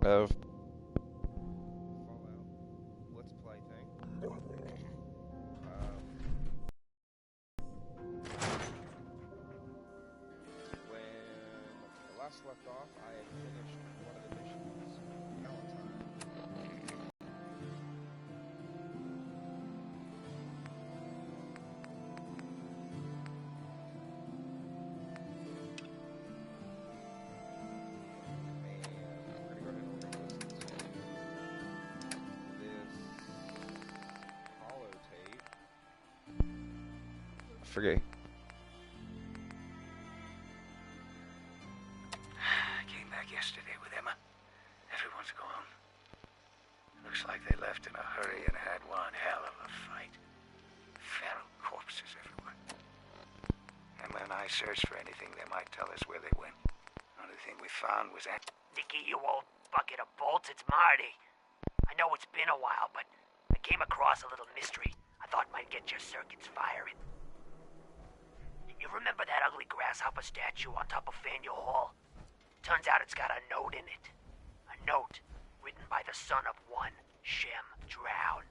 of Fallout Let's Play thing. When I last left off, I had finished one of the missions, Valentine. Forget. I came back yesterday with Emma. Everyone's gone. Looks like they left in a hurry and had one hell of a fight. Feral corpses everywhere. Emma and I searched for anything that might tell us where they went. Only thing we found was that... Nicky, you old bucket of bolts, it's Marty. I know it's been a while, but I came across a little mystery I thought might get your circuits firing. You remember that ugly grasshopper statue on top of Faneuil Hall? Turns out it's got a note in it. A note written by the son of one Shem Drown.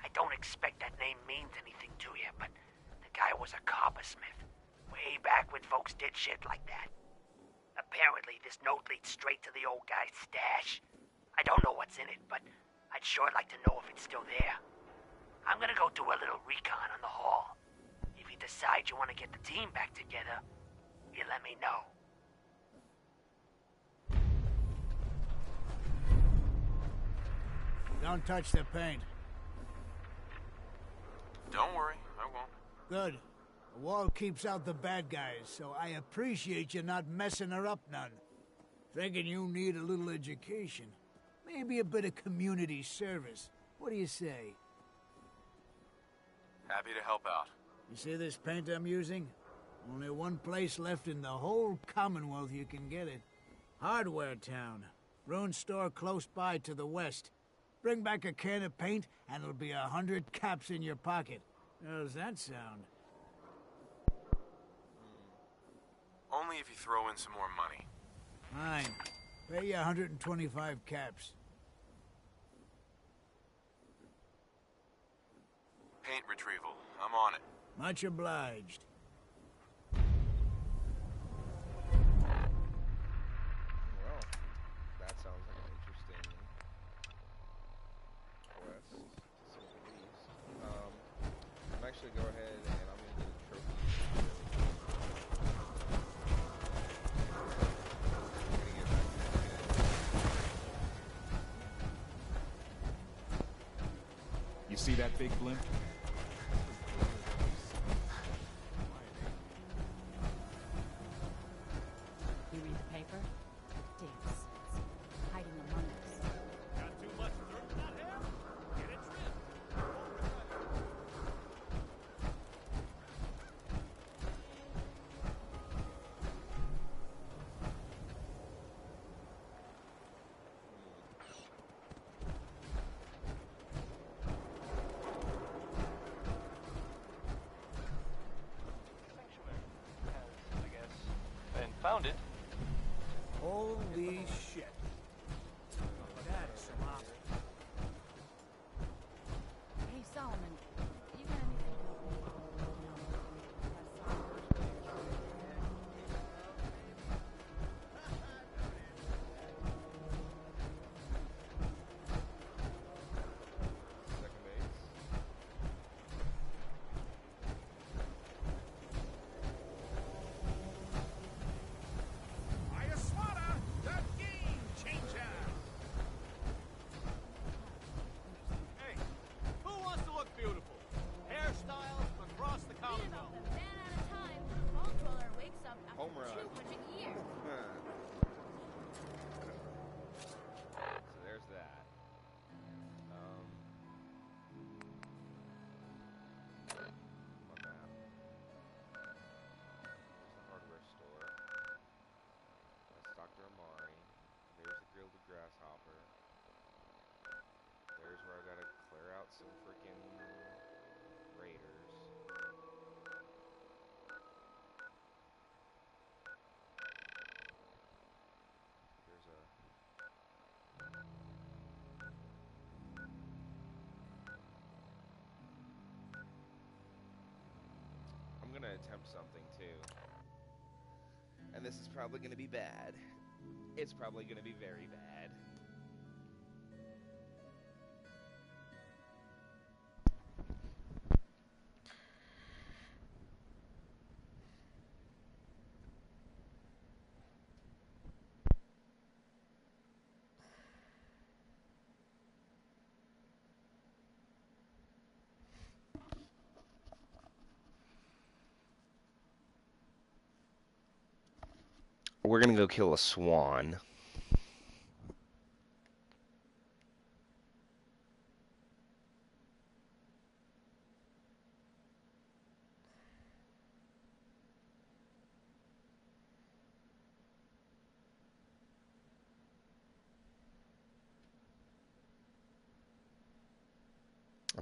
I don't expect that name means anything to you, but the guy was a coppersmith. Way back when folks did shit like that. Apparently, this note leads straight to the old guy's stash. I don't know what's in it, but I'd sure like to know if it's still there. I'm gonna go do a little recon on the hall. If you decide you want to get the team back together, you let me know. Don't touch the paint. Don't worry, I won't. Good. The wall keeps out the bad guys, so I appreciate you not messing her up none. Thinking you need a little education. Maybe a bit of community service. What do you say? Happy to help out. You see this paint I'm using? Only one place left in the whole Commonwealth you can get it. Hardware Town. Ruin store close by to the west. Bring back a can of paint, and it'll be 100 caps in your pocket. How's that sound? Only if you throw in some more money. Fine. Pay you 125 caps. Paint retrieval. I'm on it. Much obliged. Well, that sounds like an interesting quest, to say the least. I'm actually go ahead and I'm gonna get a trophy. I'm gonna get back to the You see that big blimp? You read the paper? Damn sons. Hiding among us. Got too much dirt in that hair? Get it trimmed. I guess, and found it. Holy shit. That is some op. Hey, Solomon, you got anything for me? second base. I swatter the game. gonna attempt something too. And this is probably gonna be bad. It's probably gonna be very bad. We're gonna go kill a swan.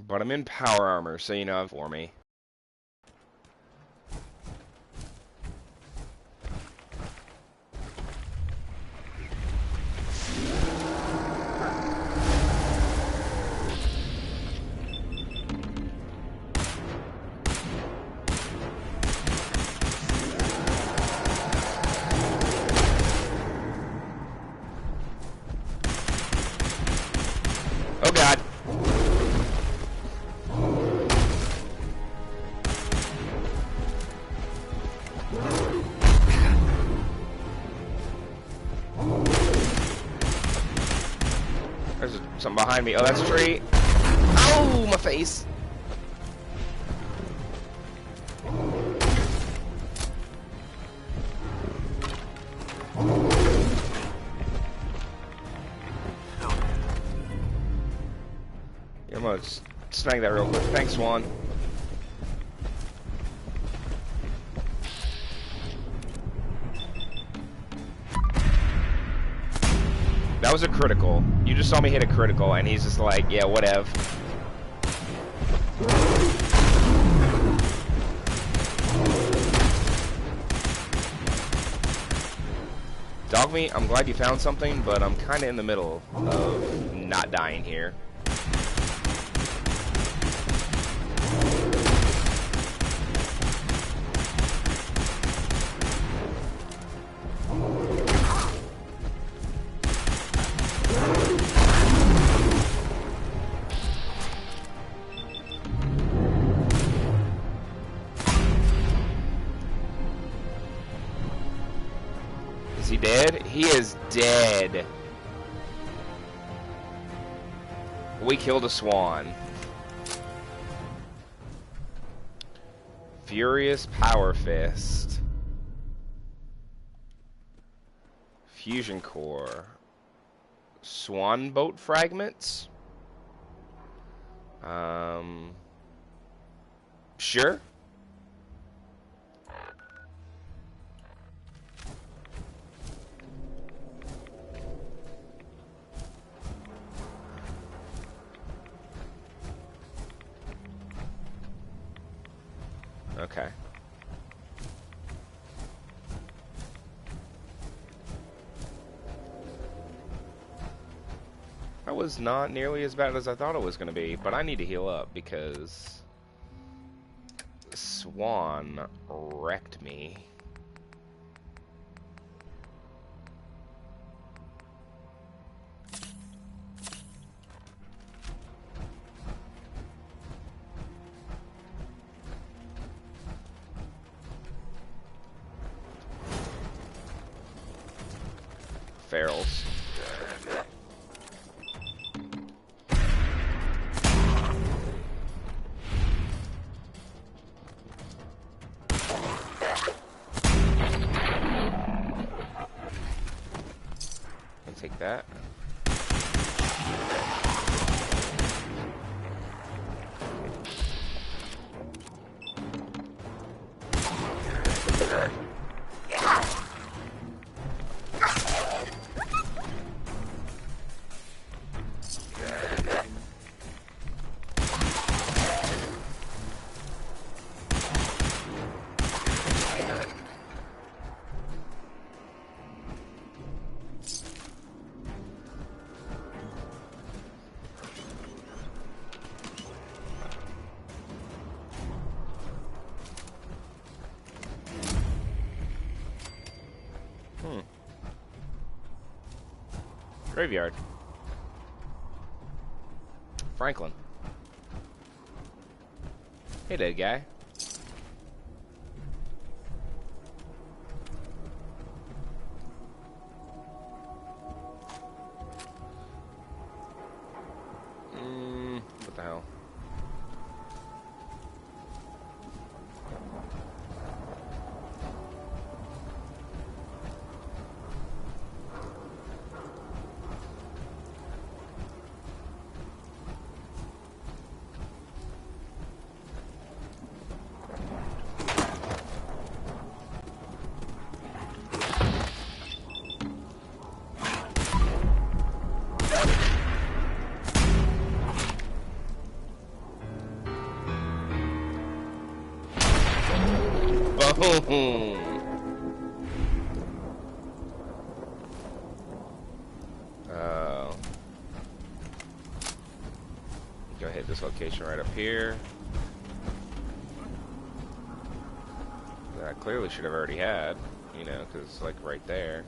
But I'm in power armor, so you know for me. Oh god. There's something behind me. Oh, that's a tree. Oh, my face. I'm gonna snag that real quick. Thanks, Swan. That was a critical. You just saw me hit a critical, and he's just like, yeah, whatever. Dogmeat, I'm glad you found something, but I'm kind of in the middle of not dying here. Is he dead? He is dead. We killed a swan. Furious Power Fist. Fusion Core. Swan Boat Fragments? Sure. Okay. That was not nearly as bad as I thought it was going to be, but I need to heal up because Swan wrecked me. Ferals. I'll take that. Graveyard. Franklin. Hey, dead guy. What the hell? Boom! Go hit this location right up here. That I clearly should have already had, you know, because it's like right there.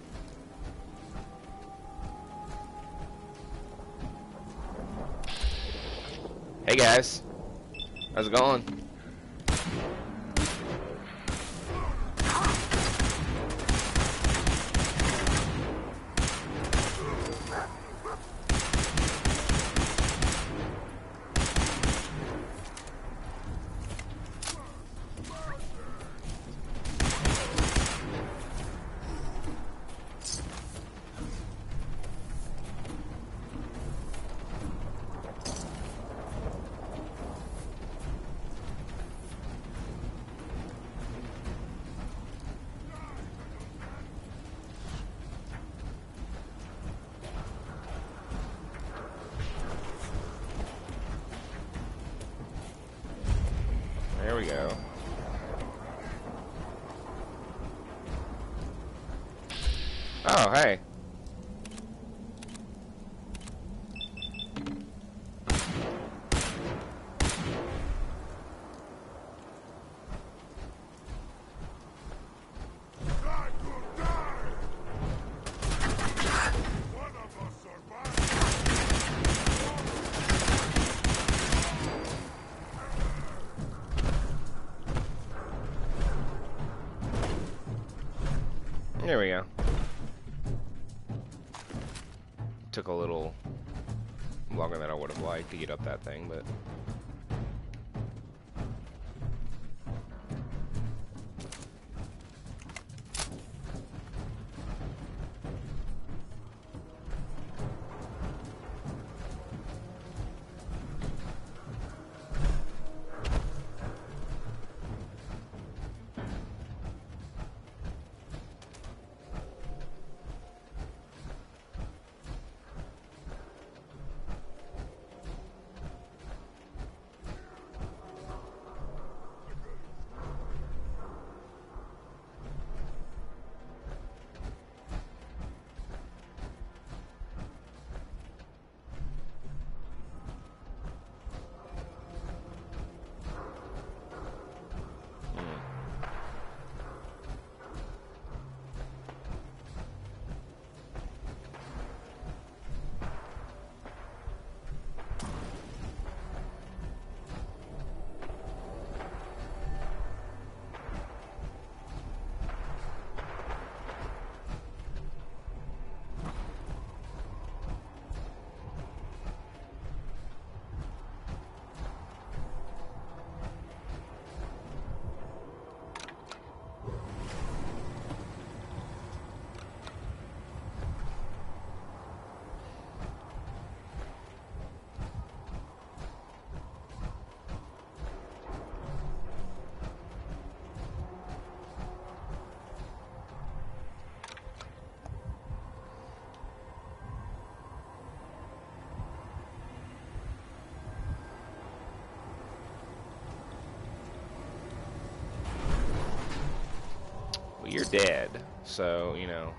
Hey guys, how's it going? There we go. Oh, hey. There we go. Took a little longer than I would have liked to get up that thing, but... You're dead, so, you know.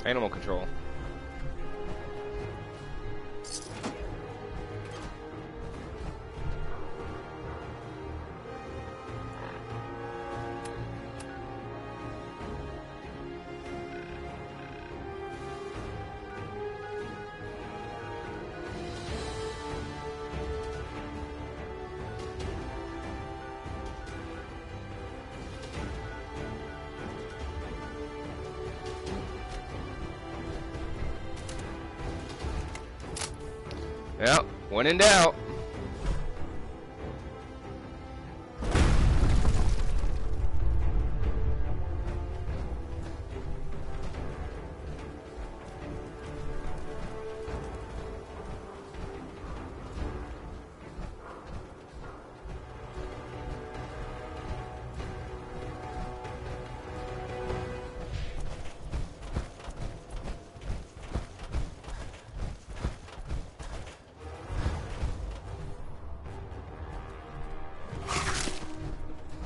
Animal control. Yep, when in doubt.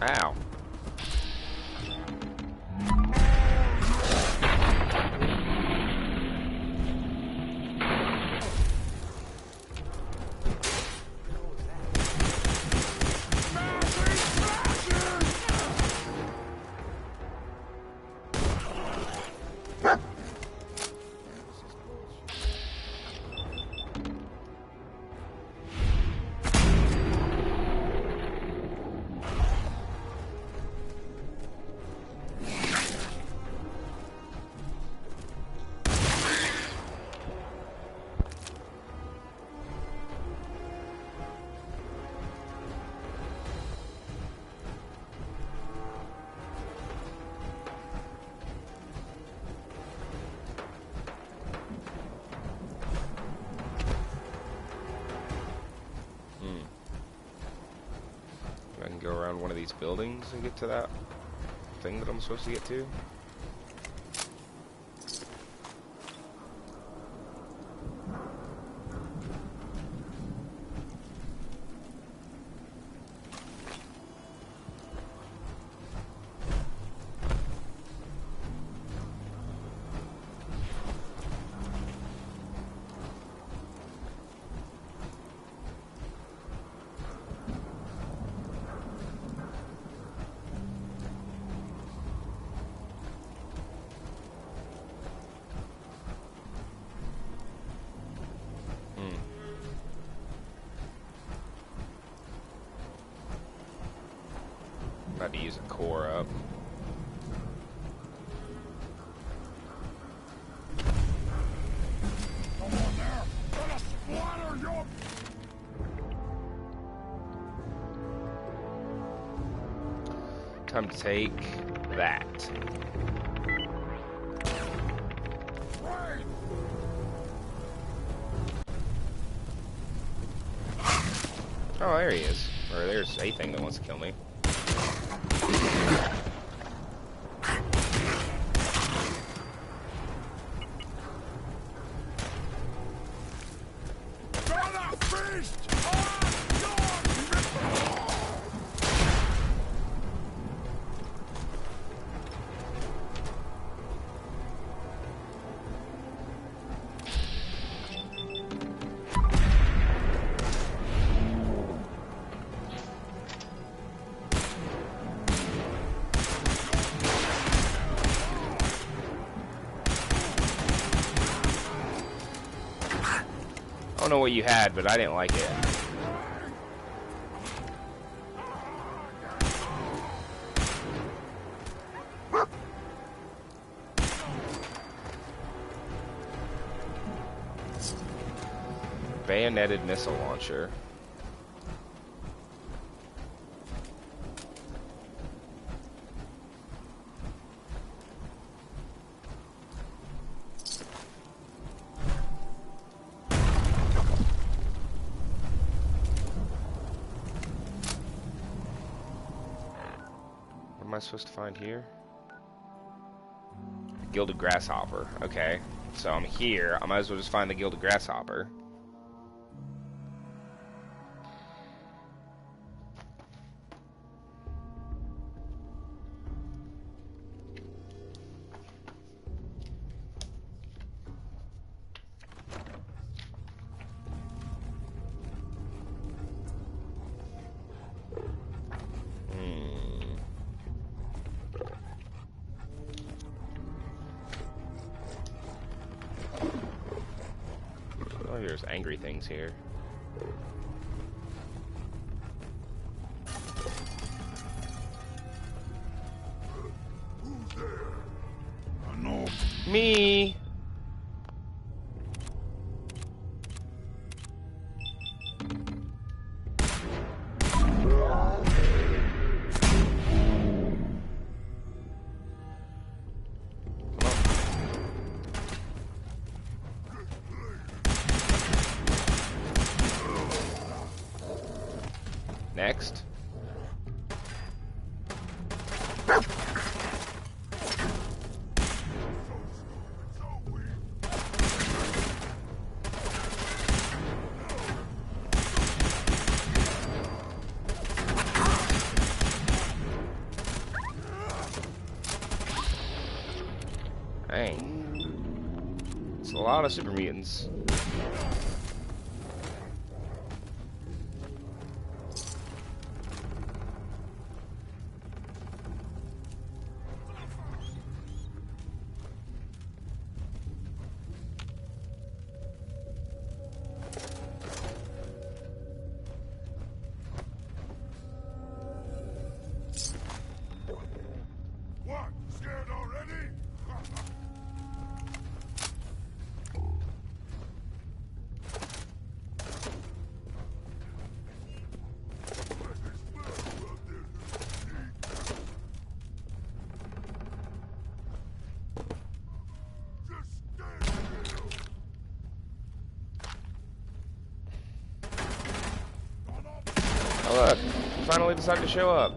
Ow. I can go around one of these buildings and get to that thing that I'm supposed to get to. About to use a core up. Come on there! Let us splatter your... Time to take that. Right! Oh, there he is. Or there's a thing that wants to kill me. Gonna feast on your... I don't know what you had, but I didn't like it. Bayoneted missile launcher. What am I supposed to find here? Gilded Grasshopper. Okay. So I'm here. I might as well just find the Gilded Grasshopper. Maybe there's angry things here. Who's there? I know. Me. Next. Dang. It's a lot of super mutants. What? Scared already? Oh look, he finally decided to show up.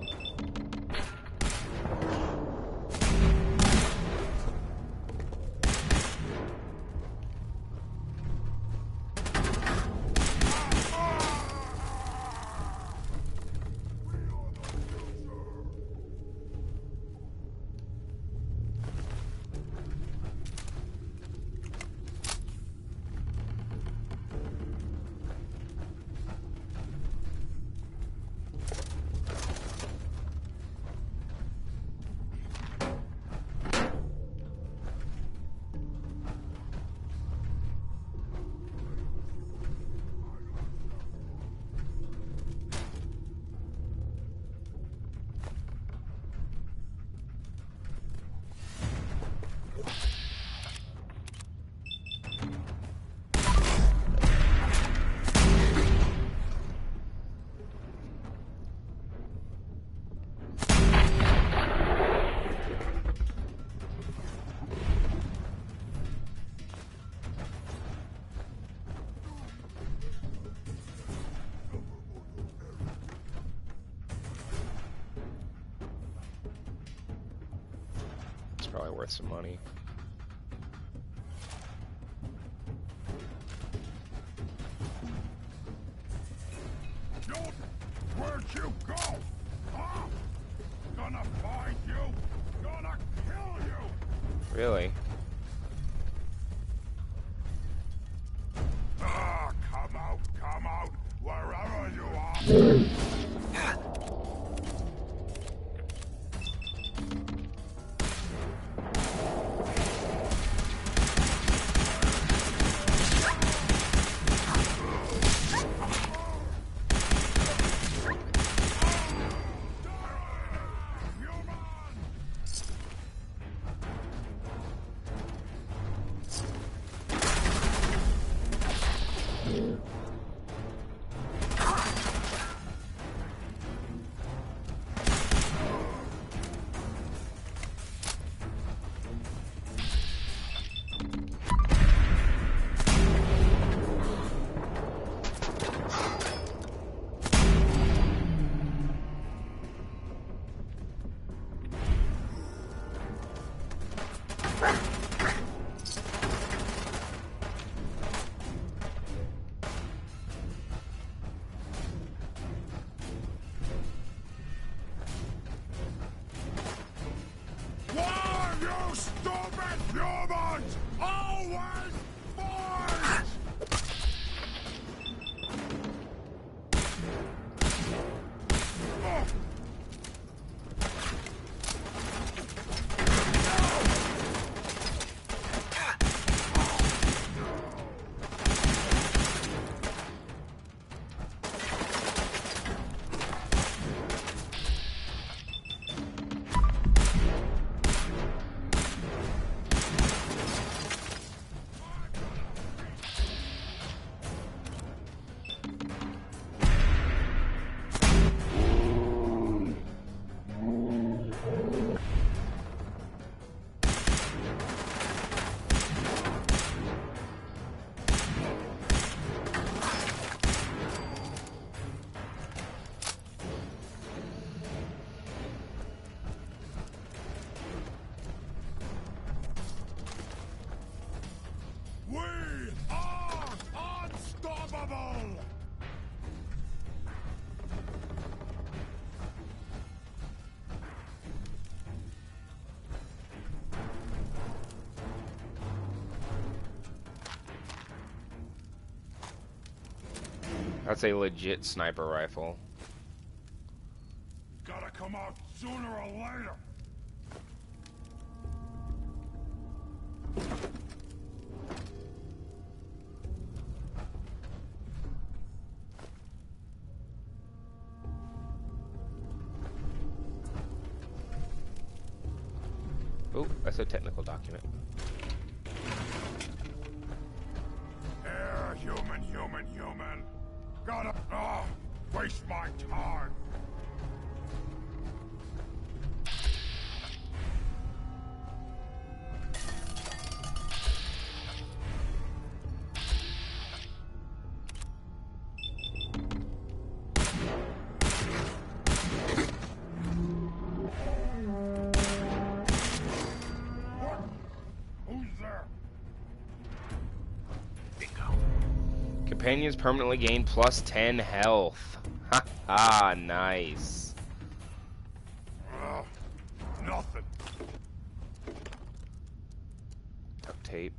It's probably worth some money. Where'd you go? Huh? Gonna find you. Gonna kill you. Really? Ah, come out, wherever you are. Why, you stupid humans! Always fight! That's a legit sniper rifle. Gotta come out sooner or later. Oh, that's a technical document. Here, human. Gotta waste my time. Companions permanently gain plus 10 health. Ha ha, nice. Nothing. Duct tape.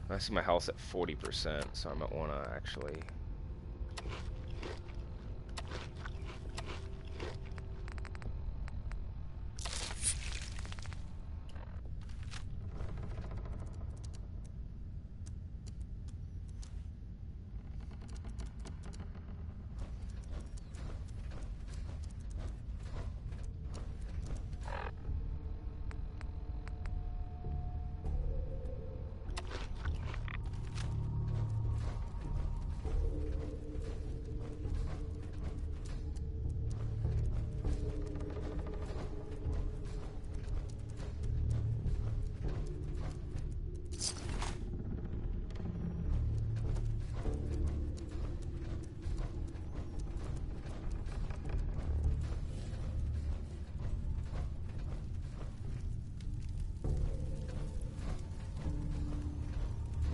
I see my health's at 40%, so I might want to actually...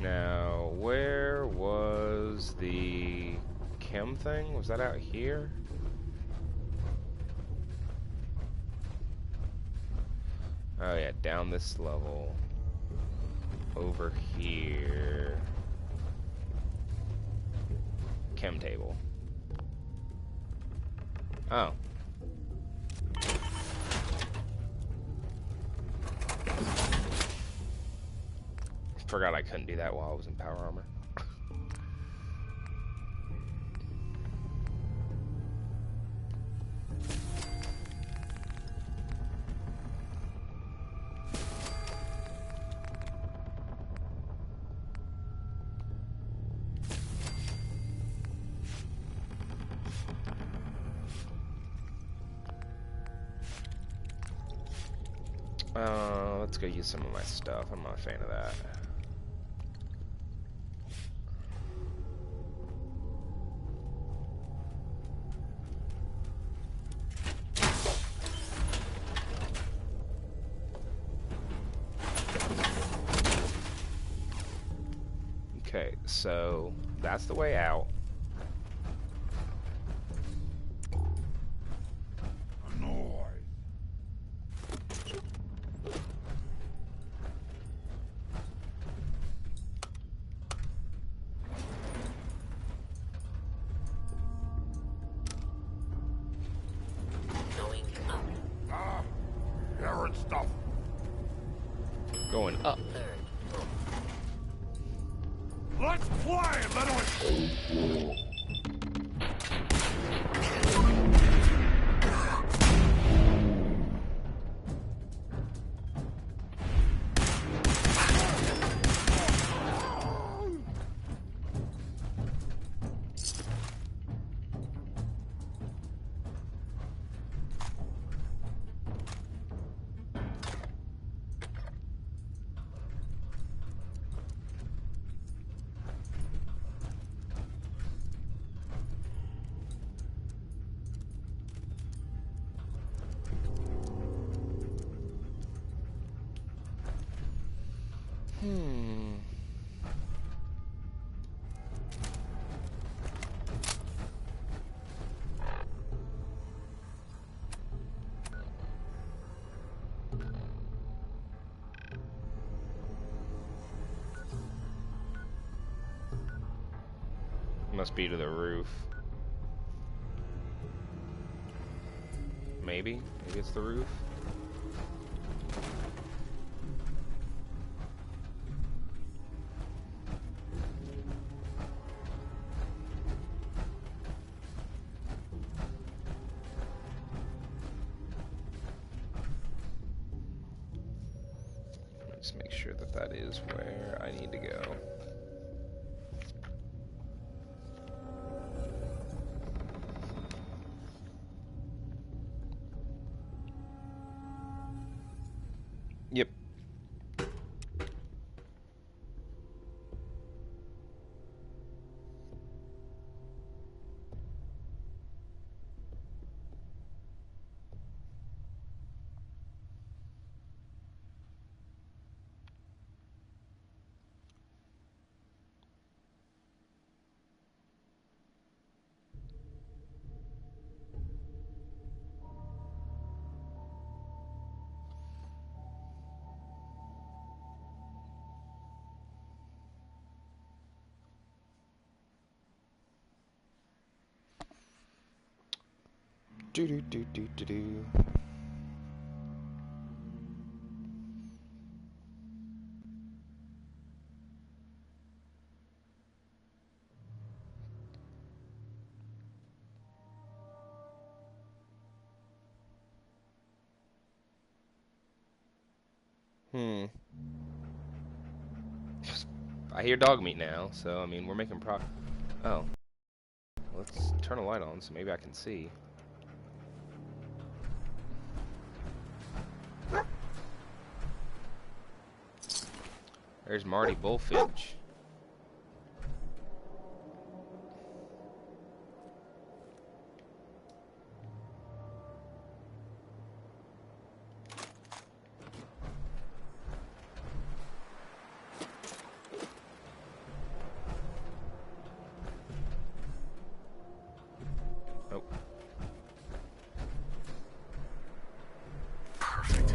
Now, where was the chem thing? Was that out here? Oh yeah, down this level. Over here. Chem table. Oh. Forgot I couldn't do that while I was in power armor. Let's go use some of my stuff. I'm not a fan of that. Okay, so that's the way out. Going up. Let's play, little. Must be to the roof. Maybe? Maybe it's the roof? Let's make sure that that is where I need to go. Yep. Do do do do do do. I hear dog meat now, so I mean we're making Oh. Let's turn a light on so maybe I can see. There's Marty Bullfinch. Oh. Perfect.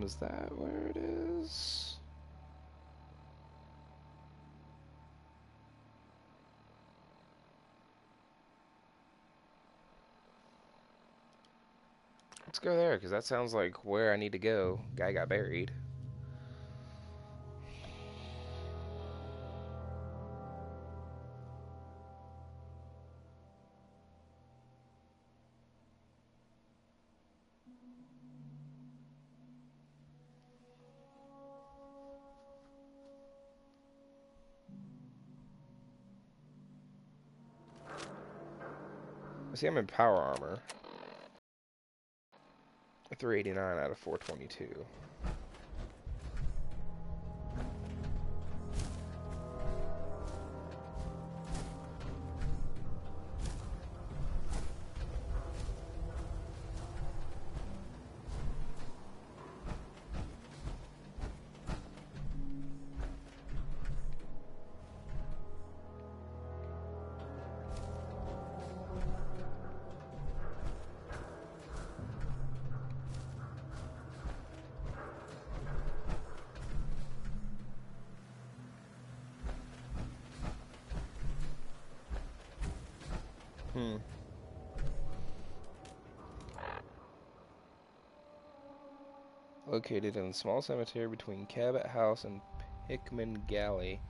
Is that where it is? Let's go there, because that sounds like where I need to go. Guy got buried. See, I'm in power armor. 389 out of 422. Located in a small cemetery between Cabot House and Hickman Galley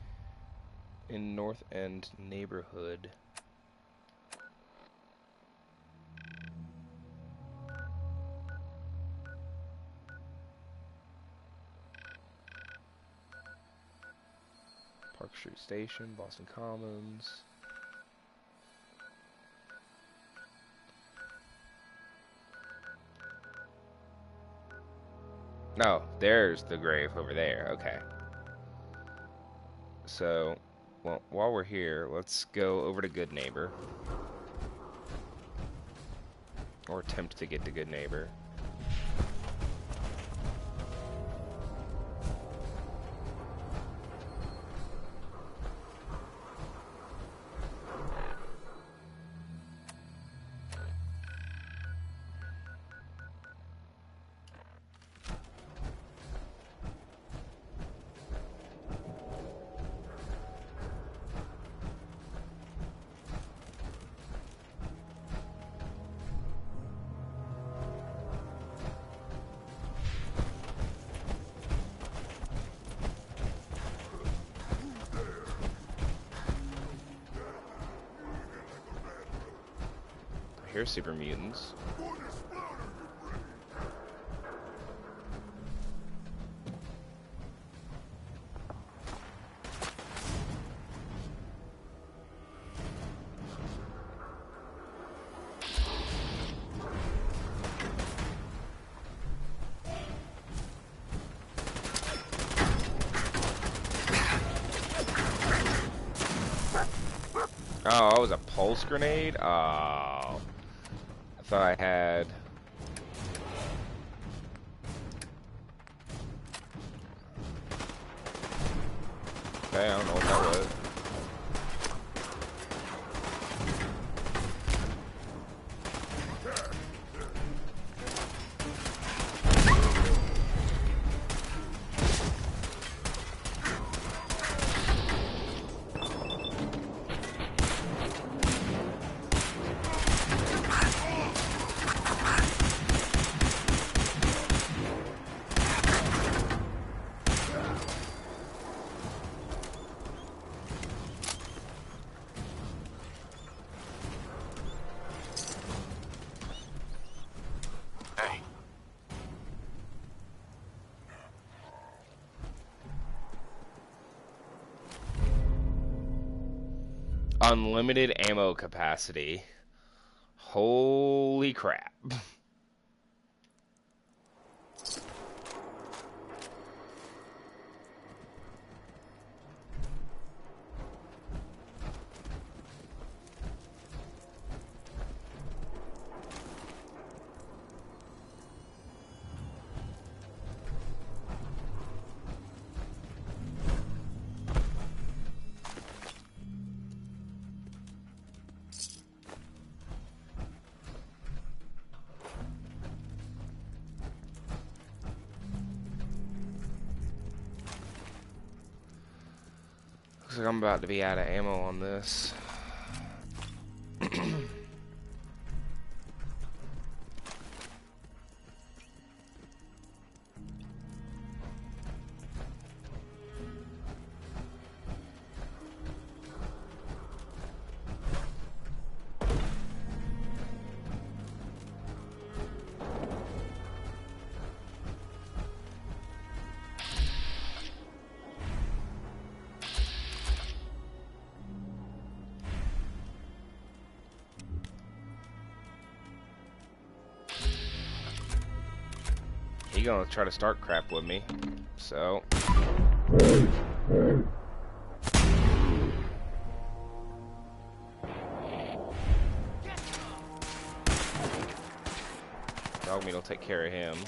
in North End neighborhood. Park Street Station, Boston Commons. No, there's the grave over there. Okay. So, well, while we're here, let's go over to Good Neighbor. Or attempt to get to Good Neighbor. Here's super mutants. Oh, it was a pulse grenade? Oh. I thought I had... Okay, I don't know what that was. Unlimited ammo capacity. Holy crap. Looks like I'm about to be out of ammo on this. He gonna try to start crap with me, so. Dogmeat will take care of him.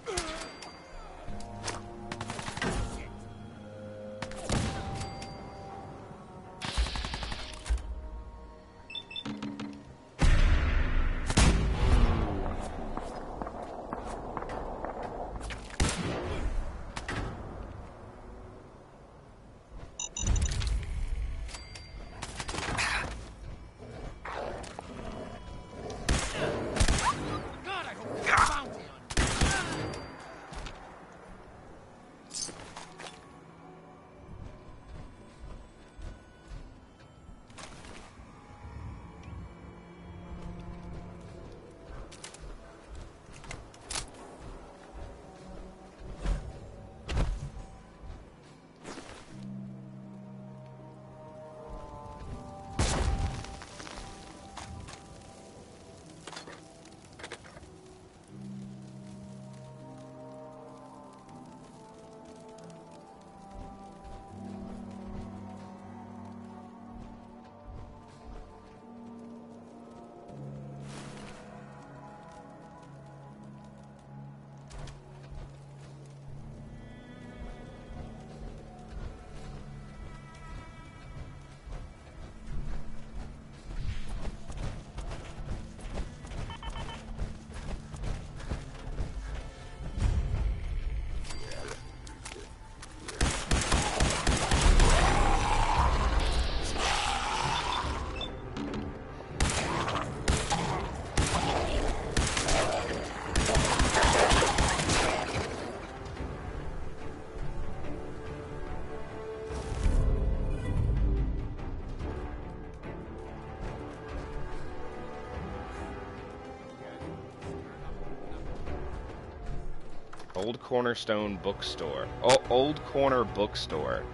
Old Cornerstone Bookstore. Oh, Old Corner Bookstore.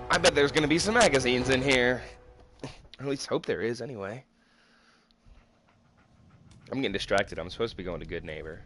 I bet there's gonna be some magazines in here. Or at least hope there is, anyway. I'm getting distracted. I'm supposed to be going to Good Neighbor.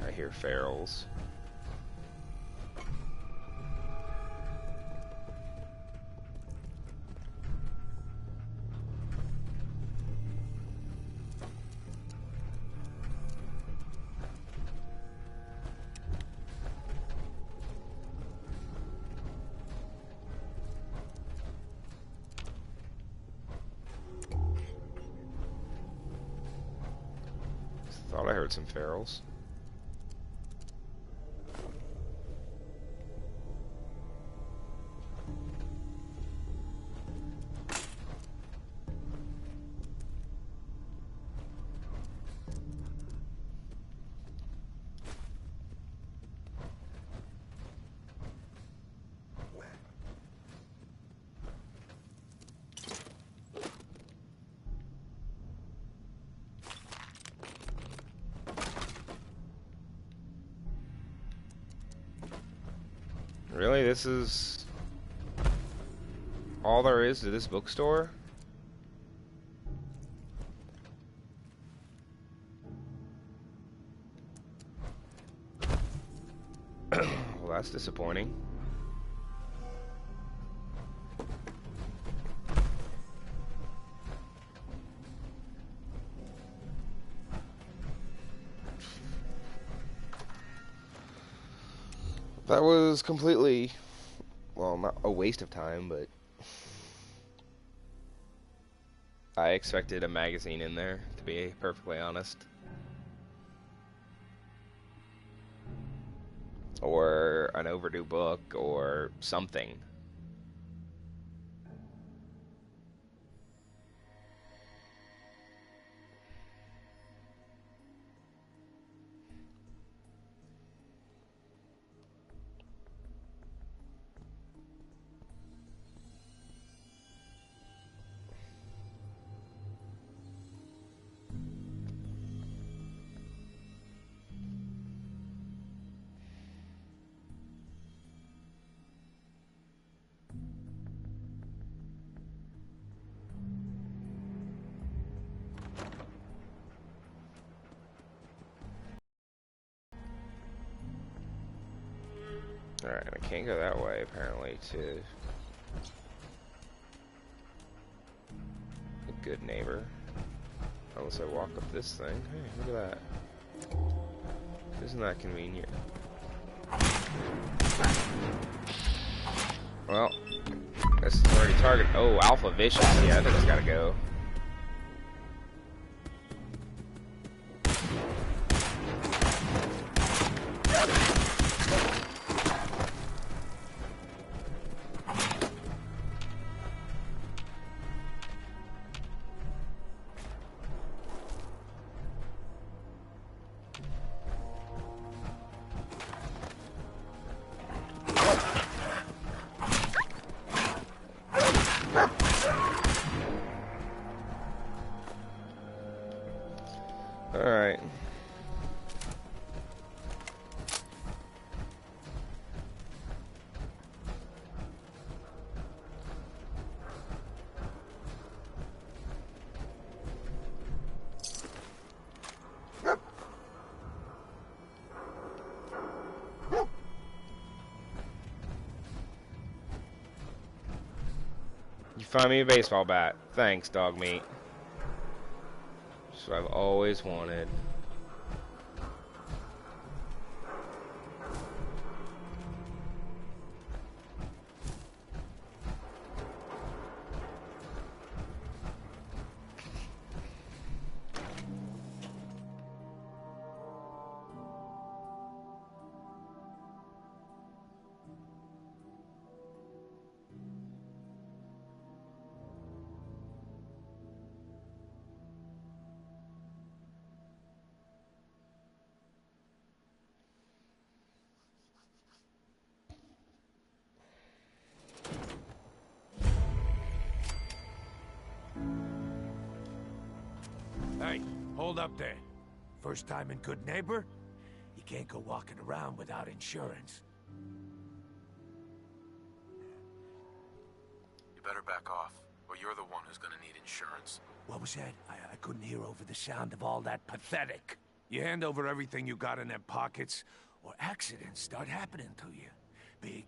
I hear ferals. Thought I heard some ferals. Really? This is all there is to this bookstore? Well, that's disappointing. That was completely, well, not a waste of time, but I expected a magazine in there, to be perfectly honest. Or an overdue book, or something. Alright, I can't go that way, apparently, to a Good Neighbor. Unless I walk up this thing. Hey, look at that. Isn't that convenient? Well, this is already targeted. Oh, Alpha Vicious. Yeah, I think it's gotta go. Find me a baseball bat. Thanks, dog meat. That's what I've always wanted. Hey, hold up there. First time in Good Neighbor? You can't go walking around without insurance. You better back off, or you're the one who's gonna need insurance. What was that? I couldn't hear over the sound of all that pathetic. You hand over everything you got in them pockets, or accidents start happening to you. Big,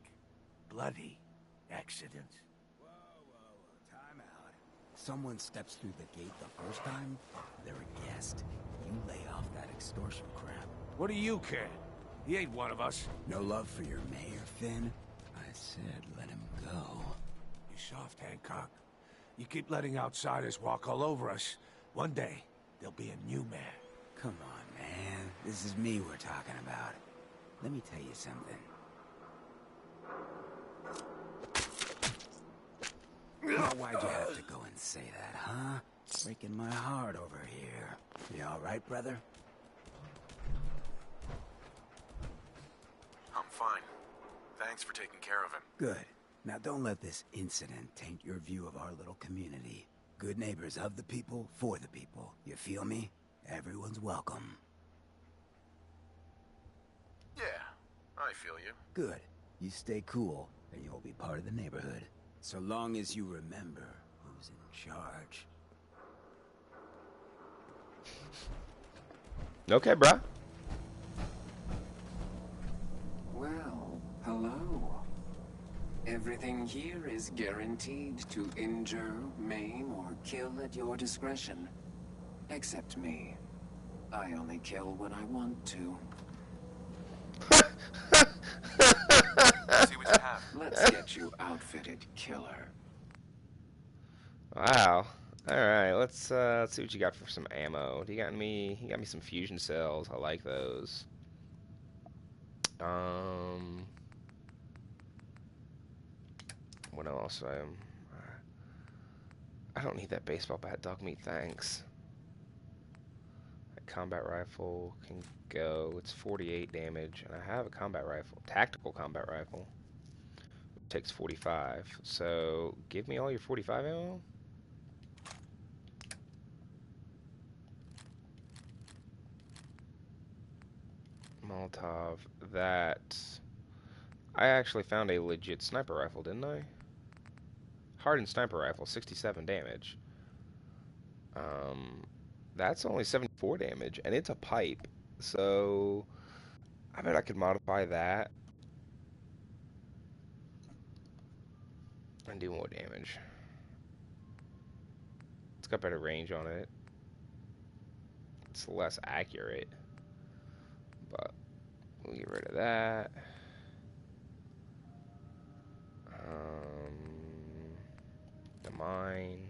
bloody accidents. Time out. Someone steps through the gate the first time, they're a guest. You lay off that extortion crap. What do you care? He ain't one of us. No love for your mayor, Finn? I said let him go. You soft, Hancock. You keep letting outsiders walk all over us. One day, there'll be a new mayor. Come on, man. This is me we're talking about. Let me tell you something. Now, why'd you have to go and say that, huh? Breaking my heart over here. You all right, brother? I'm fine. Thanks for taking care of him. Good. Now don't let this incident taint your view of our little community. Good neighbors of the people, for the people. You feel me? Everyone's welcome. Yeah, I feel you. Good. You stay cool, and you'll be part of the neighborhood. So long as you remember who's in charge. Okay, bruh. Well, hello. Everything here is guaranteed to injure, maim, or kill at your discretion. Except me. I only kill when I want to. See what you have. Let's get you outfitted, killer. Wow. All right, let's see what you got for some ammo. You got me some fusion cells. I like those. What else? I don't need that baseball bat, dog meat. Thanks. That combat rifle can go. It's 48 damage, and I have a combat rifle, tactical combat rifle. It takes 45. So give me all your 45 ammo. Molotov. That I actually found a legit sniper rifle, didn't I? Hardened sniper rifle, 67 damage. That's only 74 damage, and it's a pipe. So I bet I could modify that and do more damage. It's got better range on it. It's less accurate, but we'll get rid of that. The mine.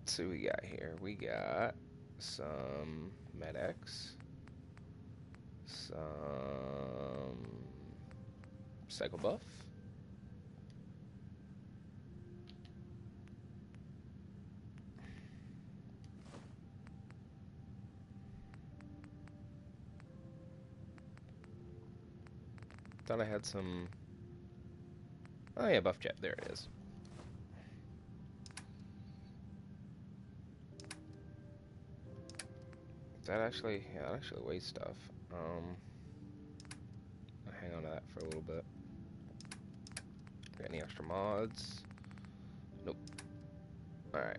Let's see what we got here. We got some Med-X, some Cycle Buff, thought I had some. Oh yeah, Buff Jet. There it is. That actually, yeah, that actually weighs stuff. I'll hang on to that for a little bit. Got any extra mods? Nope. Alright.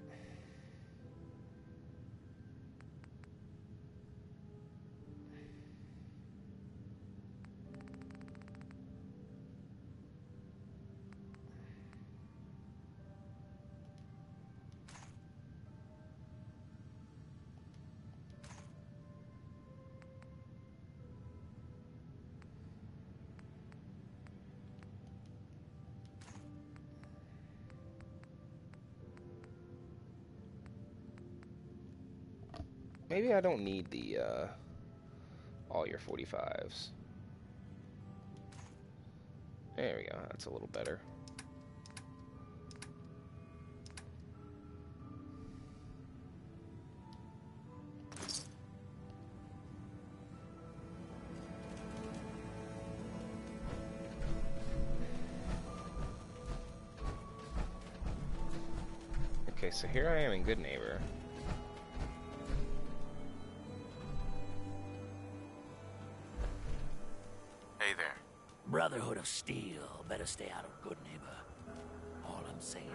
Maybe I don't need the, all your 45s. There we go, that's a little better. Okay, so here I am in Good Neighbor. Hey there. Brotherhood of Steel. Better stay out of Good Neighbor. All I'm saying.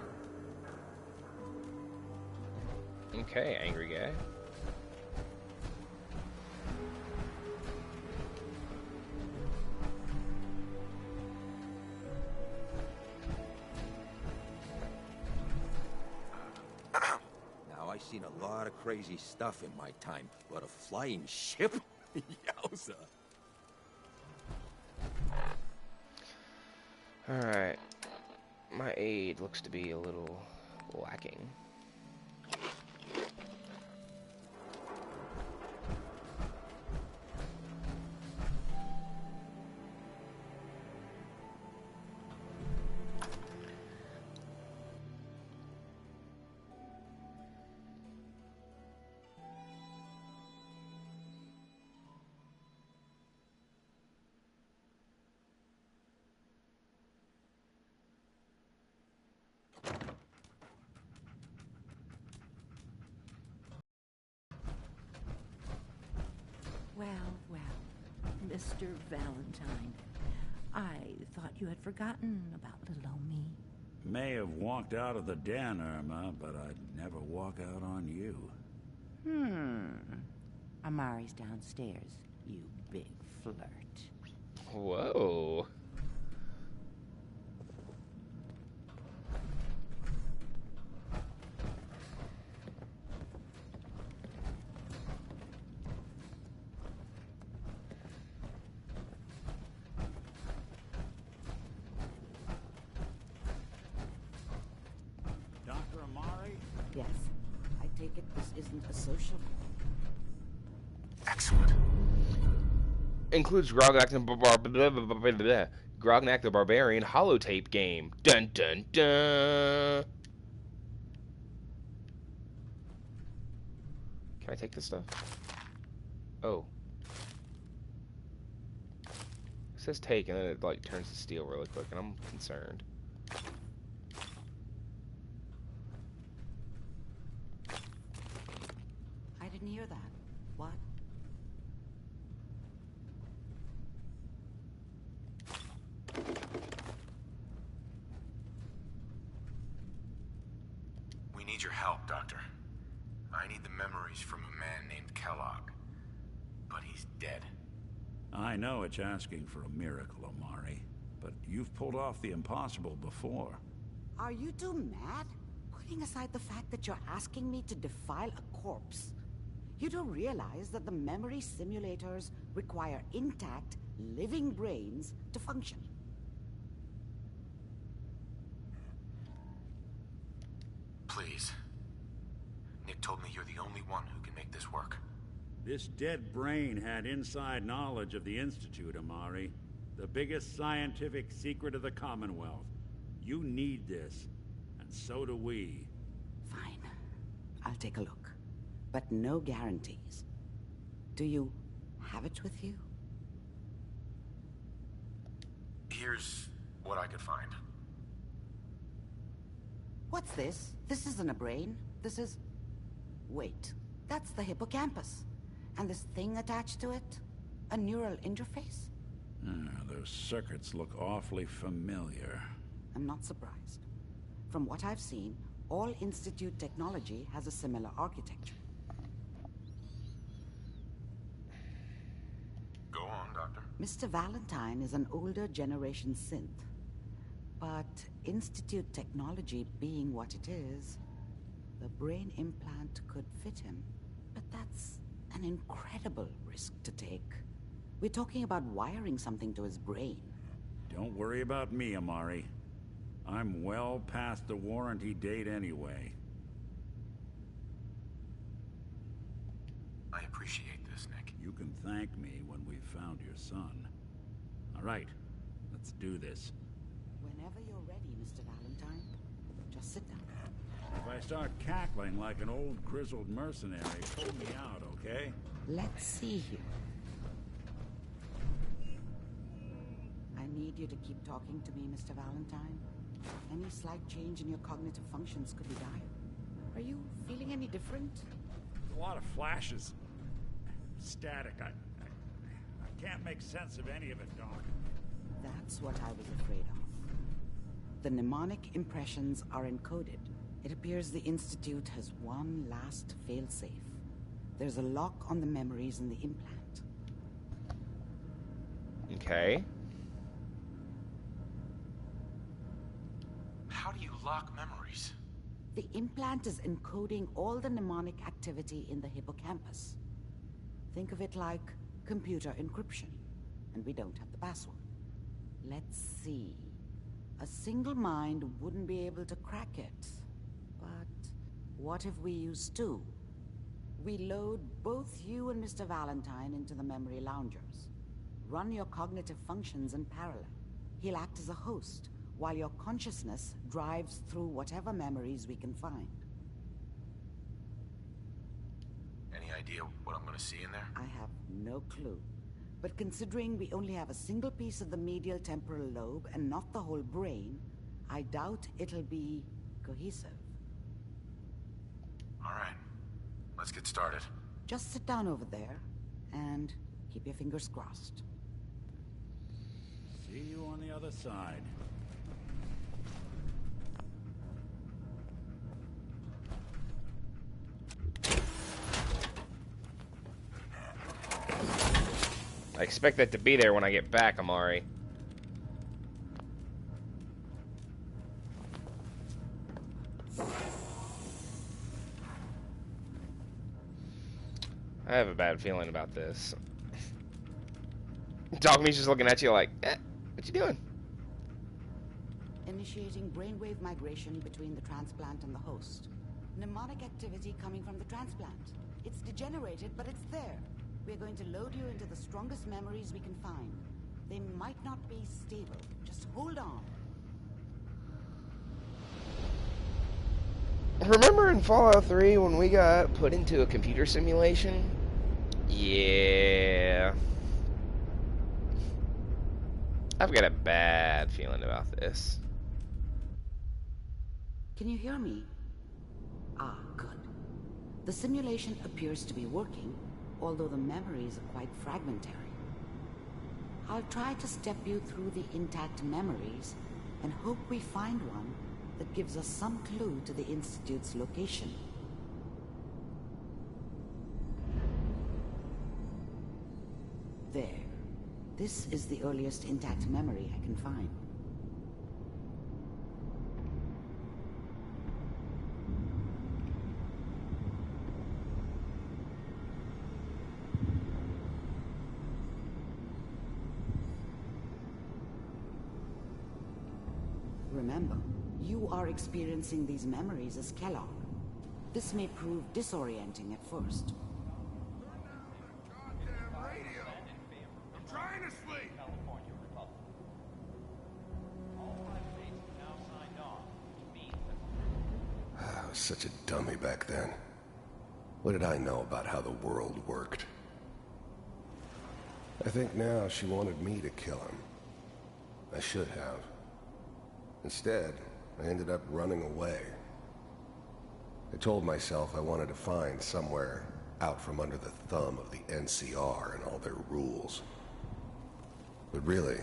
Okay, angry guy. Now, I've seen a lot of crazy stuff in my time, but a flying ship? Yowza. Alright. My aid looks to be a little lacking. Well, Mr. Valentine, I thought you had forgotten about little old me. May have walked out of the den, Irma, but I'd never walk out on you. Amari's downstairs, you big flirt. Whoa. Dr. Amari? Yes, I take it this isn't a social. Excellent. Includes Grognak the Barbarian holotape game. Dun dun dun. Can I take this stuff? Oh. It says take and then it like turns to steel really quick and I'm concerned. I didn't hear that. What? We need your help, Doctor. I need the memories from a man named Kellogg. But he's dead. I know it's asking for a miracle, Amari, but you've pulled off the impossible before. Are you two mad? Putting aside the fact that you're asking me to defile a corpse, you do realize that the memory simulators require intact, living brains to function. Please. Nick told me you're the only one who can make this work. This dead brain had inside knowledge of the Institute, Amari. The biggest scientific secret of the Commonwealth. You need this, and so do we. Fine. I'll take a look. But no guarantees. Do you have it with you? Here's what I could find. What's this? This isn't a brain. This is... Wait. That's the hippocampus. And this thing attached to it? A neural interface? Those circuits look awfully familiar. I'm not surprised. From what I've seen, all Institute technology has a similar architecture. Go on, Doctor. Mr. Valentine is an older generation synth. But Institute technology being what it is, the brain implant could fit him. But that's an incredible risk to take. We're talking about wiring something to his brain. Don't worry about me, Amari. I'm well past the warranty date anyway. I appreciate this, Nick. You can thank me when we've found your son. All right, let's do this. Whenever you're ready, Mr. Valentine, just sit down. If I start cackling like an old grizzled mercenary, pull me out, okay? Let's see here. I need you to keep talking to me, Mr. Valentine. Any slight change in your cognitive functions could be dire. Are you feeling any different? A lot of flashes. Static. I can't make sense of any of it, Doc. That's what I was afraid of. The mnemonic impressions are encoded. It appears the Institute has one last failsafe. There's a lock on the memories in the implant. Okay. How do you lock memories? The implant is encoding all the mnemonic activity in the hippocampus. Think of it like computer encryption, and we don't have the password. Let's see. A single mind wouldn't be able to crack it. But what if we use two? We load both you and Mr. Valentine into the memory loungers. Run your cognitive functions in parallel. He'll act as a host, while your consciousness drives through whatever memories we can find. Any idea what I'm gonna see in there? I have no clue. But considering we only have a single piece of the medial temporal lobe and not the whole brain, I doubt it'll be cohesive. All right, let's get started. Just sit down over there and keep your fingers crossed. See you on the other side. I expect that to be there when I get back, Amari. I have a bad feeling about this. Dogme's just looking at you like, what you doing? Initiating brainwave migration between the transplant and the host. Mnemonic activity coming from the transplant. It's degenerated, but it's there. We're going to load you into the strongest memories we can find. They might not be stable. Just hold on. Remember in Fallout 3 when we got put into a computer simulation? Yeah. I've got a bad feeling about this. Can you hear me? Ah, good. The simulation appears to be working, although the memories are quite fragmentary. I'll try to step you through the intact memories and hope we find one that gives us some clue to the Institute's location. There. This is the earliest intact memory I can find. Remember, you are experiencing these memories as Kellogg. This may prove disorienting at first. Trying to sleep. I was such a dummy back then. What did I know about how the world worked? I think now she wanted me to kill him. I should have. Instead, I ended up running away. I told myself I wanted to find somewhere out from under the thumb of the NCR and all their rules. But really,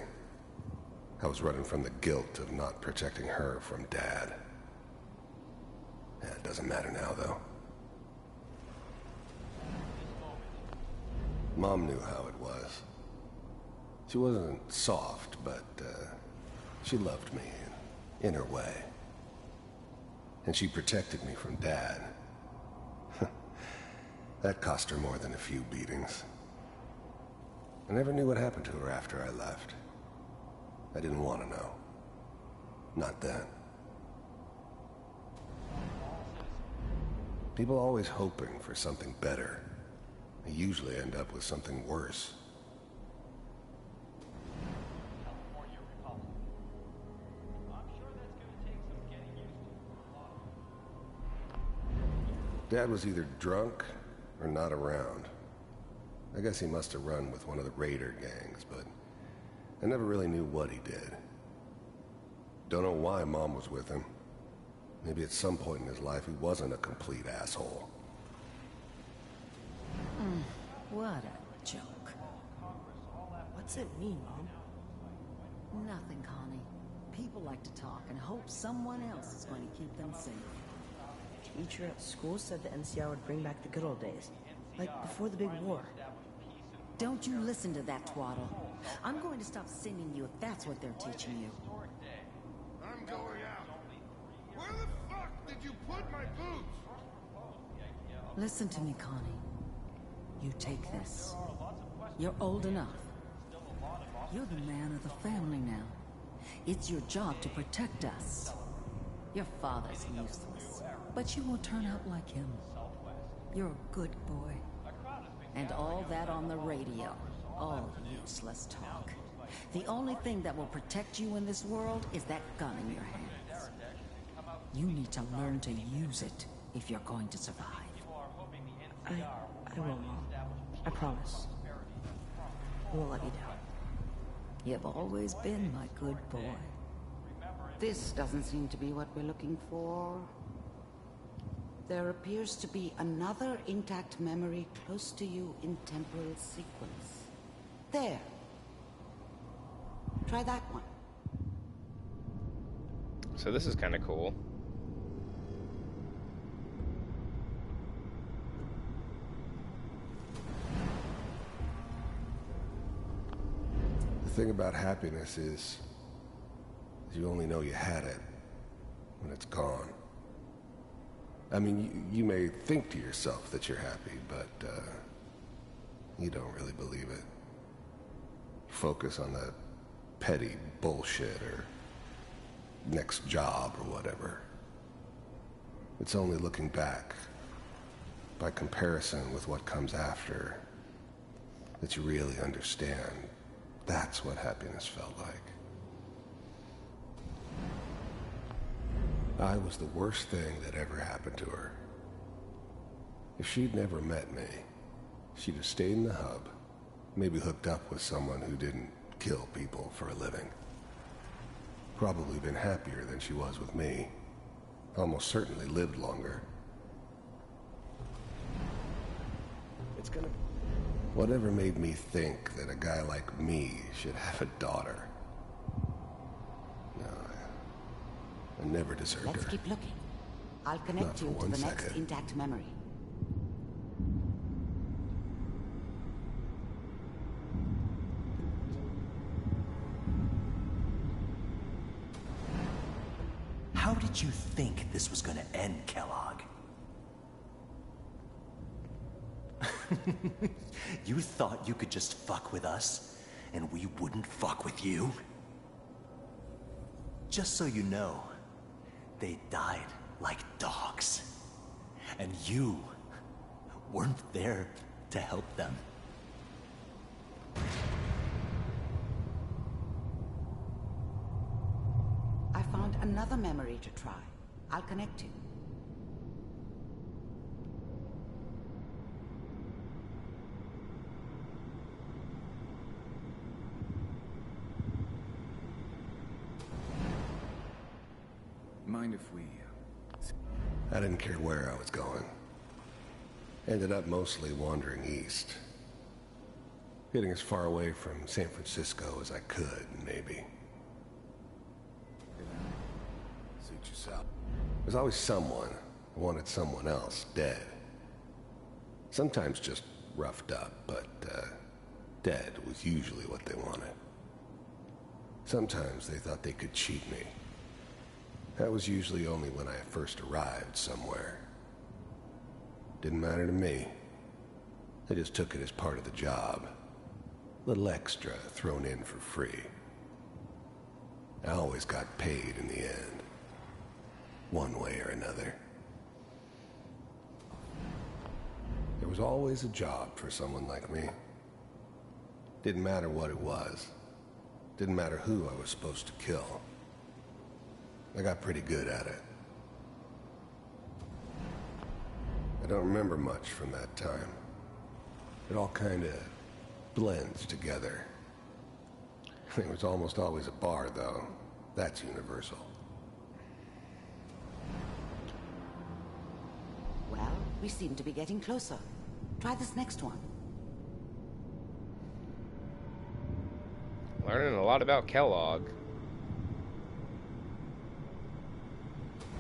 I was running from the guilt of not protecting her from Dad. Yeah, it doesn't matter now, though. Mom knew how it was. She wasn't soft, but she loved me in her way. And she protected me from Dad. That cost her more than a few beatings. I never knew what happened to her after I left. I didn't want to know. Not then. People always hoping for something better. They usually end up with something worse. Dad was either drunk or not around. I guess he must have run with one of the raider gangs, but I never really knew what he did. Don't know why Mom was with him. Maybe at some point in his life he wasn't a complete asshole. What a joke. What's it mean, Mom? Nothing, Connie. People like to talk and hope someone else is going to keep them safe. Teacher at school said the NCR would bring back the good old days. Like before the big war. Don't you listen to that twaddle. I'm going to stop singing you if that's what they're teaching you. I'm going out. Where the fuck did you put my boots? Listen to me, Connie. You take this. You're old enough. You're the man of the family now. It's your job to protect us. Your father's useless, but you won't turn out like him. You're a good boy. And all that on the radio, all useless talk. The only thing that will protect you in this world is that gun in your hands. You need to learn to use it if you're going to survive. I will, Mom. I promise. I won't let you down. You've always been my good boy. This doesn't seem to be what we're looking for. There appears to be another intact memory close to you in temporal sequence. There. Try that one. So this is kind of cool. The thing about happiness is you only know you had it when it's gone. I mean, you may think to yourself that you're happy, but you don't really believe it. Focus on that petty bullshit or next job or whatever. It's only looking back, by comparison with what comes after, that you really understand. That's what happiness felt like. I was the worst thing that ever happened to her. If she'd never met me, she'd have stayed in the hub, maybe hooked up with someone who didn't kill people for a living. Probably been happier than she was with me. Almost certainly lived longer. It's gonna... Whatever made me think that a guy like me should have a daughter? No, I never deserved her. Let's keep looking. I'll connect you to the next intact memory. How did you think this was gonna end, Kellogg? You thought you could just fuck with us, and we wouldn't fuck with you? Just so you know, they died like dogs. And you weren't there to help them. I found another memory to try. I'll connect you. Mind if we... I didn't care where I was going. Ended up mostly wandering east. Getting as far away from San Francisco as I could, maybe. suit yourself. There's always someone who wanted someone else dead. Sometimes just roughed up, but dead was usually what they wanted. Sometimes they thought they could cheat me. That was usually only when I first arrived somewhere. Didn't matter to me. They just took it as part of the job. Little extra thrown in for free. I always got paid in the end. One way or another. There was always a job for someone like me. Didn't matter what it was. Didn't matter who I was supposed to kill. I got pretty good at it. I don't remember much from that time. It all kind of blends together. There was almost always a bar, though. That's universal. Well, we seem to be getting closer. Try this next one. Learning a lot about Kellogg.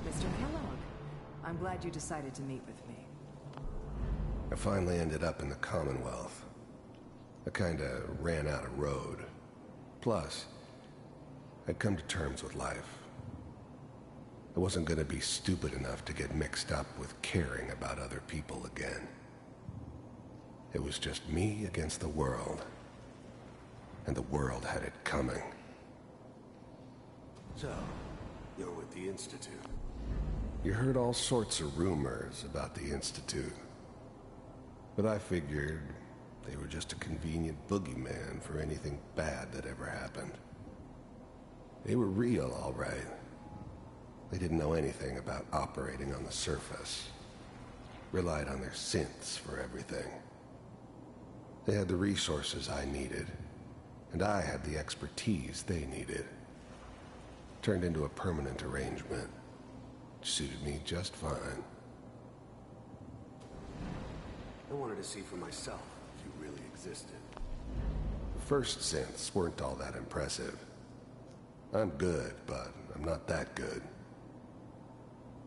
Mr. Kellogg, I'm glad you decided to meet with me. I finally ended up in the Commonwealth. I kinda ran out of road. Plus, I'd come to terms with life. I wasn't gonna be stupid enough to get mixed up with caring about other people again. It was just me against the world. And the world had it coming. So, you're with the Institute. You heard all sorts of rumors about the Institute. But I figured they were just a convenient boogeyman for anything bad that ever happened. They were real, all right. They didn't know anything about operating on the surface. Relied on their synths for everything. They had the resources I needed, and I had the expertise they needed. Turned into a permanent arrangement. Suited me just fine. I wanted to see for myself if you really existed. The first synths weren't all that impressive. I'm good, but I'm not that good.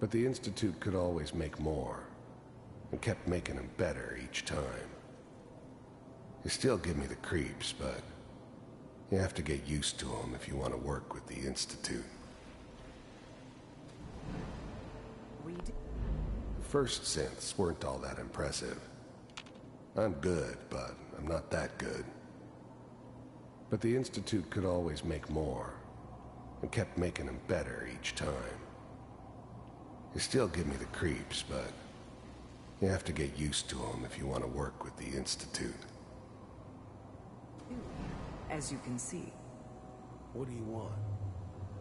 But the Institute could always make more, and kept making them better each time. They still give me the creeps, but you have to get used to them if you want to work with the Institute. The first synths weren't all that impressive. I'm good, but I'm not that good. But the Institute could always make more, and kept making them better each time. They still give me the creeps, but you have to get used to them if you want to work with the Institute. As you can see. What do you want?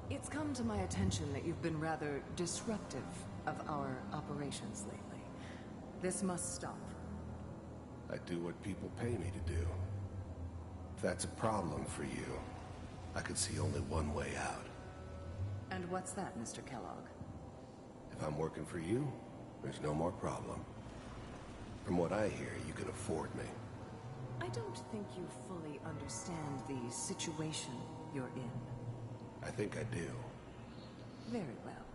It's come to my attention that you've been rather disruptive of our operations lately. This must stop. I do what people pay me to do. If that's a problem for you, I could see only one way out. And what's that, Mr. Kellogg? If I'm working for you, there's no more problem. From what I hear, you can afford me. I don't think you fully understand the situation you're in. I think I do. Very well.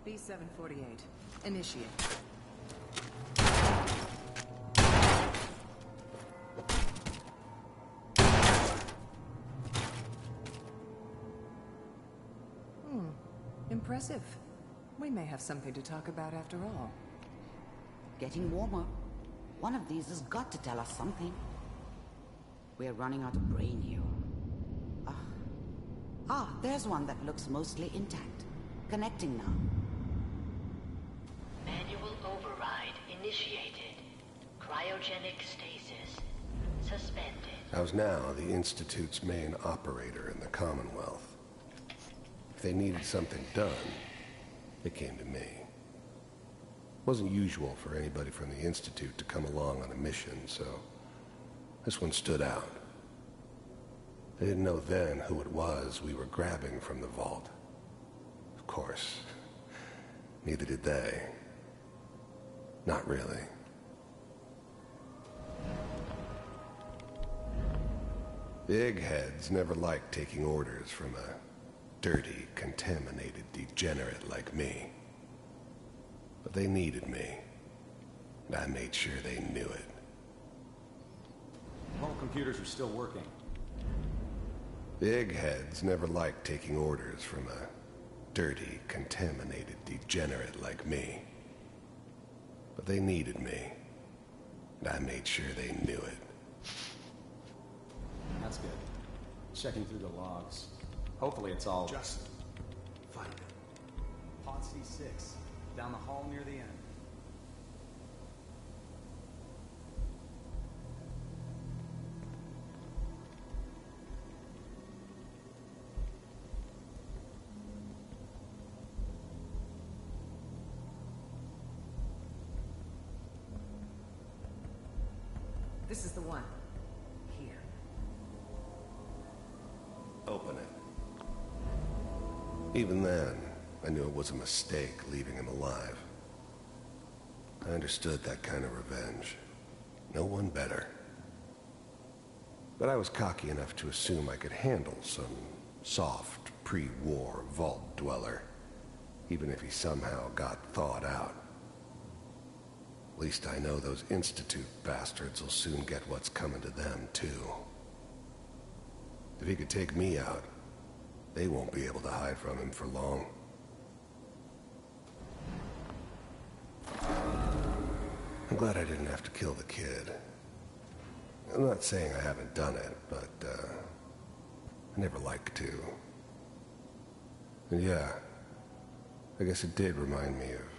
B-748, initiate. Impressive. We may have something to talk about after all. Getting warmer. One of these has got to tell us something. We're running out of brain here. There's one that looks mostly intact. Connecting now. Manual override initiated. Cryogenic stasis suspended. I was now the Institute's main operator in the Commonwealth. If they needed something done, they came to me. It wasn't usual for anybody from the Institute to come along on a mission, so this one stood out. They didn't know then who it was we were grabbing from the vault. Of course, neither did they. Not really. The eggheads never liked taking orders from a dirty, contaminated degenerate like me. But they needed me, and I made sure they knew it. All computers are still working. The eggheads never liked taking orders from a dirty, contaminated degenerate like me. But they needed me, and I made sure they knew it. That's good. Checking through the logs. Hopefully it's all... Just find it. Pod C6, down the hall near the end. This is the one. Here. Open it. Even then, I knew it was a mistake leaving him alive. I understood that kind of revenge. No one better. But I was cocky enough to assume I could handle some soft, pre-war vault dweller, even if he somehow got thawed out. At least I know those Institute bastards will soon get what's coming to them, too. If he could take me out, they won't be able to hide from him for long. I'm glad I didn't have to kill the kid. I'm not saying I haven't done it, but, I never liked to. And yeah, I guess it did remind me of,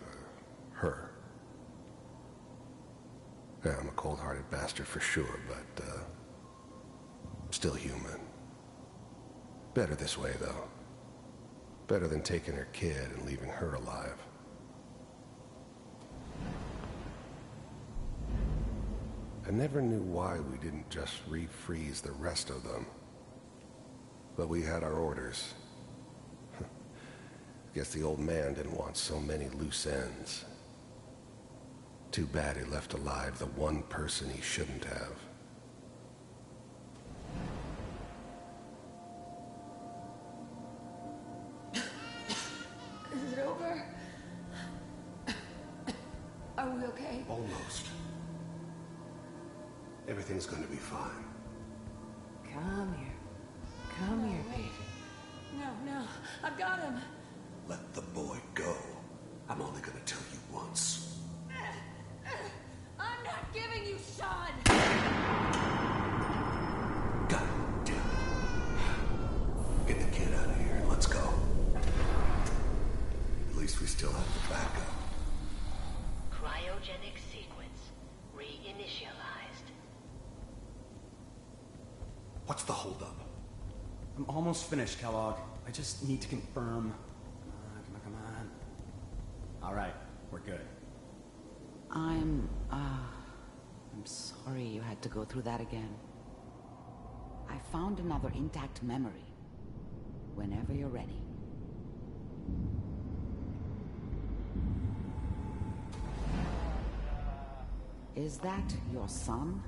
her. Yeah, I'm a cold-hearted bastard for sure, but, still human. Better this way, though. Better than taking her kid and leaving her alive. I never knew why we didn't just refreeze the rest of them. But we had our orders. Guess the old man didn't want so many loose ends. Too bad he left alive the one person he shouldn't have. Is it over? Are we okay? Almost. Everything's gonna be fine. Come here. Come here, baby. No, I've got him. Let the boy go. I'm only gonna tell you once. I'm not giving you Sean! God damn it. Get the kid out of here and let's go. At least we still have the backup. Cryogenic sequence reinitialized. What's the holdup? I'm almost finished, Kellogg. I just need to confirm. Come on. All right, we're good. I'm sorry you had to go through that again. I found another intact memory. Whenever you're ready. Is that your son?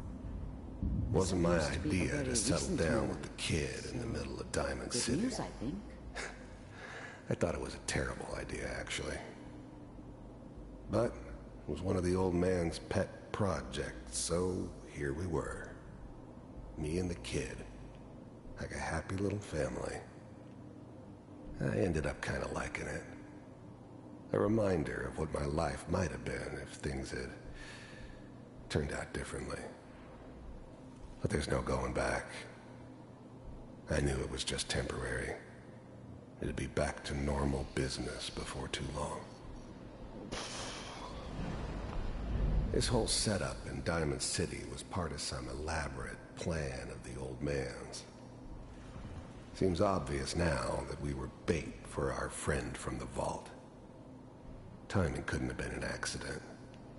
Wasn't my Supposed to be a idea very to settle recent down memory. with the kid in the middle of Diamond Good City. news, I think. I thought it was a terrible idea, actually. But it was one of the old man's pet projects, so here we were. Me and the kid. Like a happy little family. I ended up kind of liking it. A reminder of what my life might have been if things had turned out differently. But there's no going back. I knew it was just temporary. It'd be back to normal business before too long. This whole setup in Diamond City was part of some elaborate plan of the old man's. Seems obvious now that we were bait for our friend from the vault. Timing couldn't have been an accident.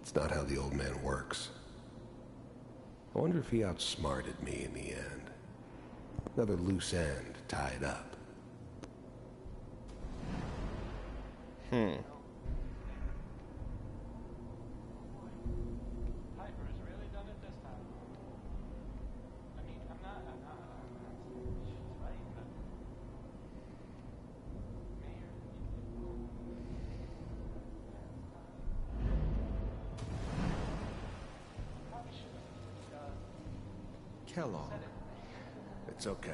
It's not how the old man works. I wonder if he outsmarted me in the end. Another loose end tied up. Kellogg. It's okay.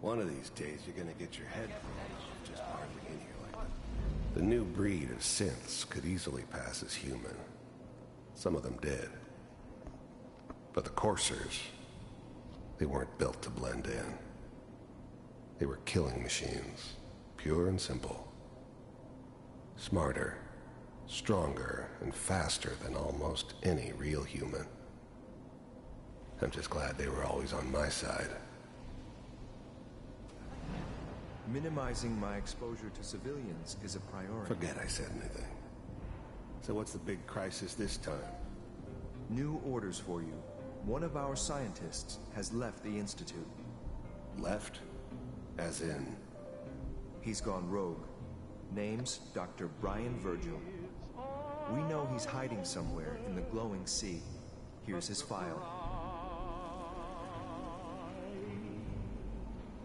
One of these days you're gonna get your head blown off just barging in here like that. The new breed of synths could easily pass as human. Some of them did. But the coursers, they weren't built to blend in. They were killing machines, pure and simple. Smarter, stronger, and faster than almost any real human. I'm just glad they were always on my side. Minimizing my exposure to civilians is a priority. Forget I said anything. So what's the big crisis this time? New orders for you. One of our scientists has left the Institute. Left? As in? He's gone rogue. Name's Dr. Brian Virgil. We know he's hiding somewhere in the glowing sea. Here's his file.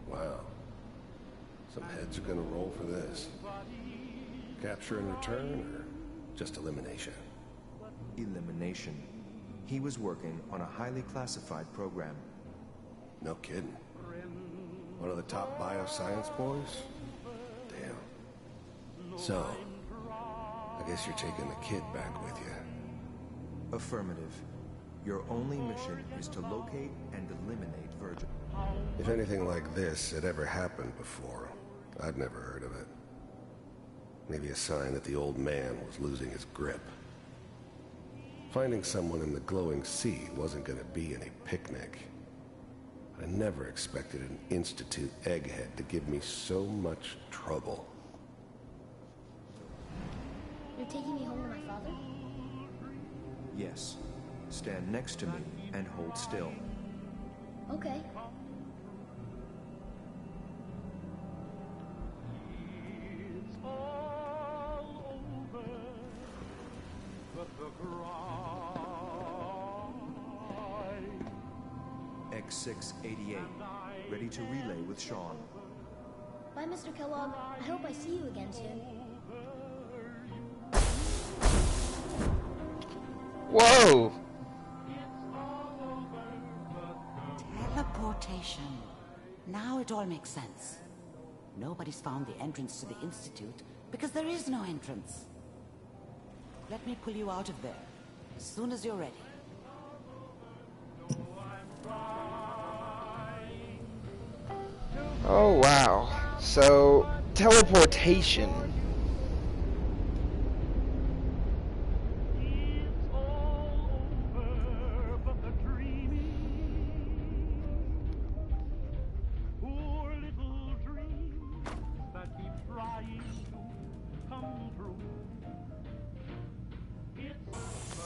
Wow. Some heads are gonna roll for this. Capture and return, or just elimination? Elimination. He was working on a highly classified program. No kidding. One of the top bioscience boys? Damn. So, I guess you're taking the kid back with you. Affirmative. Your only mission is to locate and eliminate Virgil. If anything like this had ever happened before, I'd never heard of it. Maybe a sign that the old man was losing his grip. Finding someone in the glowing sea wasn't gonna be any picnic. I never expected an Institute egghead to give me so much trouble. You're taking me home to my father? Yes. Stand next to me and hold still. Okay. X688, ready to relay with Sean. Bye, Mr. Kellogg. I hope I see you again soon. Whoa! Teleportation. Now it all makes sense. Nobody's found the entrance to the Institute because there is no entrance. Let me pull you out of there as soon as you're ready. Oh wow. So, teleportation.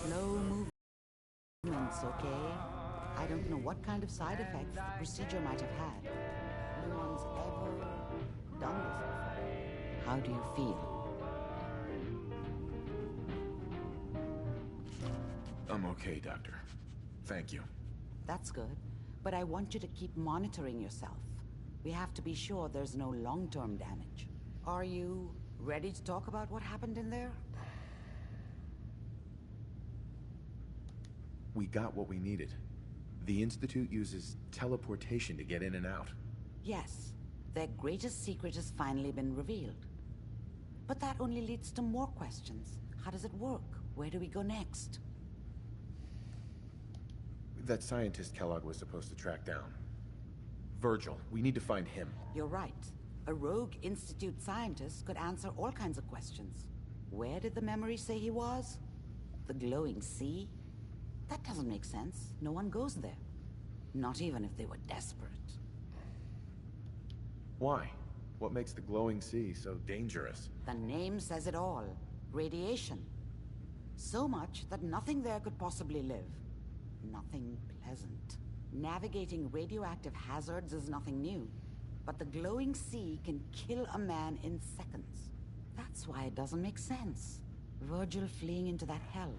Slow movements, okay? I don't know what kind of side effects the procedure might have had. No one's ever done this before. How do you feel? I'm okay, Doctor. Thank you. That's good, but I want you to keep monitoring yourself. We have to be sure there's no long-term damage. Are you ready to talk about what happened in there? We got what we needed. The Institute uses teleportation to get in and out. Yes, their greatest secret has finally been revealed. But that only leads to more questions. How does it work? Where do we go next? That scientist Kellogg was supposed to track down. Virgil, we need to find him. You're right. A rogue Institute scientist could answer all kinds of questions. Where did the memory say he was? The glowing sea? That doesn't make sense. No one goes there. Not even if they were desperate. Why? What makes the glowing sea so dangerous? The name says it all. Radiation. So much that nothing there could possibly live. Nothing pleasant. Navigating radioactive hazards is nothing new. But the glowing sea can kill a man in seconds. That's why it doesn't make sense. Virgil fleeing into that hell.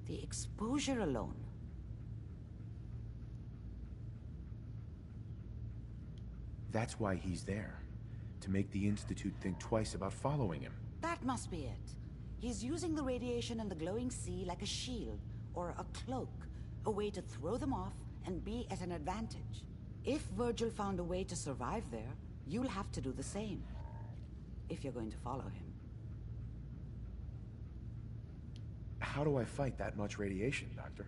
The exposure alone. That's why he's there. To make the Institute think twice about following him. That must be it. He's using the radiation in the glowing sea like a shield, or a cloak. A way to throw them off and be at an advantage. If Virgil found a way to survive there, you'll have to do the same. If you're going to follow him. How do I fight that much radiation, Doctor?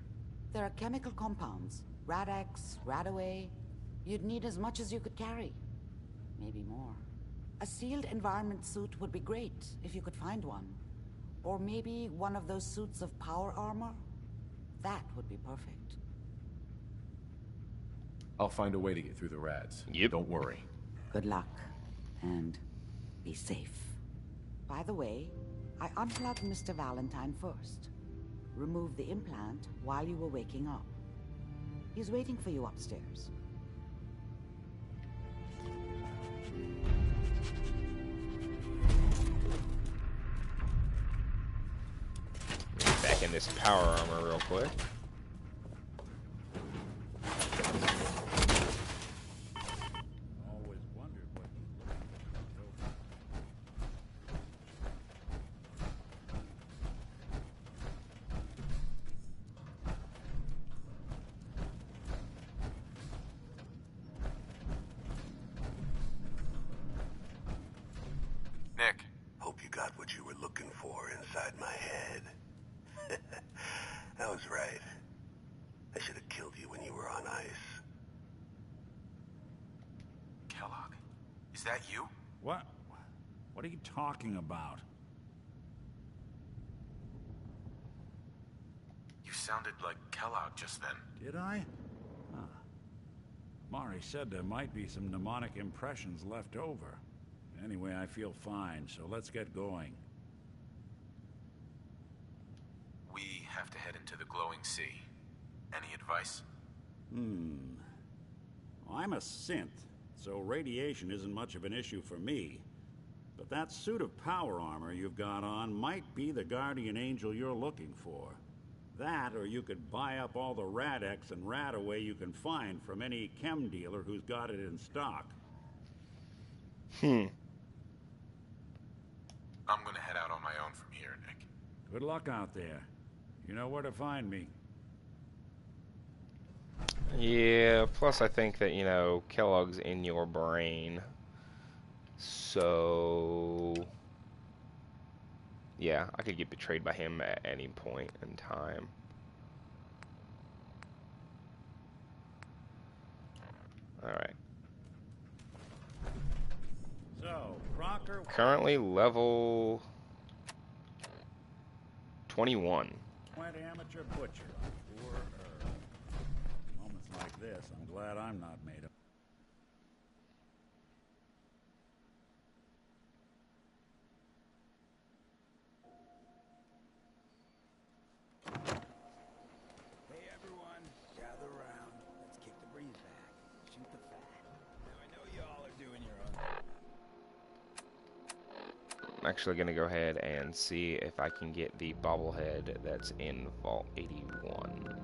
There are chemical compounds. Rad-X, Radaway. You'd need as much as you could carry. Maybe more. A sealed environment suit would be great, if you could find one. Or maybe one of those suits of power armor? That would be perfect. I'll find a way to get through the rads. Yep. Don't worry. Good luck. And be safe. By the way, I unplugged Mr. Valentine first. Removed the implant while you were waking up. He's waiting for you upstairs. Back in this power armor real quick. Always wondered what he's looking for. Nick. Hope you got what you were looking for inside my head. I was right. I should have killed you when you were on ice. Kellogg, is that you? What? What are you talking about? You sounded like Kellogg just then. Did I? Huh. Mari said there might be some mnemonic impressions left over. Anyway, I feel fine, so let's get going. We have to head into the glowing sea. Any advice? I'm a synth, so radiation isn't much of an issue for me. But that suit of power armor you've got on might be the guardian angel you're looking for. That, or you could buy up all the Rad-X and Radaway you can find from any chem dealer who's got it in stock. I'm gonna head out on my own from here, Nick. Good luck out there. You know where to find me. Yeah, plus I think that, you know, Kellogg's in your brain. So... yeah, I could get betrayed by him at any point in time. Alright. So, Crocker... Currently level... 21. Went amateur butcher on poor Earth. Moments like this, I'm glad I'm not made of. Hey everyone, gather around. Let's kick the breeze back. Shoot the fat. Now I know y'all are doing your own. I'm actually going to go ahead and see if I can get the bobblehead that's in Vault 81.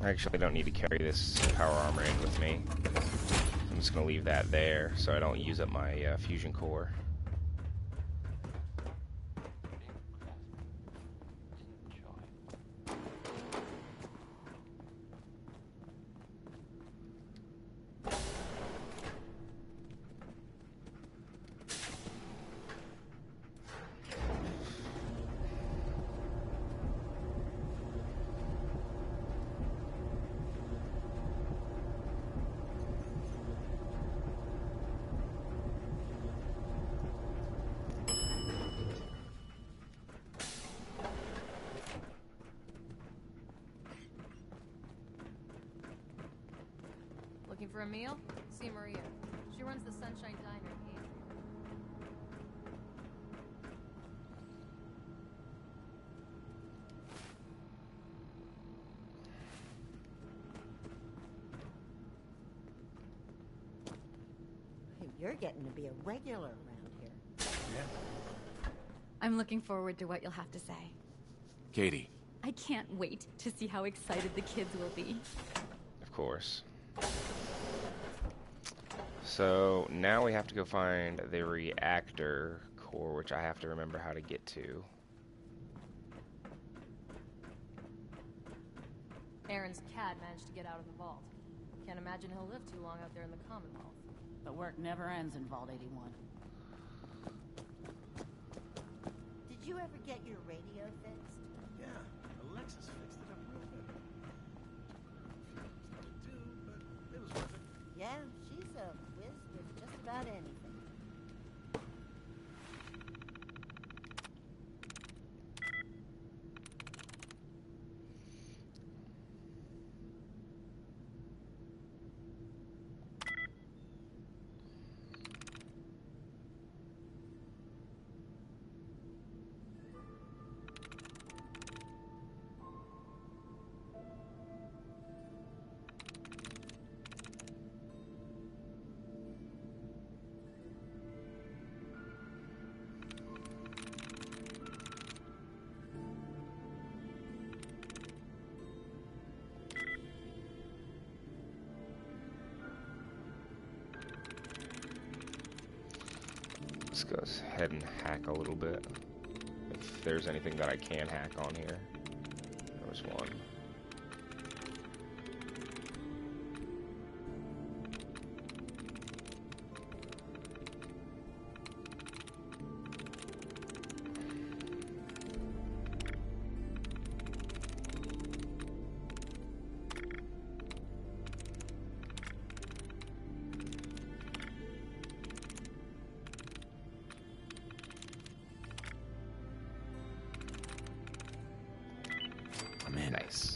Actually, I don't need to carry this power armor in with me. I'm just going to leave that there so I don't use up my fusion core. Looking for a meal? See Maria. She runs the Sunshine Diner here. Hey, you're getting to be a regular around here. I'm looking forward to what you'll have to say. Katie. I can't wait to see how excited the kids will be. Of course. So now we have to go find the reactor core, which I have to remember how to get to. Aaron's cat managed to get out of the vault. Can't imagine he'll live too long out there in the Commonwealth. The work never ends in Vault 81. Did you ever get your radio fixed? Yeah, Alexis fixed it up real good. It was worth it. Yeah, she's a whiz with just about anything. Let's go ahead and hack a little bit. If there's anything that I can hack on here. There was one. I'm in. Nice.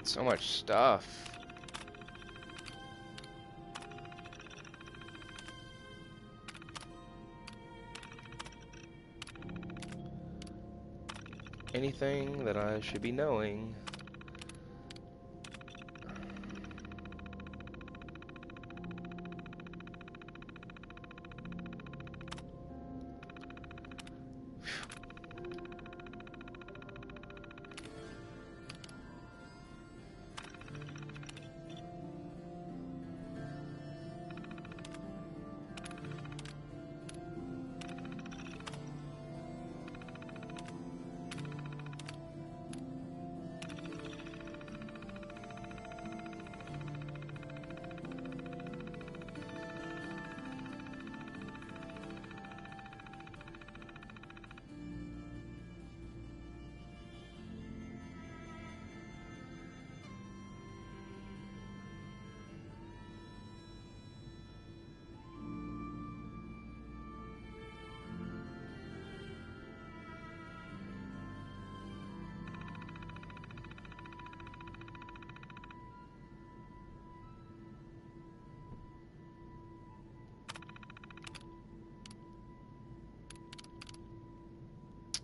So much stuff. Anything that I should be knowing?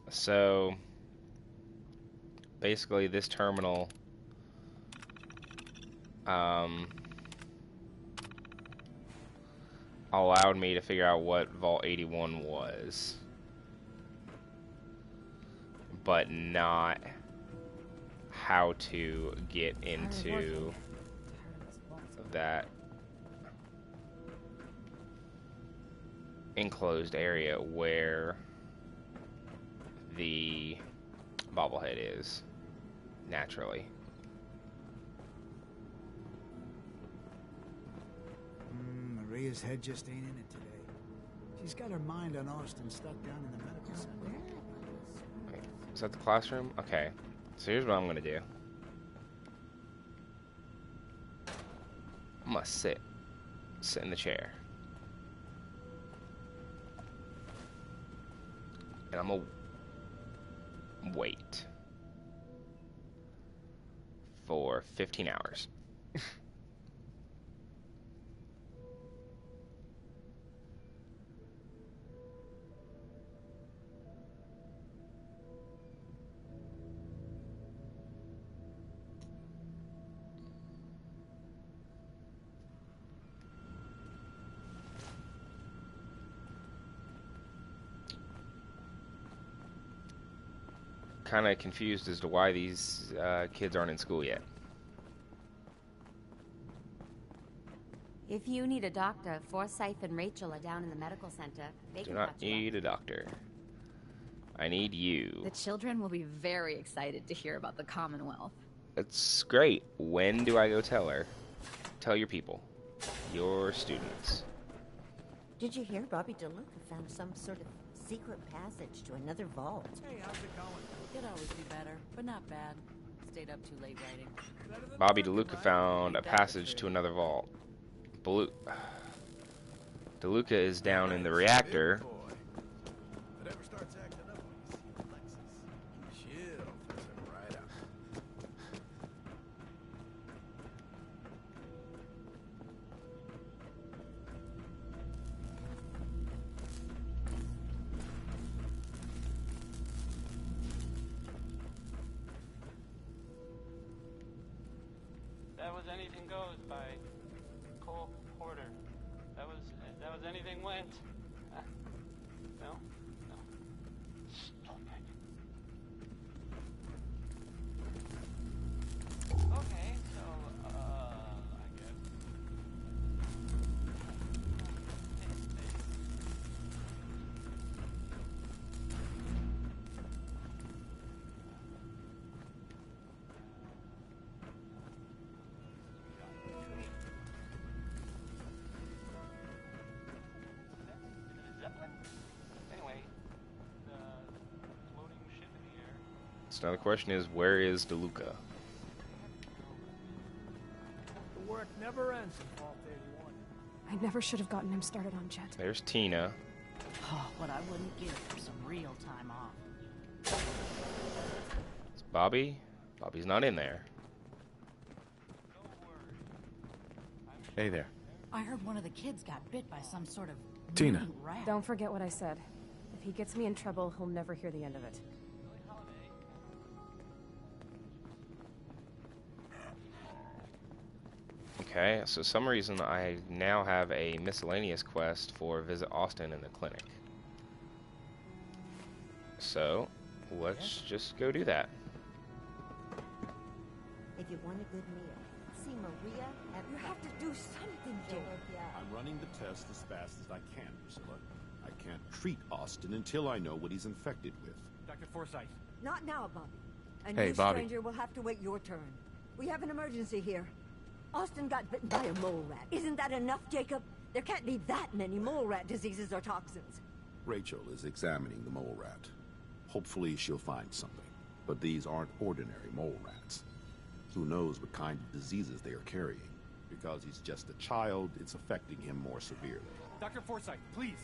So basically this terminal allowed me to figure out what Vault 81 was, but not how to get into that enclosed area where the bobblehead is naturally. Maria's head just ain't in it today. She's got her mind on Austin stuck down in the medical center. Wait, is that the classroom? Okay, so here's what I'm gonna do. I'm gonna sit in the chair, and I'm gonna wait for 15 hours. Kind of confused as to why these kids aren't in school yet. If you need a doctor, Forsyth and Rachel are down in the medical center. They Do not need a doctor. I need you. The children will be very excited to hear about the Commonwealth. It's great. When do I go tell her? Tell your people. Your students. Did you hear Bobby DeLuca found some sort of secret passage to another vault? Hey, how's it going? Could always be better, but not bad. Stayed up too late writing. Bobby DeLuca found a passage to another vault. DeLuca is down in the reactor. That was Anything Goes by Cole Porter. That was Anything Went. No? No. Stupid. Okay, so, I guess. So now the question is, where is DeLuca? The work never ends in Vault 81. I never should have gotten him started on Jet. There's Tina. Oh, what I wouldn't give for some real time off. It's Bobby. Bobby's not in there. Hey there. I heard one of the kids got bit by some sort of Tina. mutant rat. Don't forget what I said. If he gets me in trouble, he'll never hear the end of it. Okay, so some reason I now have a miscellaneous quest for visit Austin in the clinic. So, let's just go do that. If you want a good meal, see Maria at... You have to do something, Dorothea. I'm running the test as fast as I can, Priscilla. I can't treat Austin until I know what he's infected with. Dr. Forsyth. Not now, Bobby. A Hey, new Bobby. stranger will have to wait your turn. We have an emergency here. Austin got bitten by a mole rat. Isn't that enough, Jacob? There can't be that many mole rat diseases or toxins. Rachel is examining the mole rat. Hopefully she'll find something. But these aren't ordinary mole rats. Who knows what kind of diseases they are carrying. Because he's just a child, it's affecting him more severely. Dr. Forsyth, please.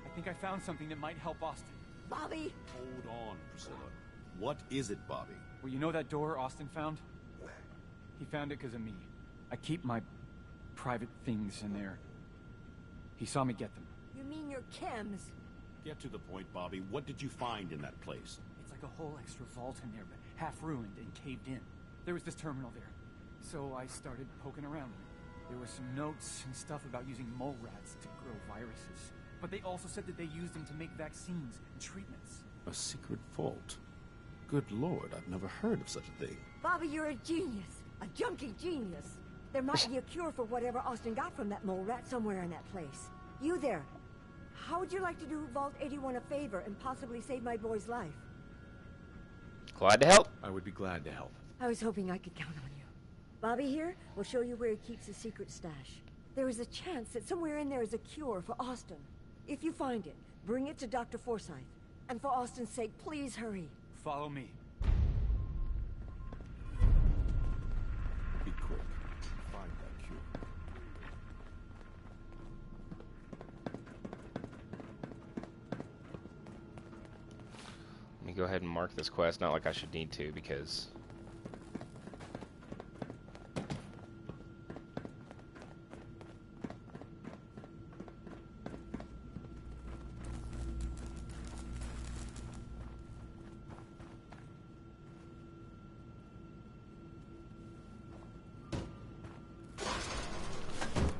I think I found something that might help Austin. Bobby! Hold on, Priscilla. What is it, Bobby? Well, you know that door Austin found? He found it because of me. I keep my private things in there. He saw me get them. You mean your chems? Get to the point, Bobby. What did you find in that place? It's like a whole extra vault in there, but half ruined and caved in. There was this terminal there. So I started poking around. There were some notes and stuff about using mole rats to grow viruses. But they also said that they used them to make vaccines and treatments. A secret vault? Good Lord, I've never heard of such a thing. Bobby, you're a genius. A junkie genius. There might be a cure for whatever Austin got from that mole rat somewhere in that place. You there. How would you like to do Vault 81 a favor and possibly save my boy's life? Glad to help. I would be glad to help. I was hoping I could count on you. Bobby here will show you where he keeps his secret stash. There is a chance that somewhere in there is a cure for Austin. If you find it, bring it to Dr. Forsyth. And for Austin's sake, please hurry. Follow me. Be quick. Find that cure. Let me go ahead and mark this quest. Not like I should need to, because...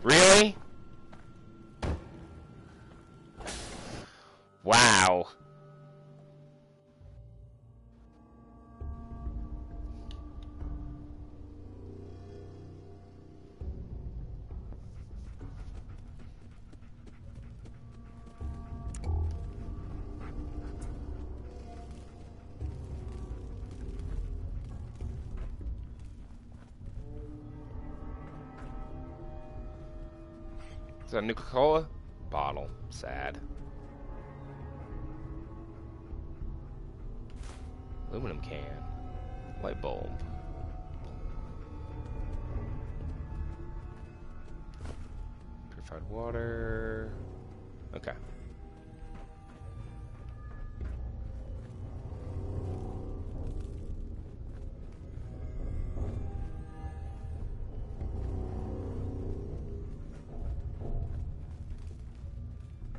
Really? Wow. Is that a Nuka-Cola? Bottle. Sad. Aluminum can. Light bulb. Purified water. Okay.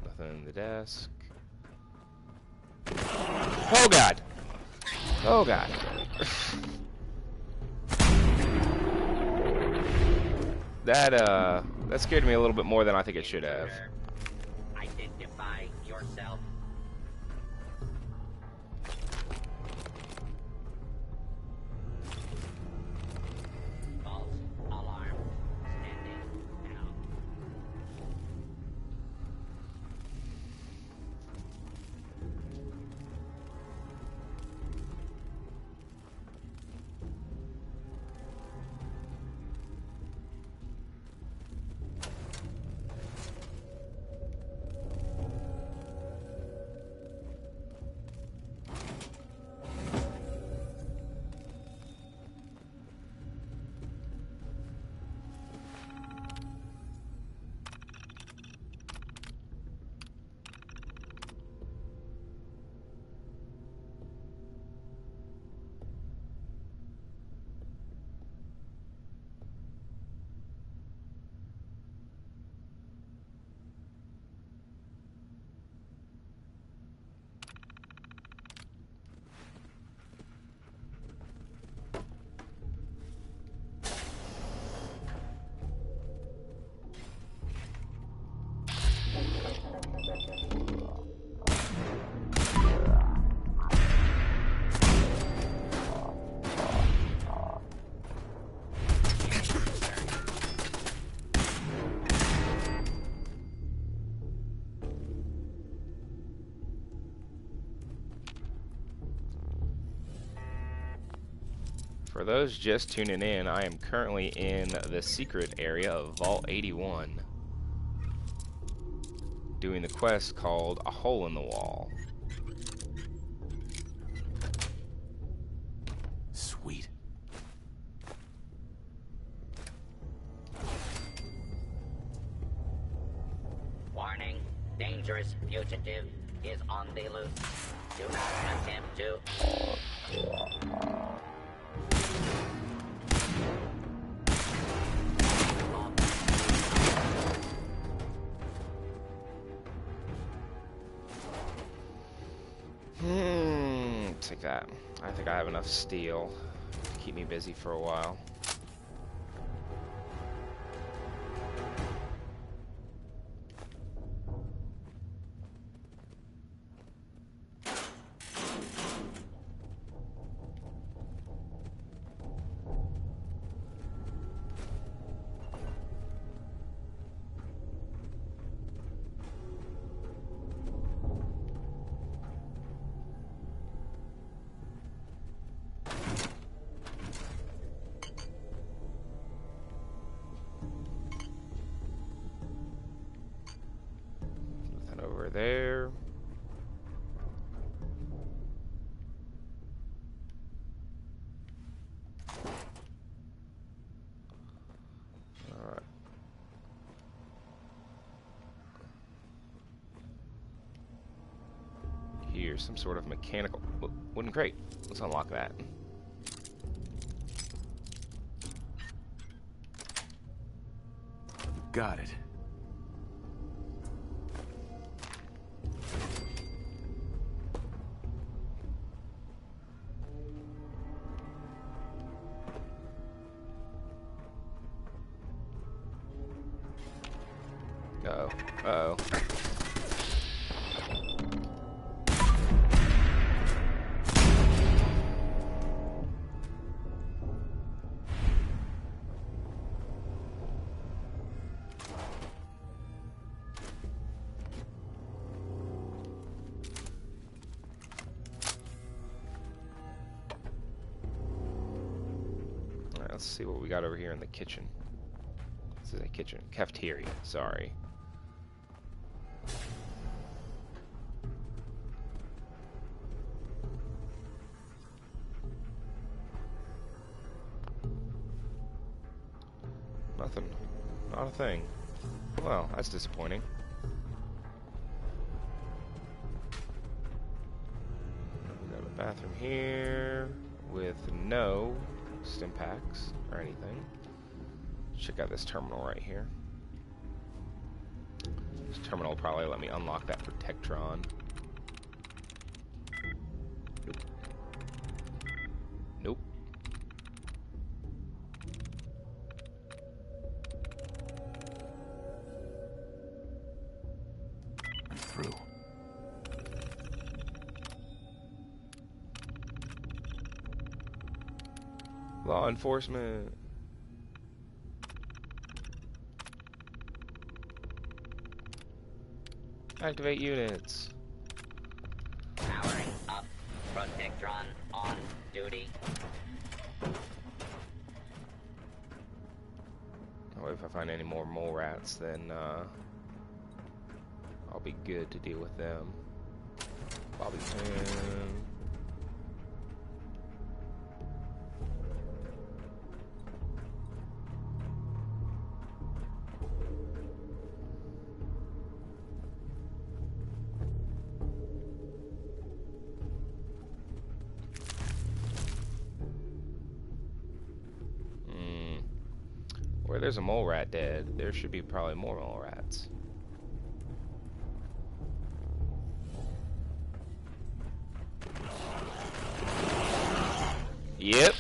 Nothing in the desk. Oh god! Oh god. That scared me a little bit more than I think it should have. Identify yourself. False alarm. Standing now. For those just tuning in, I am currently in the secret area of Vault 81, doing the quest called A Hole in the Wall. Sweet. Warning, dangerous fugitive is on the loose. Do not attempt to... Take that. I think I have enough steel to keep me busy for a while. There. All right. Here's some sort of mechanical wooden crate. Let's unlock that. Got it. Uh-oh. Uh-oh. Alright, let's see what we got over here in the kitchen. This is a kitchen. Cafeteria, sorry. Nothing. Not a thing. Well, that's disappointing. We got a bathroom here with no stim packs or anything. Check out this terminal right here. This terminal will probably let me unlock that Protectron. Nope. Nope. I'm through. Law enforcement. Activate units. Powering up. Protectron on duty. Oh, if I find any more mole rats, then I'll be good to deal with them. Bobby Pin. Where there's a mole rat dead, there should be probably more mole rats. Yep.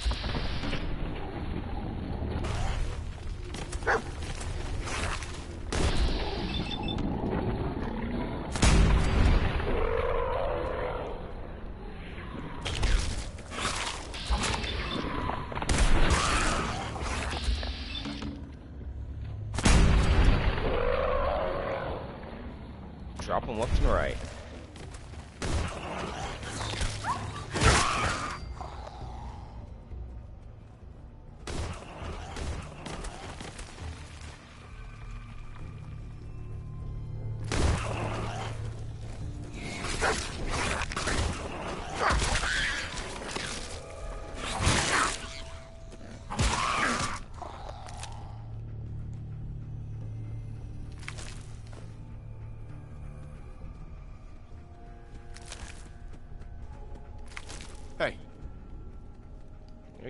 Drop them left and right.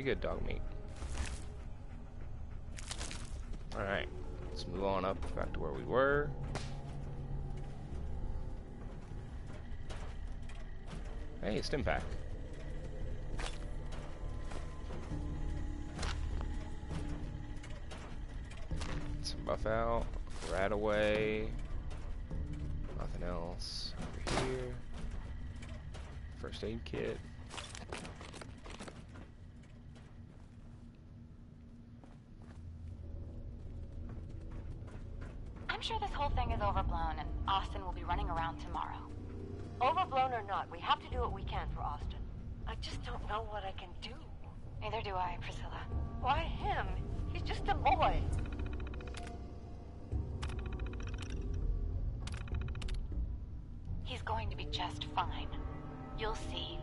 Very good, dog meat. Alright, let's move on up back to where we were. Hey, a stim pack. Some buff out, rat away. Nothing else over here. First aid kit. I'm sure this whole thing is overblown and Austin will be running around tomorrow. Overblown or not, we have to do what we can for Austin. I just don't know what I can do. Neither do I, Priscilla. Why him? He's just a boy. He's going to be just fine. You'll see.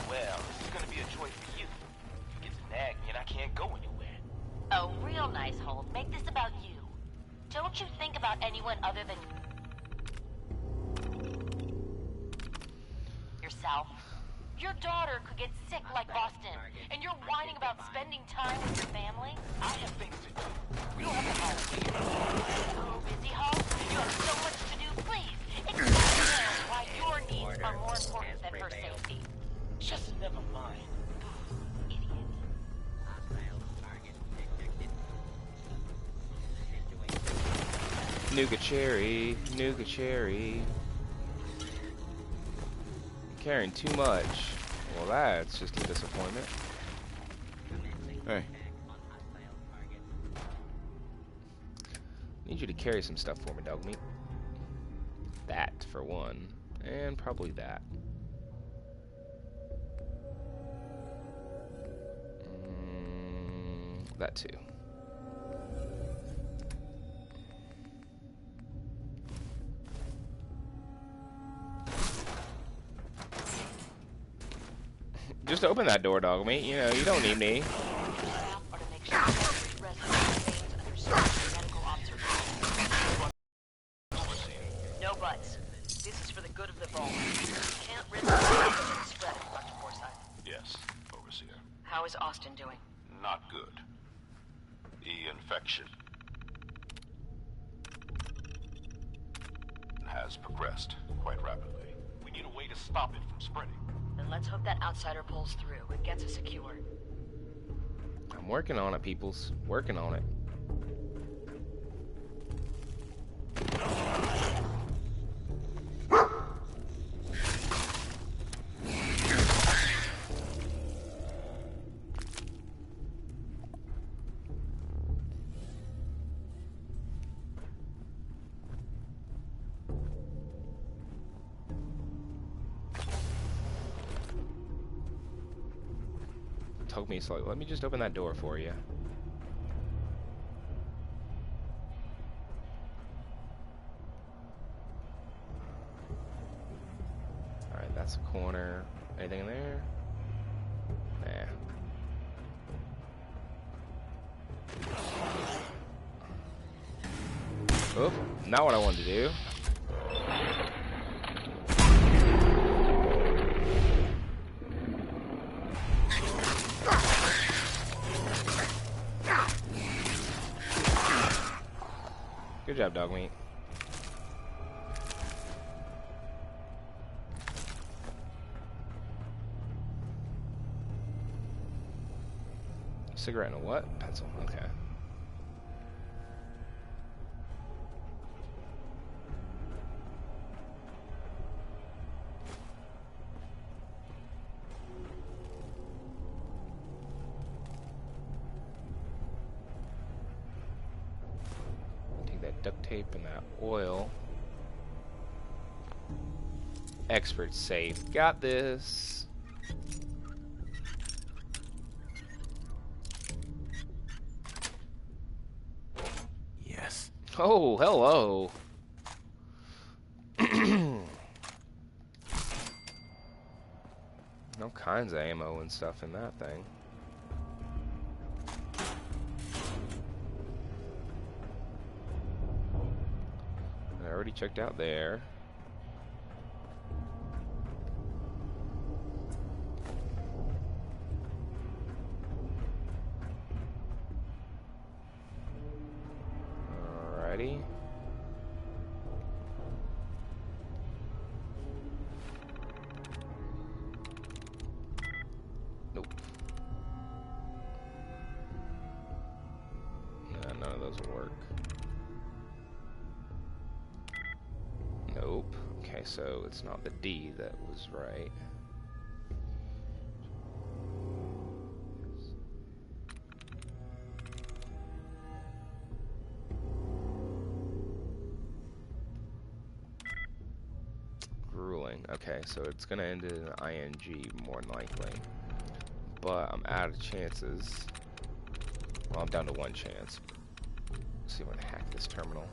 Well, this is gonna be a joy for you. You get to nag me and I can't go anywhere. Oh, real nice, Holt. Make this about you. Don't you think about anyone other than yourself? Your daughter could get sick like Austin, and you're whining about spending time with your family? I have things to do. We don't have to hide. So busy, Holt? You have so much to do. Please, explain why your needs are more important than her safety. Just never mind. Nougat cherry, nougat cherry. Carrying too much. Well, that's just a disappointment. Hey. Need you to carry some stuff for me, dog meat. That, for one. And probably that. That too. Just open that door, dog meat. You know, you don't need me. No buts. This is for the good of the vault. You can't risk the spread, Dr. Forsyth. Yes, Overseer. How is Austin doing? Not good. The infection has progressed quite rapidly. We need a way to stop it from spreading. Then let's hope that outsider pulls through and gets us secure. I'm working on it, peoples. Working on it. Took me slow. Let me just open that door for you. Alright, that's a corner. Anything in there? Nah. Oop, not what I wanted to do. Good job, dog meat. Cigarette and a what? Pencil. Okay. Duct tape and that oil. Expert safe. Got this. Yes. Oh, hello. All kinds kinds of ammo and stuff in that thing. I already checked out there. Alrighty. Nope. Nah, none of those will work. Nope. Okay, so it's not the D that was right. Grueling. Okay, so it's gonna end in an ing more than likely. But I'm out of chances. Well, I'm down to one chance. Let's see if I can hack this terminal.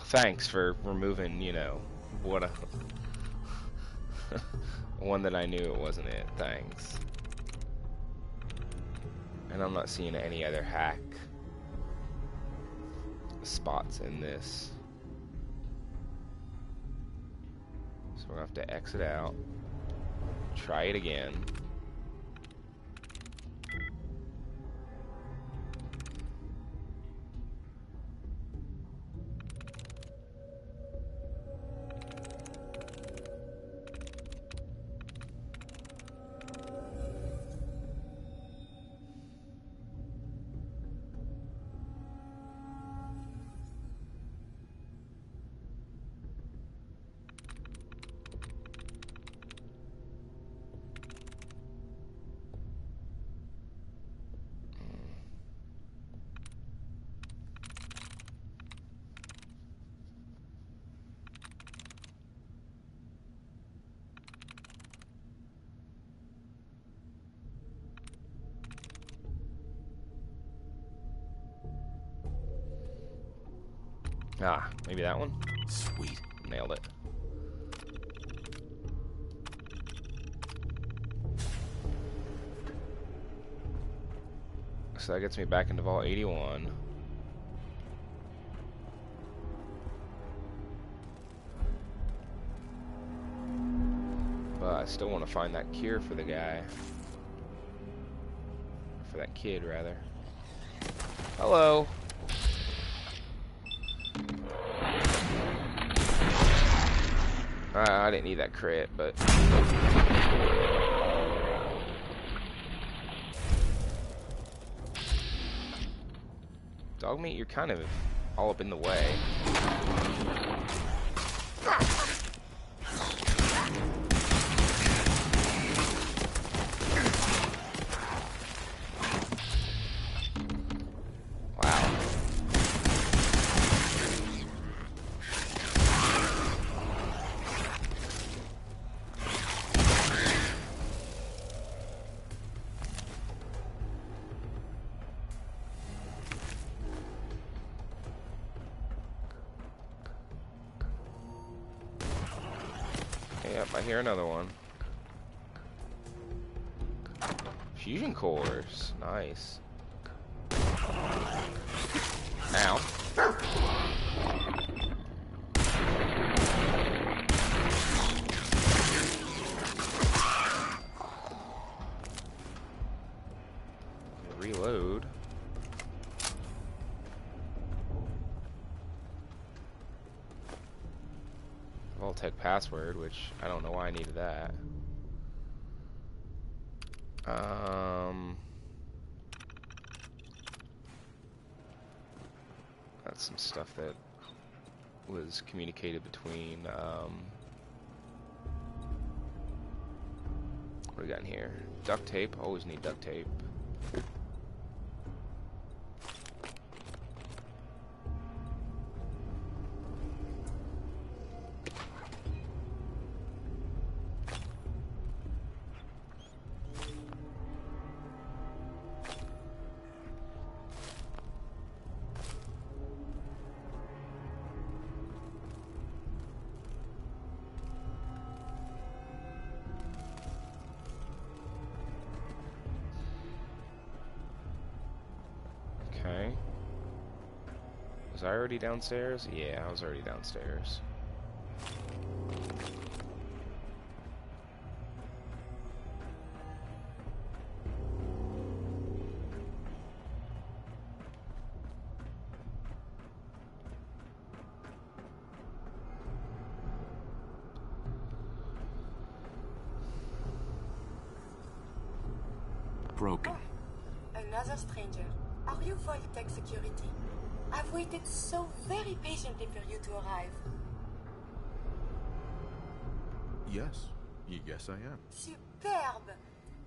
Thanks for removing, you know, what a one that I knew it wasn't it. Thanks. And I'm not seeing any other hack spots in this. So we're gonna have to exit out. Try it again. Ah, maybe that one? Sweet. Nailed it. So that gets me back into Vault 81. But I still want to find that cure for the guy. For that kid, rather. Hello. I didn't need that crit, but... Dogmeat, you're kind of all up in the way. Yep, I hear another one. Fusion cores, nice. Ow. Reload. Vault-Tec password, which I don't know why I needed that. That's some stuff that was communicated between, what do we got in here? Duct tape, always need duct tape. Was I already downstairs? Yeah, I was already downstairs. Broken. Another stranger. Are you Vault-Tec security? I've waited so very patiently for you to arrive. Yes. Yes, I am. Superb!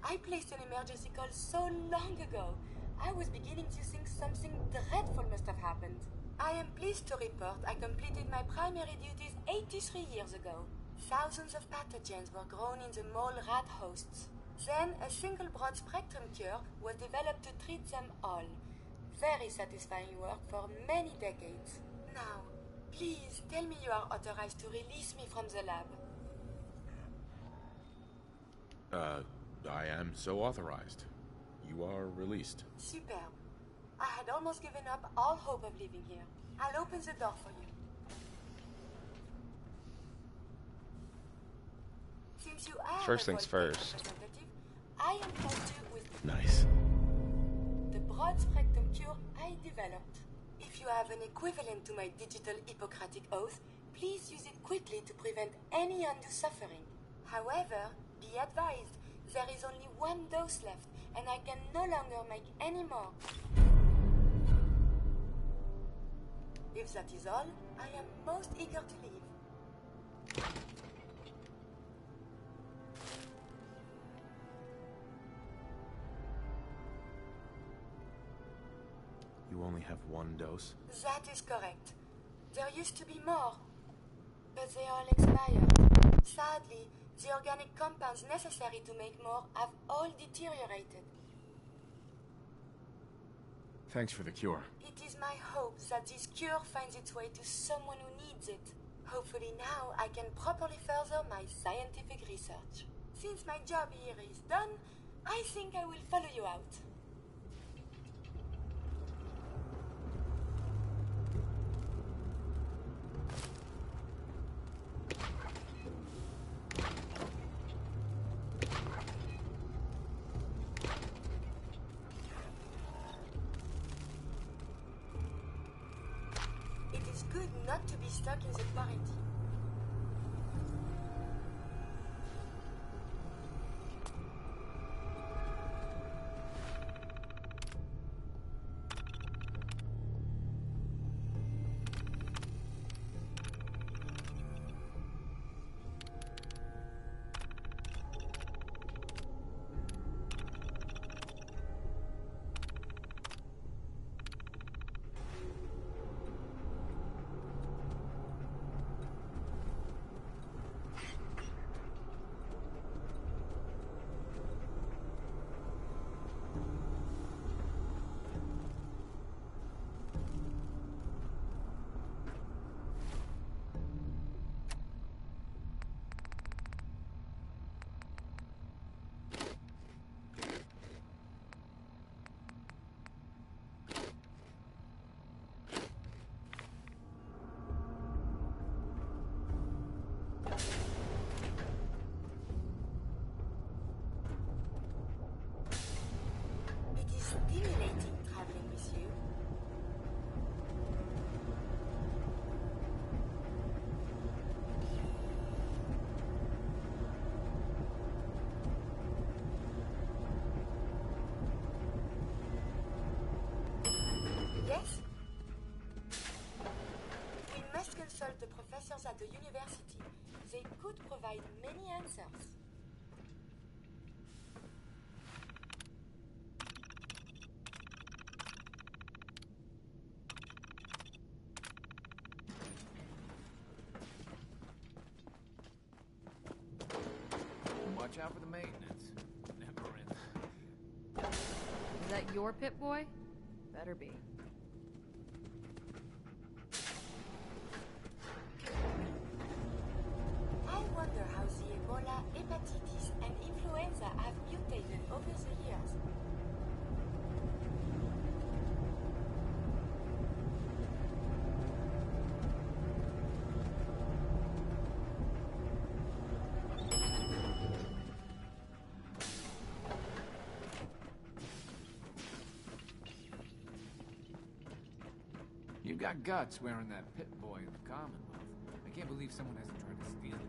I placed an emergency call so long ago. I was beginning to think something dreadful must have happened. I am pleased to report I completed my primary duties 83 years ago. Thousands of pathogens were grown in the mole rat hosts. Then a single broad-spectrum cure was developed to treat them all. Very satisfying work for many decades. Now, please tell me you are authorized to release me from the lab. I am so authorized. You are released. Superb. I had almost given up all hope of leaving here. I'll open the door for you. Since you are First things first. representative, I am trust you with Nice. the broad-spectrum cure I developed. If you have an equivalent to my digital Hippocratic oath, please use it quickly to prevent any undue suffering. However, be advised, there is only one dose left, and I can no longer make any more. If that is all, I am most eager to leave. You only have one dose? That is correct. There used to be more, but they all expired. Sadly, the organic compounds necessary to make more have all deteriorated. Thanks for the cure. It is my hope that this cure finds its way to someone who needs it. Hopefully now I can properly further my scientific research. Since my job here is done, I think I will follow you out. Good not to be stuck in the quarantine. Stimulating traveling with you. Yes? We must consult the professors at the university. They could provide many answers. Watch out for the maintenance. Never ends. Is that your Pip-Boy? Better be. I wonder how the Ebola, hepatitis, and influenza have mutated over the years. You got guts wearing that pit boy of the Commonwealth. I can't believe someone hasn't tried to steal it.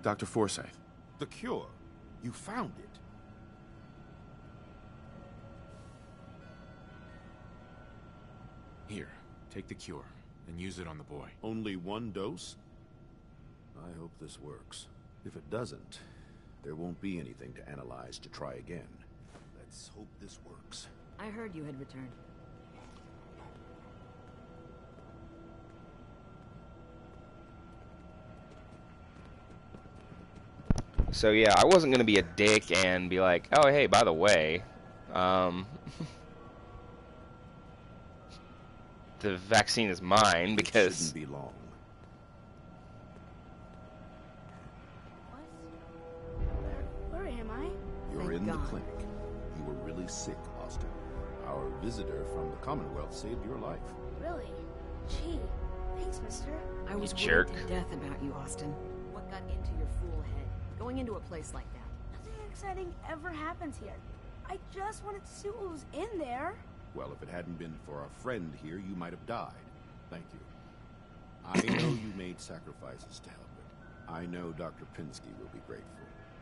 Dr. Forsyth. The cure. You found it. Here, take the cure, and use it on the boy. Only one dose? I hope this works. If it doesn't, there won't be anything to analyze to try again. Let's hope this works. I heard you had returned. So yeah, I wasn't gonna be a dick and be like, oh hey, by the way, the vaccine is mine because. It shouldn't be long. Where am I? You're in the clinic. You were really sick, Austin. Our visitor from the Commonwealth saved your life. Really? Gee, thanks, mister. I was jerk. worried to death about you, Austin. What got into your fool head? Going into a place like that. Nothing exciting ever happens here. I just wanted to see what was in there. Well, if it hadn't been for our friend here, you might have died. Thank you. I know you made sacrifices to help it. I know Dr. Pinsky will be grateful.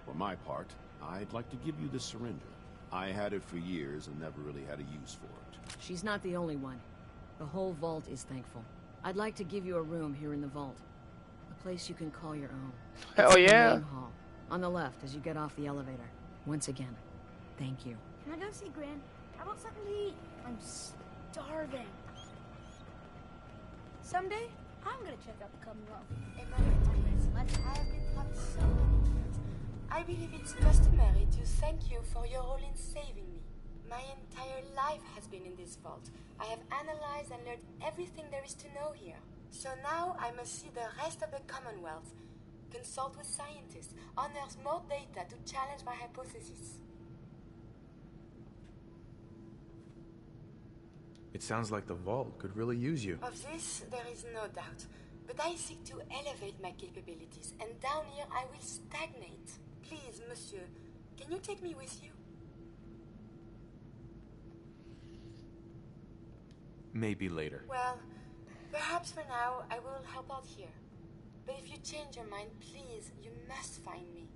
For my part, I'd like to give you this syringe. I had it for years and never really had a use for it. She's not the only one. The whole vault is thankful. I'd like to give you a room here in the vault. A place you can call your own. Hell It's the yeah. main hall. On the left as you get off the elevator. Once again, thank you. Can I go see Gran? How about something to eat? I'm starving. Someday, I'm gonna check out the Commonwealth. I've been taught so many things. I believe it's customary to thank you for your role in saving me. My entire life has been in this vault. I have analyzed and learned everything there is to know here. So now I must see the rest of the Commonwealth, consult with scientists, unearth more data to challenge my hypothesis. It sounds like the vault could really use you. Of this, there is no doubt. But I seek to elevate my capabilities, and down here I will stagnate. Please, monsieur, can you take me with you? Maybe later. Well, perhaps for now I will help out here. But if you change your mind, please, you must find me.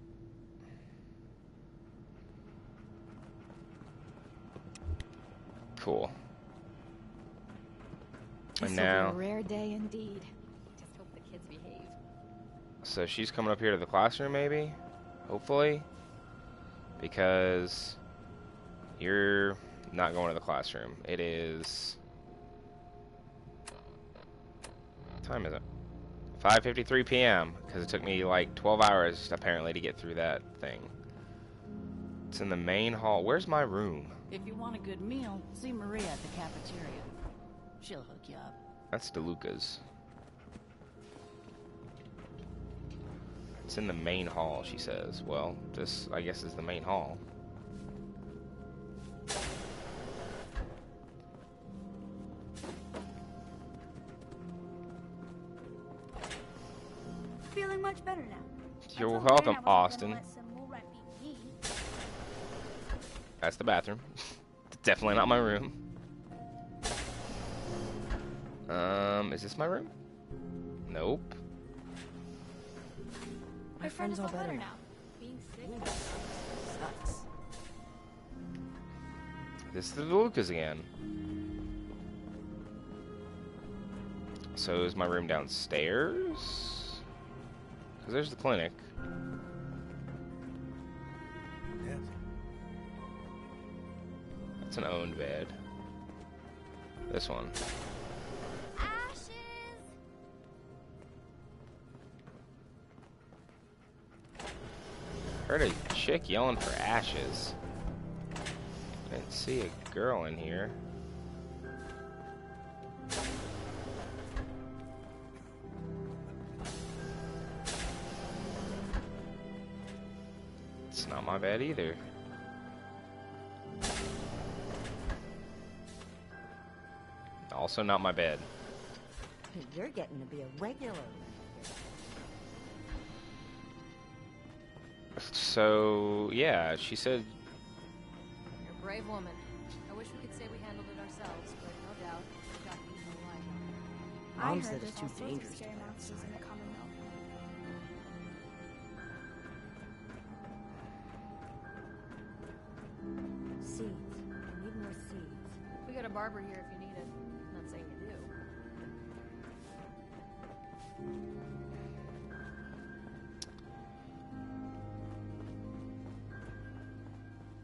Cool. This And will be now, a rare day indeed. Just hope the kids behave. so she's coming up here to the classroom, maybe, hopefully, because you're not going to the classroom. It is. What time is it? 5:53 p.m. Because it took me like 12 hours apparently to get through that thing. It's in the main hall. Where's my room? If you want a good meal, see Maria at the cafeteria. She'll hook you up. That's DeLuca's. It's in the main hall, she says. Well, this, I guess, is the main hall. Feeling much better now. You're I told welcome, Gran I wasn't Austin. gonna let some mole rat beat me. That's the bathroom. Definitely not my room. Is this my room? Nope. My friend is all better now. Being sick sucks. This is the DeLuca's again. So is my room downstairs? Because there's the clinic. That's an owned bed. This one. Heard a chick yelling for ashes. Didn't see a girl in here. It's not my bed either. Also not my bed. You're getting to be a regular. So, yeah, she said... You're a brave woman. I wish we could say we handled it ourselves, but no doubt, we got to use no light. Mom said there's it's too all sorts of dangerous scary to go monsters in the Commonwealth. Seeds. I need more seeds. We got a barber here if you need it. I'm not saying you do.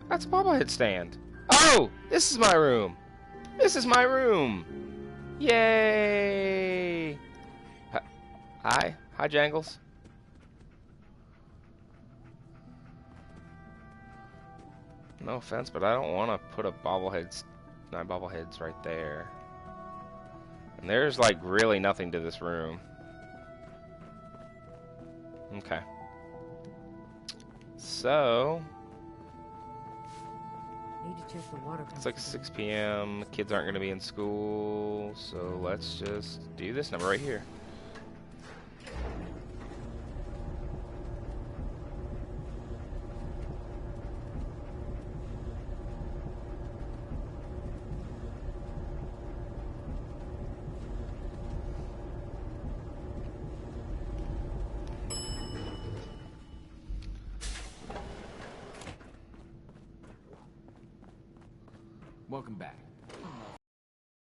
That's a bobblehead stand. Oh! This is my room! This is my room! Yay! Hi. Hi, Jangles. No offense, but I don't want to put a bobbleheads, 9 bobbleheads right there. And there's like really nothing to this room. Okay. So Need to check the water. it's like 6 p.m. Kids aren't going to be in school, so let's just do this number right here. Welcome back.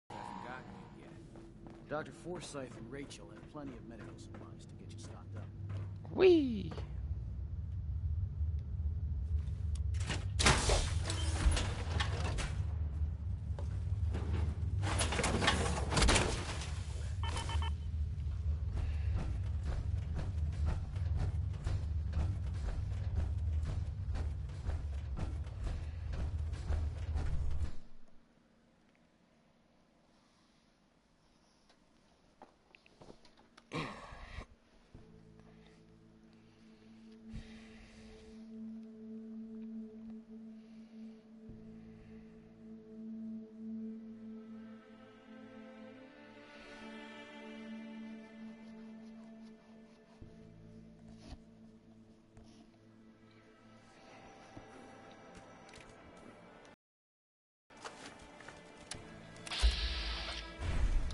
Haven't gotten you yet. Dr. Forsyth and Rachel have plenty of medical supplies to get you stocked up. Whee!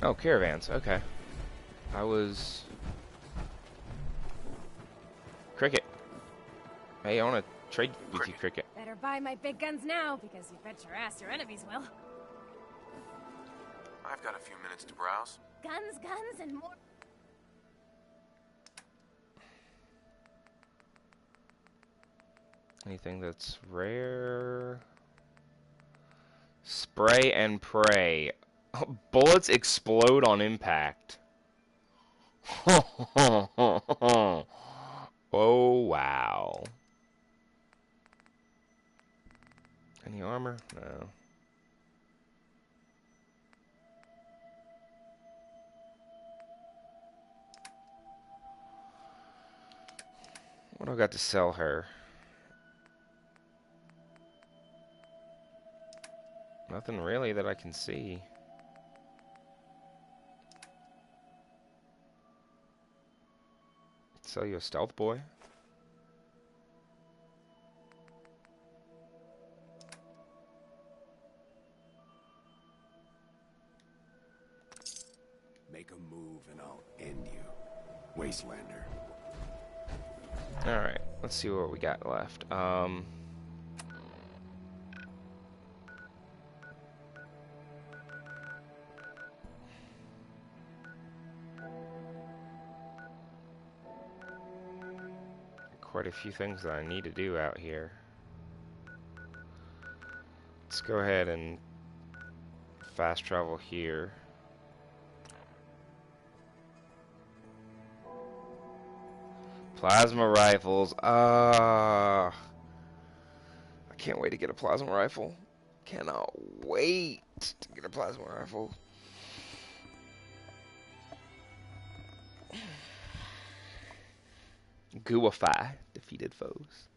Oh, caravans. Okay. I was... Cricket. Hey, I want to trade with you, Cricket. Better buy my big guns now, because you bet your ass your enemies will. I've got a few minutes to browse. Guns, guns, and more. Anything that's rare? Spray and pray. Bullets explode on impact. Oh, wow. Any armor? No. What do I got to sell her? Nothing really that I can see. Sell you a stealth boy? Make a move and I'll end you, Wastelander. Alright, let's see what we got left. Quite a few things that I need to do out here. Let's go ahead and fast travel here. Plasma rifles. I can't wait to get a plasma rifle. Cannot wait to get a plasma rifle. Guify defeated foes.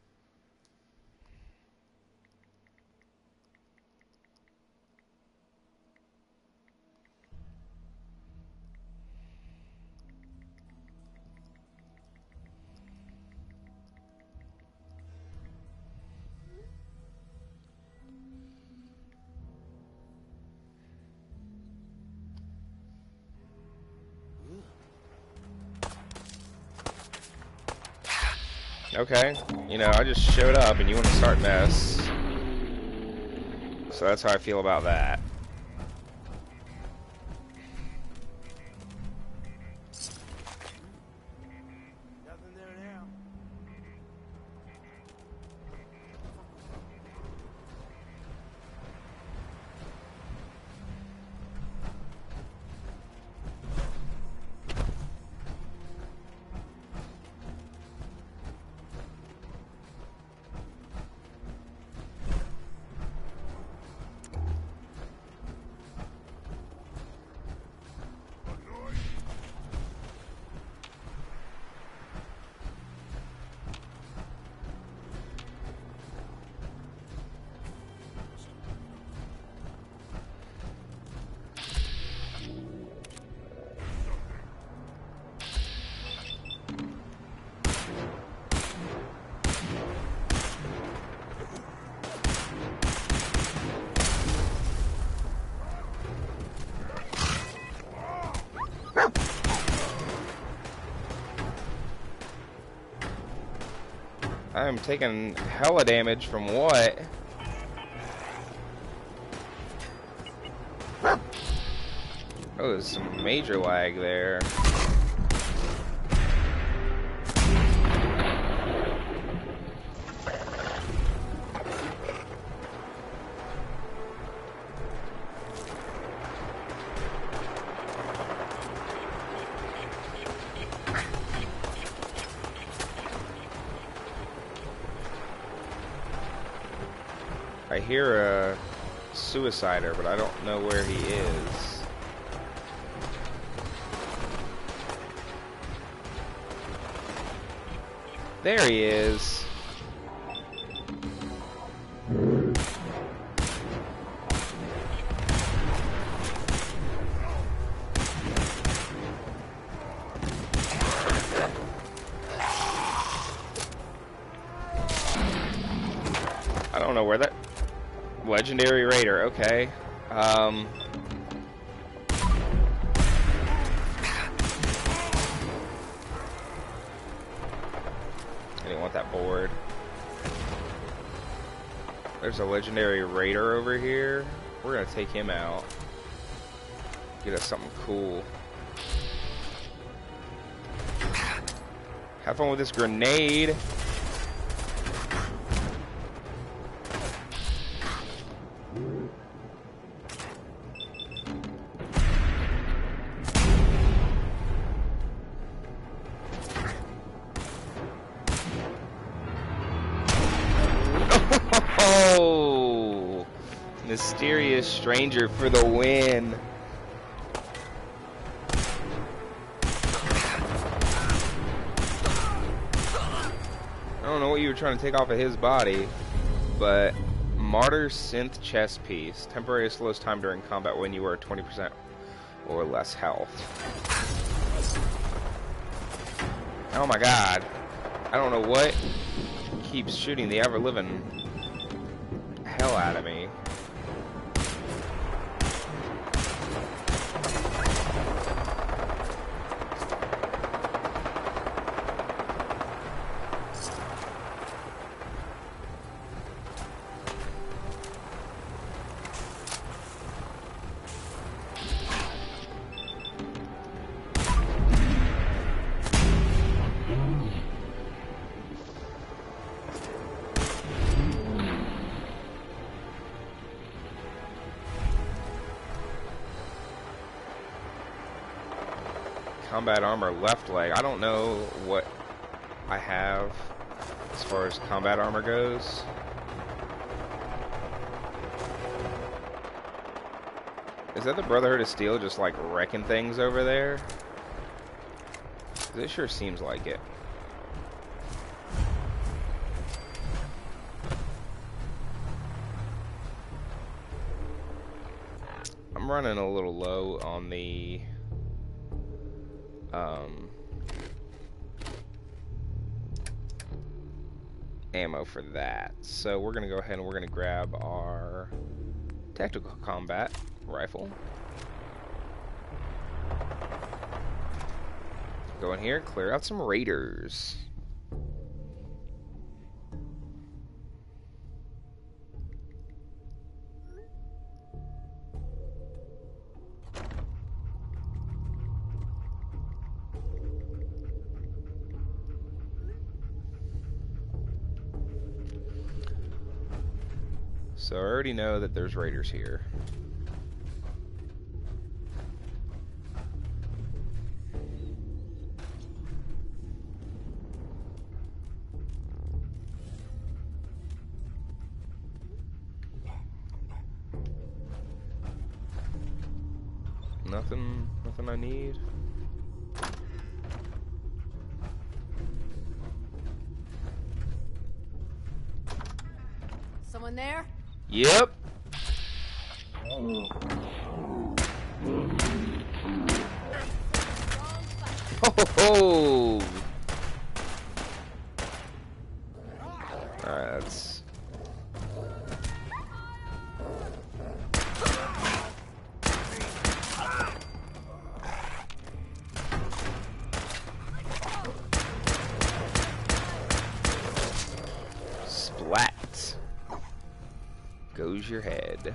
Okay, you know, I just showed up and you want to start mess. So that's how I feel about that. Nothing there now. I'm taking hella damage from what? Oh, there's some major lag there. I hear a suicider, but I don't know where he is. There he is. I don't know where that... Legendary Raider, okay. I didn't want that board. There's a Legendary Raider over here. We're gonna take him out. Get us something cool. Have fun with this grenade. Oh, mysterious stranger for the win. I don't know what you were trying to take off of his body, but Martyr Synth chest piece. Temporary slows time during combat when you are 20% or less health. Oh my god. I don't know what keeps shooting the ever-living hell out of me. Combat armor left leg. I don't know what I have as far as combat armor goes. Is that the Brotherhood of Steel just like wrecking things over there? It sure seems like it. I'm running a little low on the ammo for that, so we're gonna go ahead and we're gonna grab our tactical combat rifle, go in here, clear out some raiders. So I already know that there's raiders here. Nothing I need. Someone there? Yep. Oh. Alright, that's... Splat. Goes your head.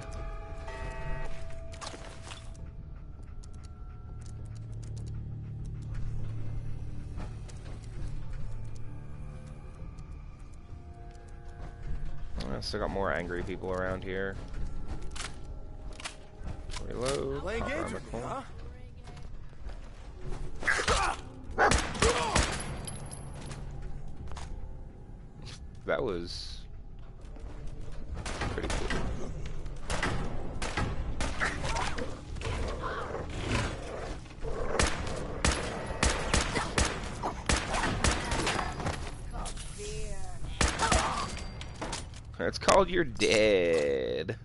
I still got more angry people around here. Reload. Playing Pop games around the with me, corner. huh? That was pretty cool. It's called You're Dead.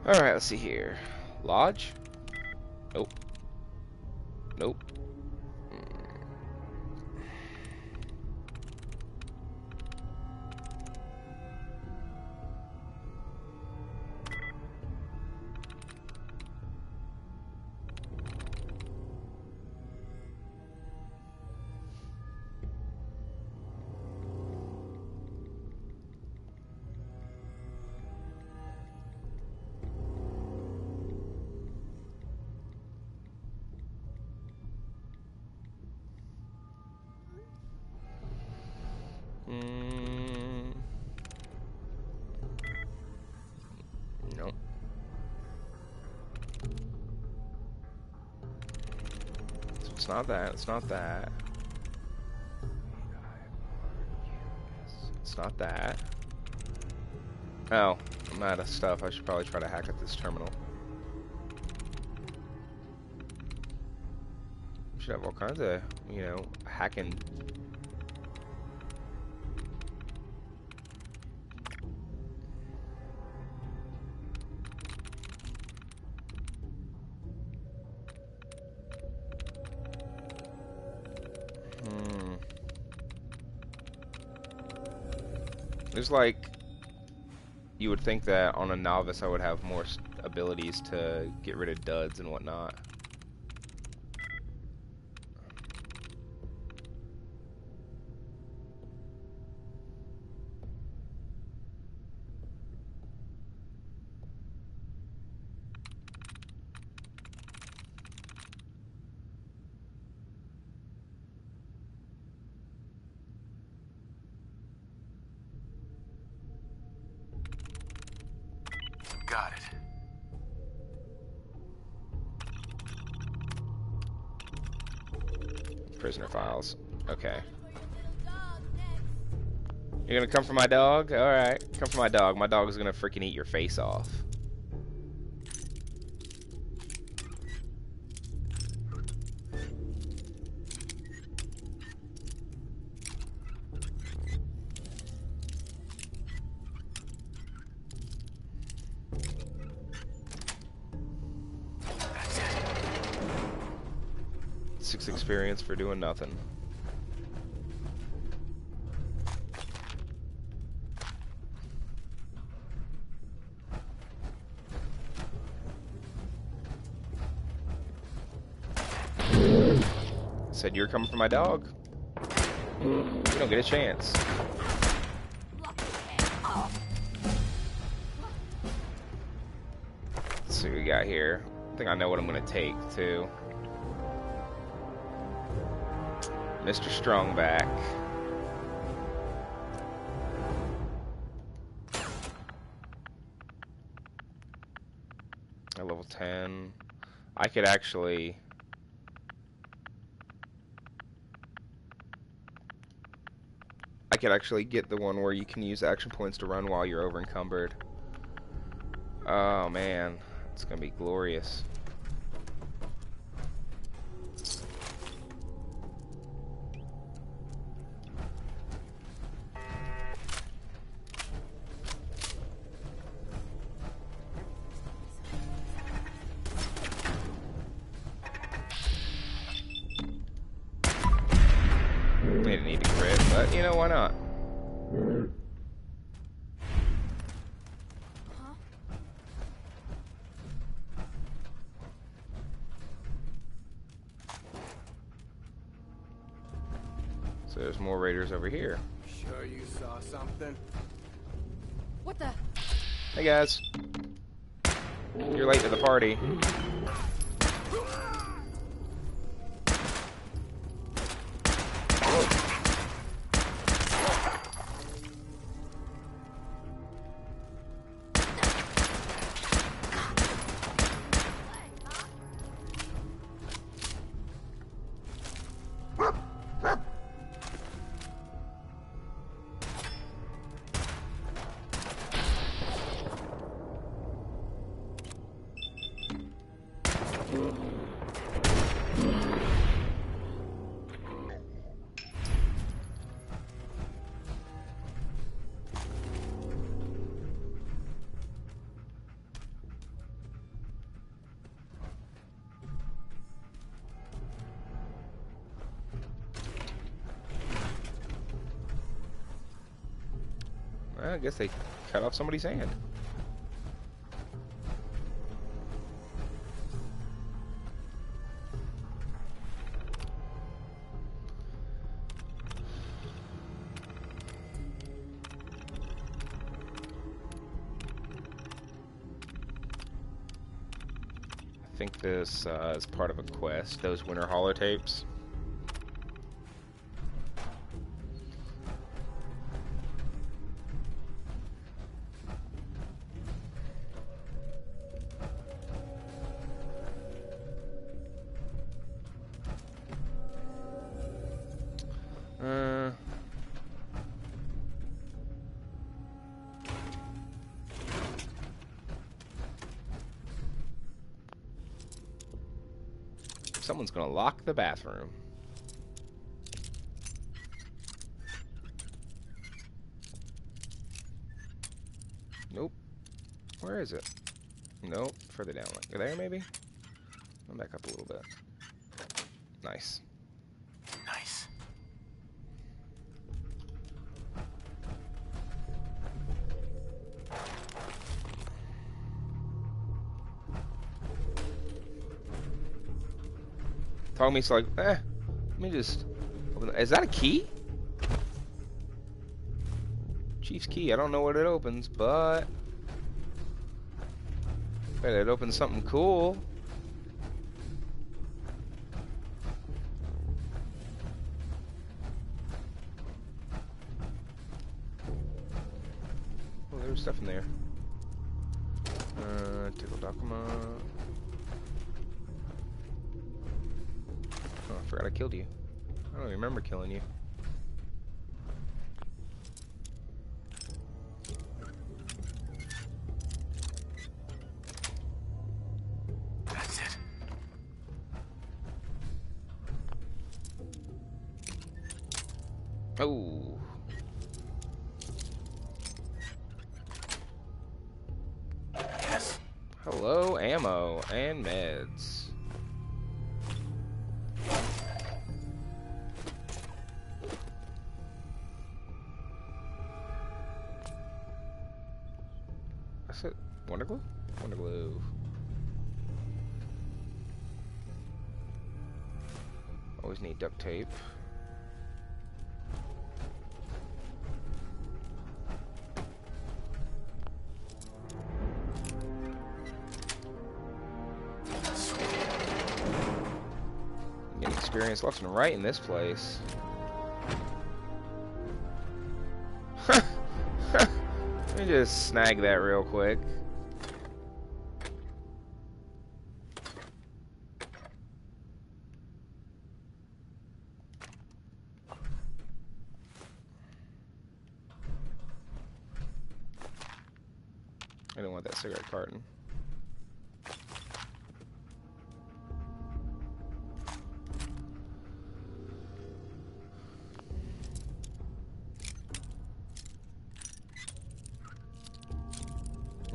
Alright, let's see here. Lodge? Nope. Nope. Nope. So it's not that. It's not that. It's not that. Oh, I'm out of stuff. I should probably try to hack at this terminal. Should have all kinds of, you know, hacking. There's like, you would think that on a novice I would have more abilities to get rid of duds and whatnot. Got it. Prisoner files. Okay. You're gonna come for my dog? Alright. Come for my dog. My dog is gonna freaking eat your face off. Experience for doing nothing. said you were coming for my dog. You don't get a chance. Let's see what we got here. I think I know what I'm gonna take too. Mr. Strongback. At level 10. I could actually get the one where you can use action points to run while you're over encumbered. Oh man, it's gonna be glorious. Didn't need a crit, but you know, why not? So there's more raiders over here. Sure you saw something? What the? Hey guys. You're late to the party. Well, I guess they cut off somebody's hand. I think this is part of a quest, those Winter holotapes. Someone's gonna lock the bathroom. Nope. Where is it? Nope. Further down. Like there, maybe? I'll back up a little bit. Nice. Nice. Talking to me, it's like, let me just open the, is that a key? Chief's key. I don't know what it opens, but bet it opens something cool. Oh, there was stuff in there. Tickle Dakuma. Oh, I forgot I killed you. I don't remember killing you. That's it. Oh. Yes. Hello, ammo and meds. That's it. Wonder glue? Wonder glue. Oh, Always need duct tape. Getting experience left and right in this place. Let me just snag that real quick. I don't want that cigarette carton.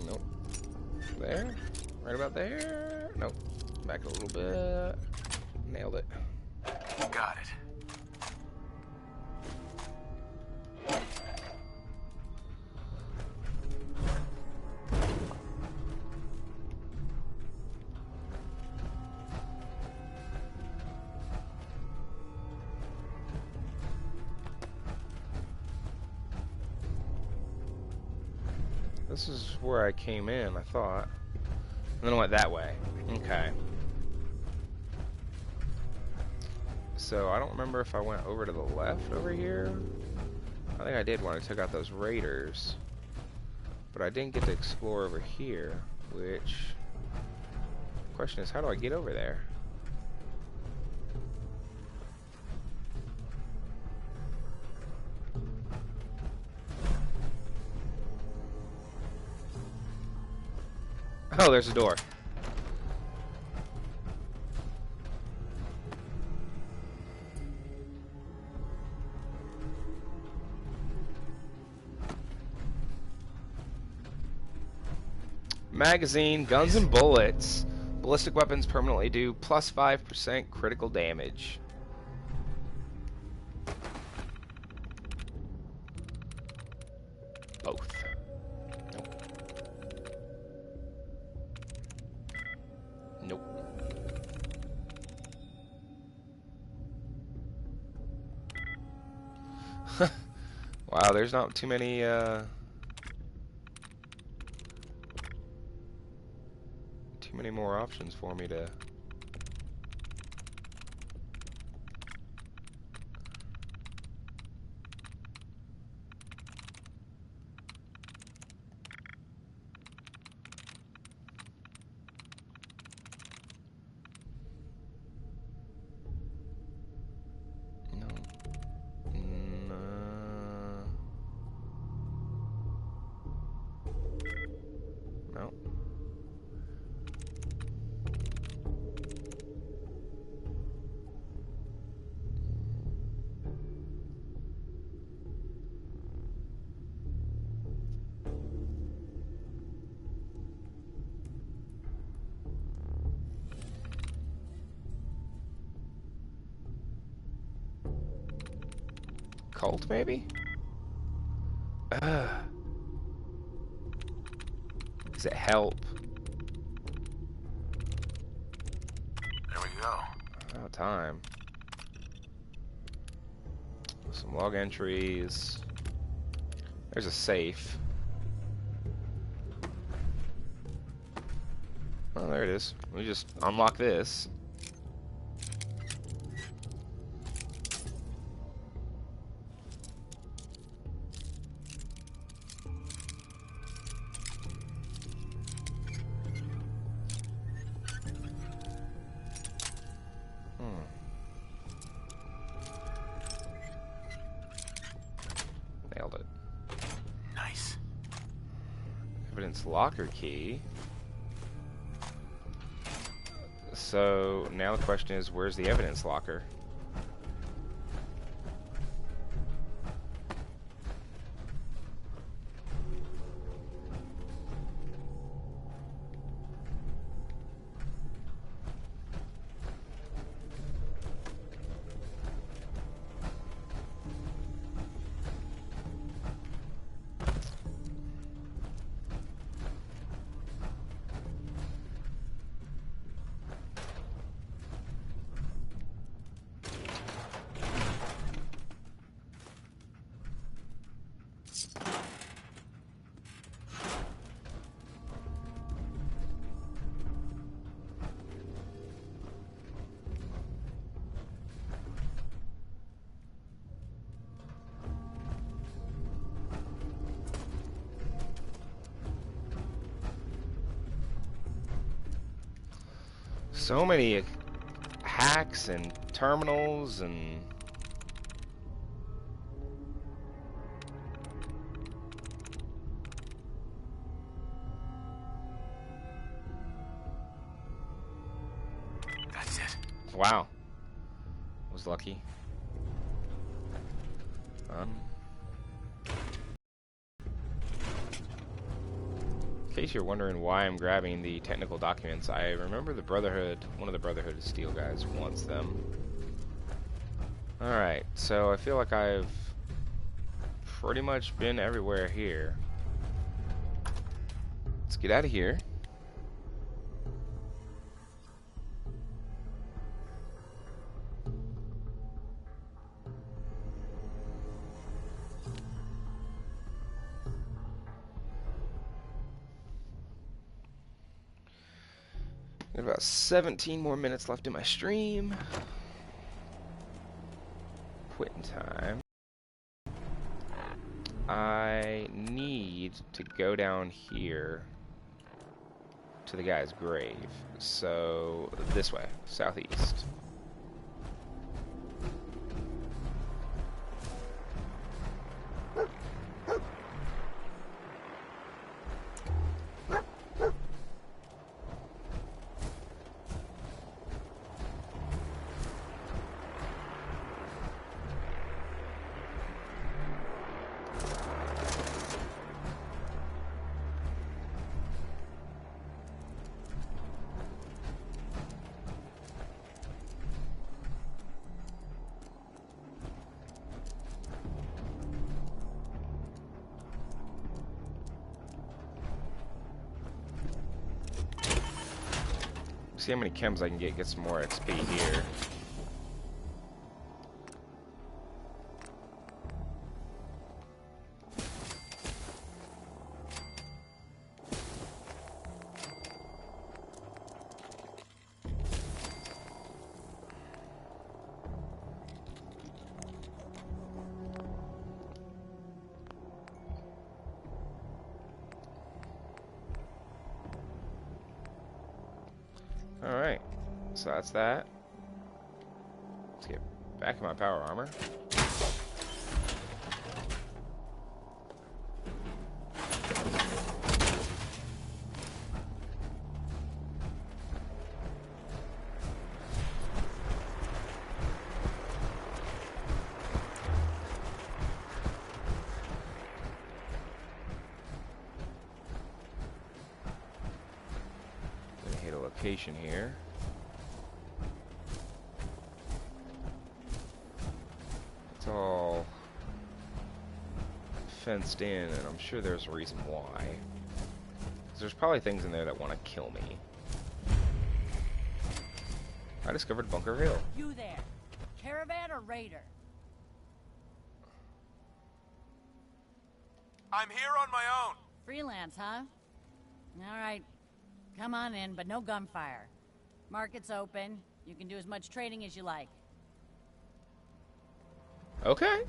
Nope. There? Right about there? Nope. Back a little bit. Nailed it. Got it. This is where I came in, I thought. And then I went that way. Okay. So I don't remember if I went over to the left over here. I think I did when I took out those raiders. But I didn't get to explore over here, which... the question is, how do I get over there? Oh, there's a door. Magazine, guns and bullets. Ballistic weapons permanently do plus 5% critical damage. Both. Nope. Wow, there's not too many, too many more options for me to... No. Cult, maybe? Does it help? There we go. Oh, time. Some log entries. There's a safe. Oh, there it is. We just unlock this. Nailed it. Nice. Evidence locker key. So now the question is, where's the evidence locker? So many hacks and terminals and... That's it. Wow. Was lucky. In case you're wondering why I'm grabbing the technical documents, I remember the Brotherhood, one of the Brotherhood of Steel guys wants them. Alright, so I feel like I've pretty much been everywhere here. Let's get out of here. Got about 17 more minutes left in my stream. Quitting time. I need to go down here to the guy's grave. So, this way, southeast. See how many chems I can get some more XP here. Alright, so that's that. Let's get back in my power armor. Location here. It's all fenced in, and I'm sure there's a reason why. 'Cause there's probably things in there that want to kill me. I discovered Bunker Hill. You there? Caravan or raider? I'm here on my own. Freelance, huh? All right. Come on in, but no gunfire. Market's open. You can do as much trading as you like. Okay.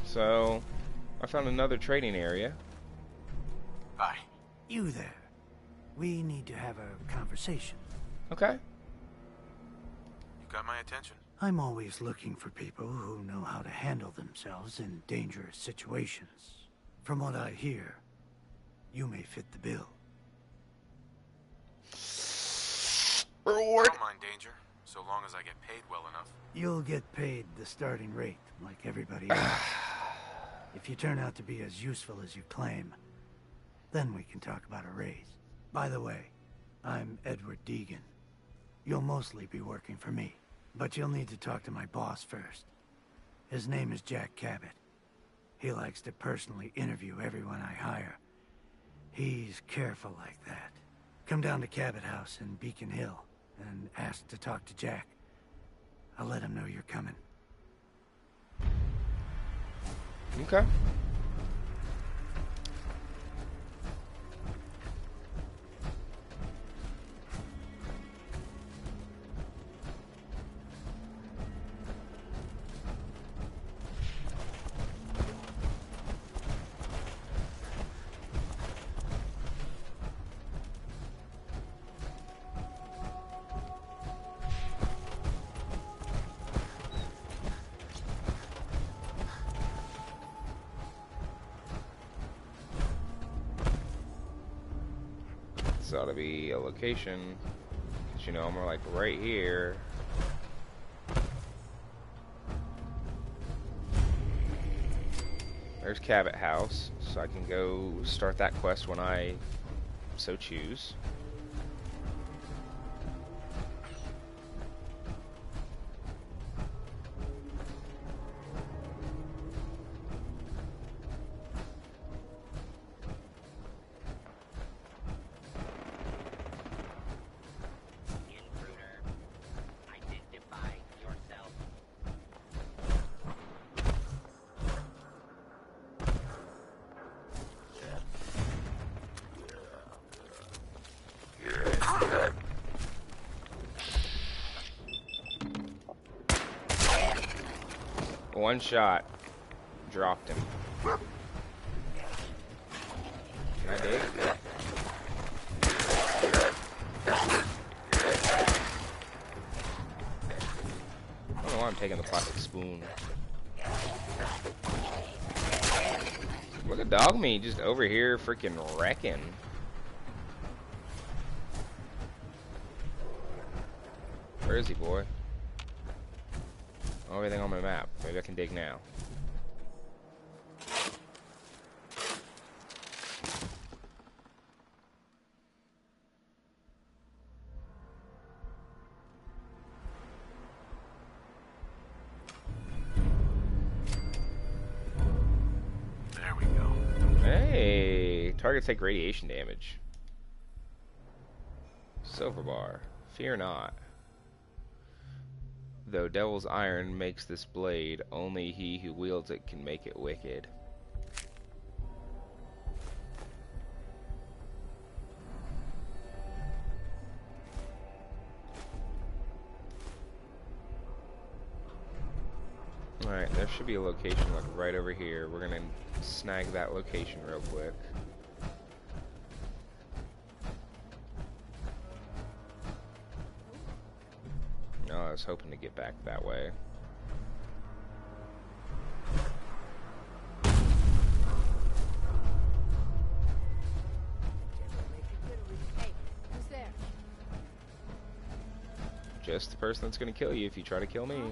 So, I found another trading area. Hi. You there. We need to have a conversation. Okay. You got my attention. I'm always looking for people who know how to handle themselves in dangerous situations. From what I hear, you may fit the bill. Reward. I don't mind danger, so long as I get paid well enough. You'll get paid the starting rate, like everybody else. If you turn out to be as useful as you claim, then we can talk about a raise. By the way, I'm Edward Deegan. You'll mostly be working for me, but you'll need to talk to my boss first. His name is Jack Cabot. He likes to personally interview everyone I hire. He's careful like that. Come down to Cabot House in Beacon Hill and ask to talk to Jack. I'll let him know you're coming. Okay. This ought to be a location. 'Cause, you know, I'm like right here. There's Cabot House, so I can go start that quest when I so choose. One shot. Dropped him. Can I dig? I don't know why I'm taking the plastic spoon. Look at Dog Meat just over here freaking wrecking. Where is he, boy? Oh, everything on my map. Maybe I can dig now. There we go. Hey! Targets take radiation damage. Silver bar. Fear not. Though Devil's Iron makes this blade, only he who wields it can make it wicked. Alright, there should be a location like right over here. We're gonna snag that location real quick. No, I was hoping to get back that way. Hey, who's there? Just the person that's gonna kill you if you try to kill me.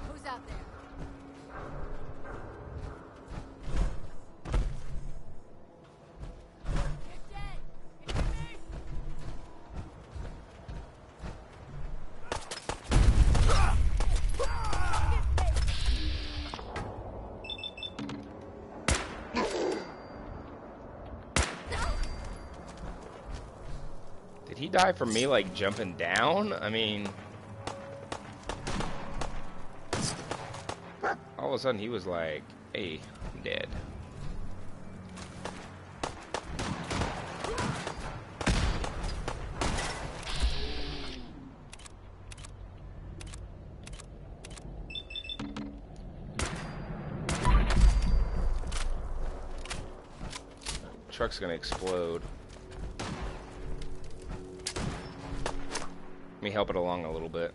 Who's out there? You're dead! It's me! Did he die from me like jumping down? I mean, all of a sudden he was like, hey, I'm dead. Truck's gonna explode. Let me help it along a little bit.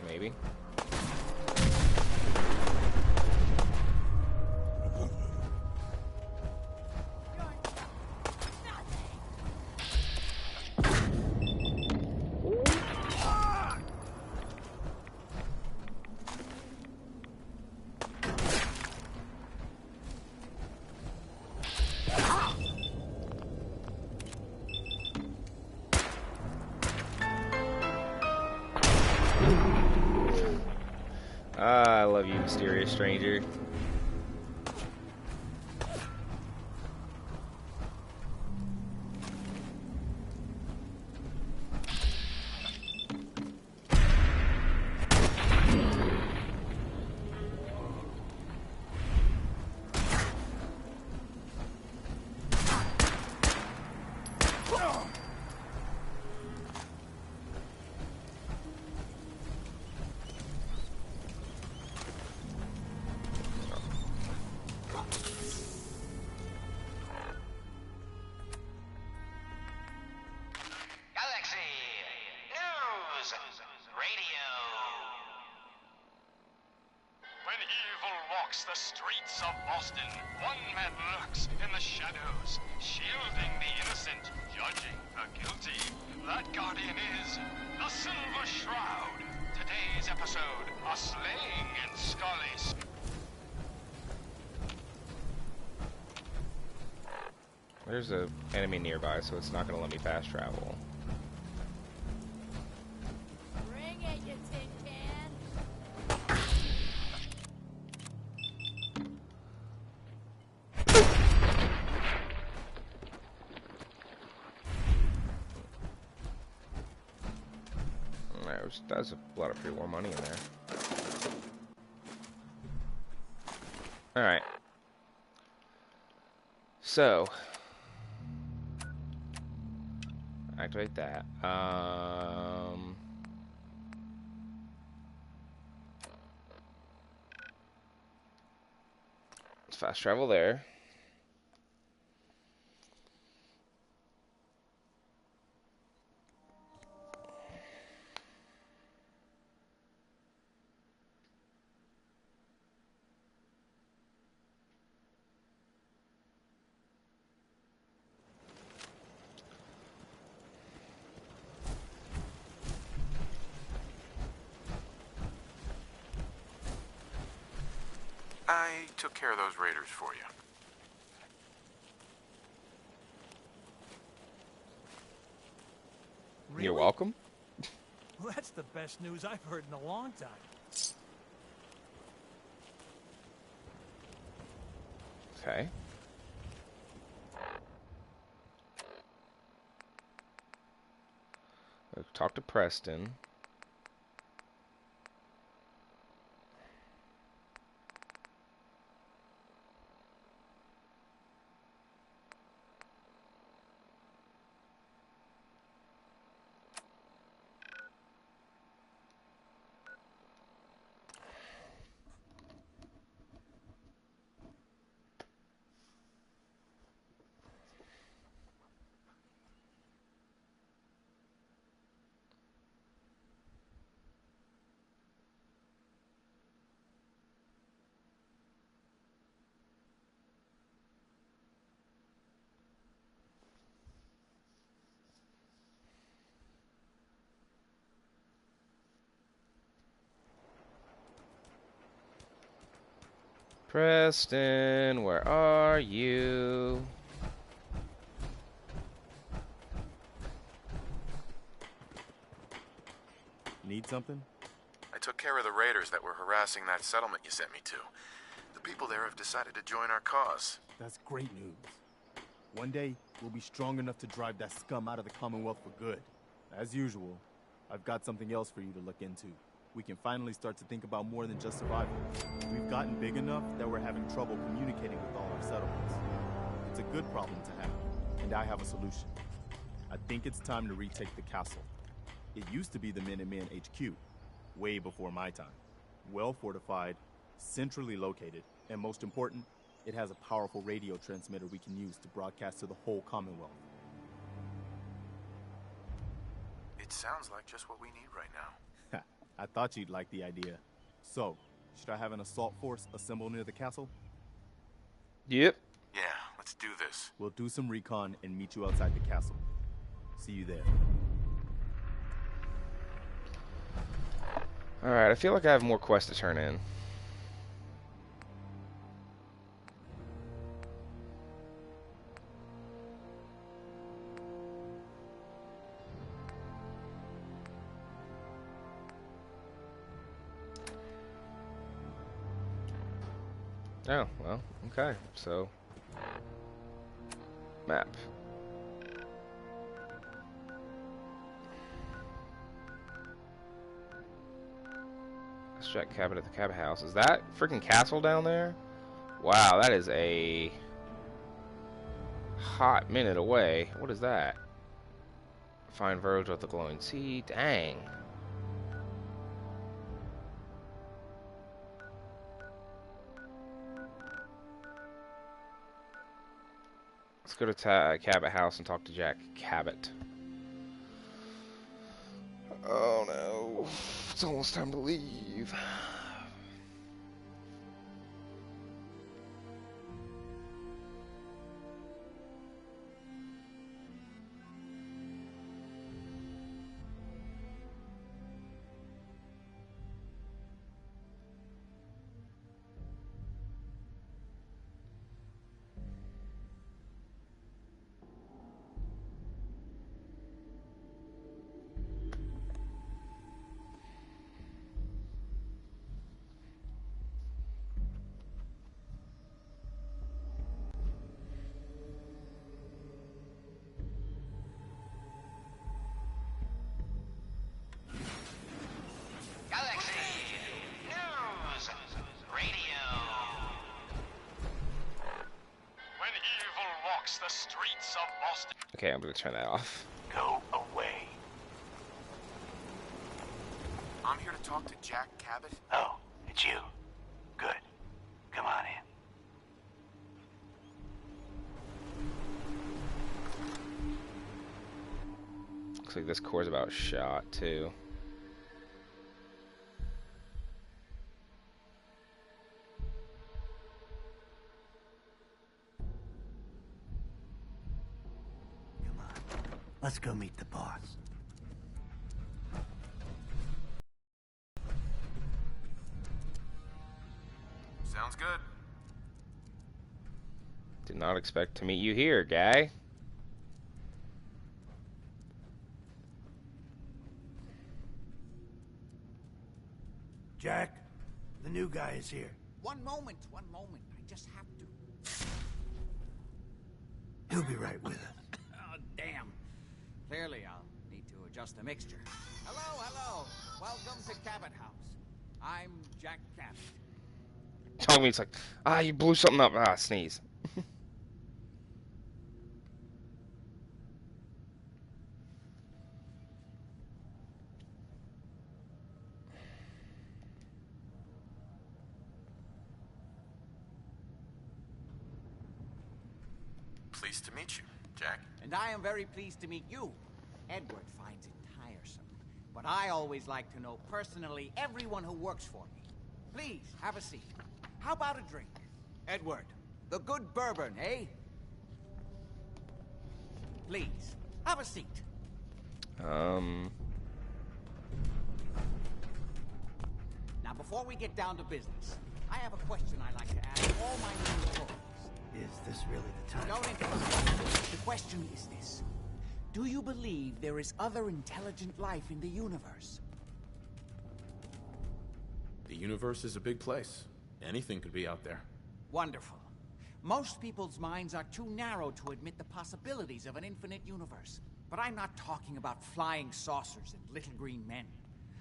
Maybe. I love you, mysterious stranger. walks the streets of Boston. One man lurks in the shadows, shielding the innocent, judging the guilty. That guardian is the Silver Shroud. Today's episode, a slaying in Scully. There's an enemy nearby, so it's not going to let me fast travel. Bring it, you tin can! That's a lot of pre-war money in there. Alright. So, activate that. Let's fast travel there. I took care of those raiders for you. Really? You're welcome. Well, that's the best news I've heard in a long time. Okay. Let's talk to Preston. Preston, where are you? Need something? I took care of the raiders that were harassing that settlement you sent me to. The people there have decided to join our cause. That's great news. One day, we'll be strong enough to drive that scum out of the Commonwealth for good. As usual, I've got something else for you to look into. We can finally start to think about more than just survival. We've gotten big enough that we're having trouble communicating with all our settlements. It's a good problem to have, and I have a solution. I think it's time to retake the castle. It used to be the Minutemen HQ, way before my time. Well fortified, centrally located, and most important, it has a powerful radio transmitter we can use to broadcast to the whole Commonwealth. It sounds like just what we need right now. I thought you'd like the idea. So, should I have an assault force assemble near the castle? Yep. Yeah, let's do this. We'll do some recon and meet you outside the castle. See you there. Alright, I feel like I have more quests to turn in. Oh, well, okay, so map. Extract cabin at the cabin house. Is that freaking castle down there? Wow, that is a hot minute away. What is that? Find Verge with the glowing sea. Dang. Let's go to Cabot House and talk to Jack Cabot. Oh no. It's almost time to leave. Okay, I'm gonna turn that off. Go away. I'm here to talk to Jack Cabot. Oh, it's you. Good. Come on in. Looks like this core's about shot too. Let's go meet the boss. Sounds good. Did not expect to meet you here, guy. Jack, the new guy is here. One moment. I just have to. He'll be right with us. Oh, damn. Clearly, I'll need to adjust the mixture. Hello. Welcome to Cabot House. I'm Jack Cabot. Told me it's like, you blew something up. Sneeze. Pleased to meet you, Jack. And I am very pleased to meet you. Edward finds it tiresome, but I always like to know personally everyone who works for me. Please, have a seat. How about a drink? Edward, the good bourbon, eh? Please, have a seat. Now, before we get down to business, I have a question I'd like to ask all my new employees. Is this really the time? Don't interrupt. The question is this. Do you believe there is other intelligent life in the universe? The universe is a big place. Anything could be out there. Wonderful. Most people's minds are too narrow to admit the possibilities of an infinite universe. But I'm not talking about flying saucers and little green men.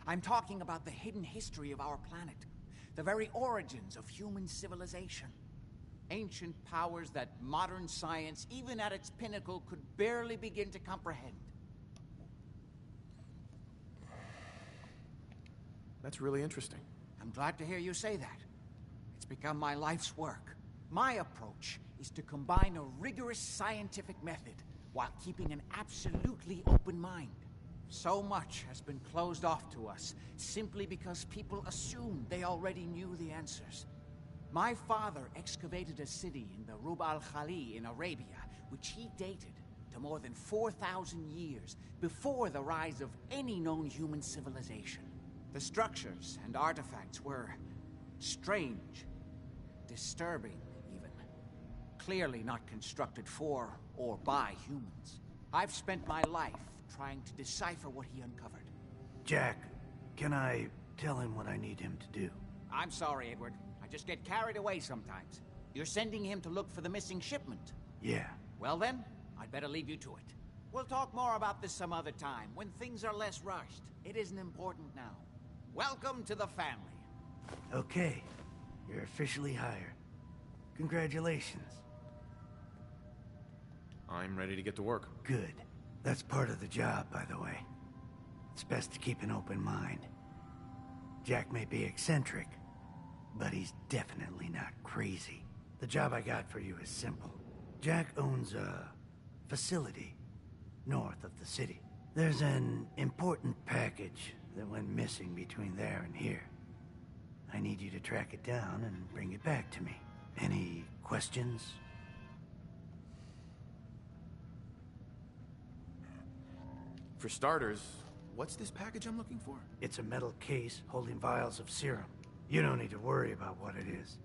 I'm talking about the hidden history of our planet. The very origins of human civilization. Ancient powers that modern science, even at its pinnacle, could barely begin to comprehend. That's really interesting. I'm glad to hear you say that. It's become my life's work. My approach is to combine a rigorous scientific method while keeping an absolutely open mind. So much has been closed off to us simply because people assumed they already knew the answers. My father excavated a city in the Rub al-Khali in Arabia, which he dated to more than 4,000 years before the rise of any known human civilization. The structures and artifacts were strange, disturbing even. Clearly not constructed for or by humans. I've spent my life trying to decipher what he uncovered. Jack, can I tell him what I need him to do? I'm sorry, Edward. I just get carried away sometimes. You're sending him to look for the missing shipment? Yeah. Well then, I'd better leave you to it. We'll talk more about this some other time, when things are less rushed. It isn't important now. Welcome to the family. Okay. You're officially hired. Congratulations. I'm ready to get to work. Good. That's part of the job, by the way. It's best to keep an open mind. Jack may be eccentric, but he's definitely not crazy. The job I got for you is simple. Jack owns a facility north of the city. There's an important package that went missing between there and here. I need you to track it down and bring it back to me. Any questions? For starters, what's this package I'm looking for? It's a metal case holding vials of serum. You don't need to worry about what it is.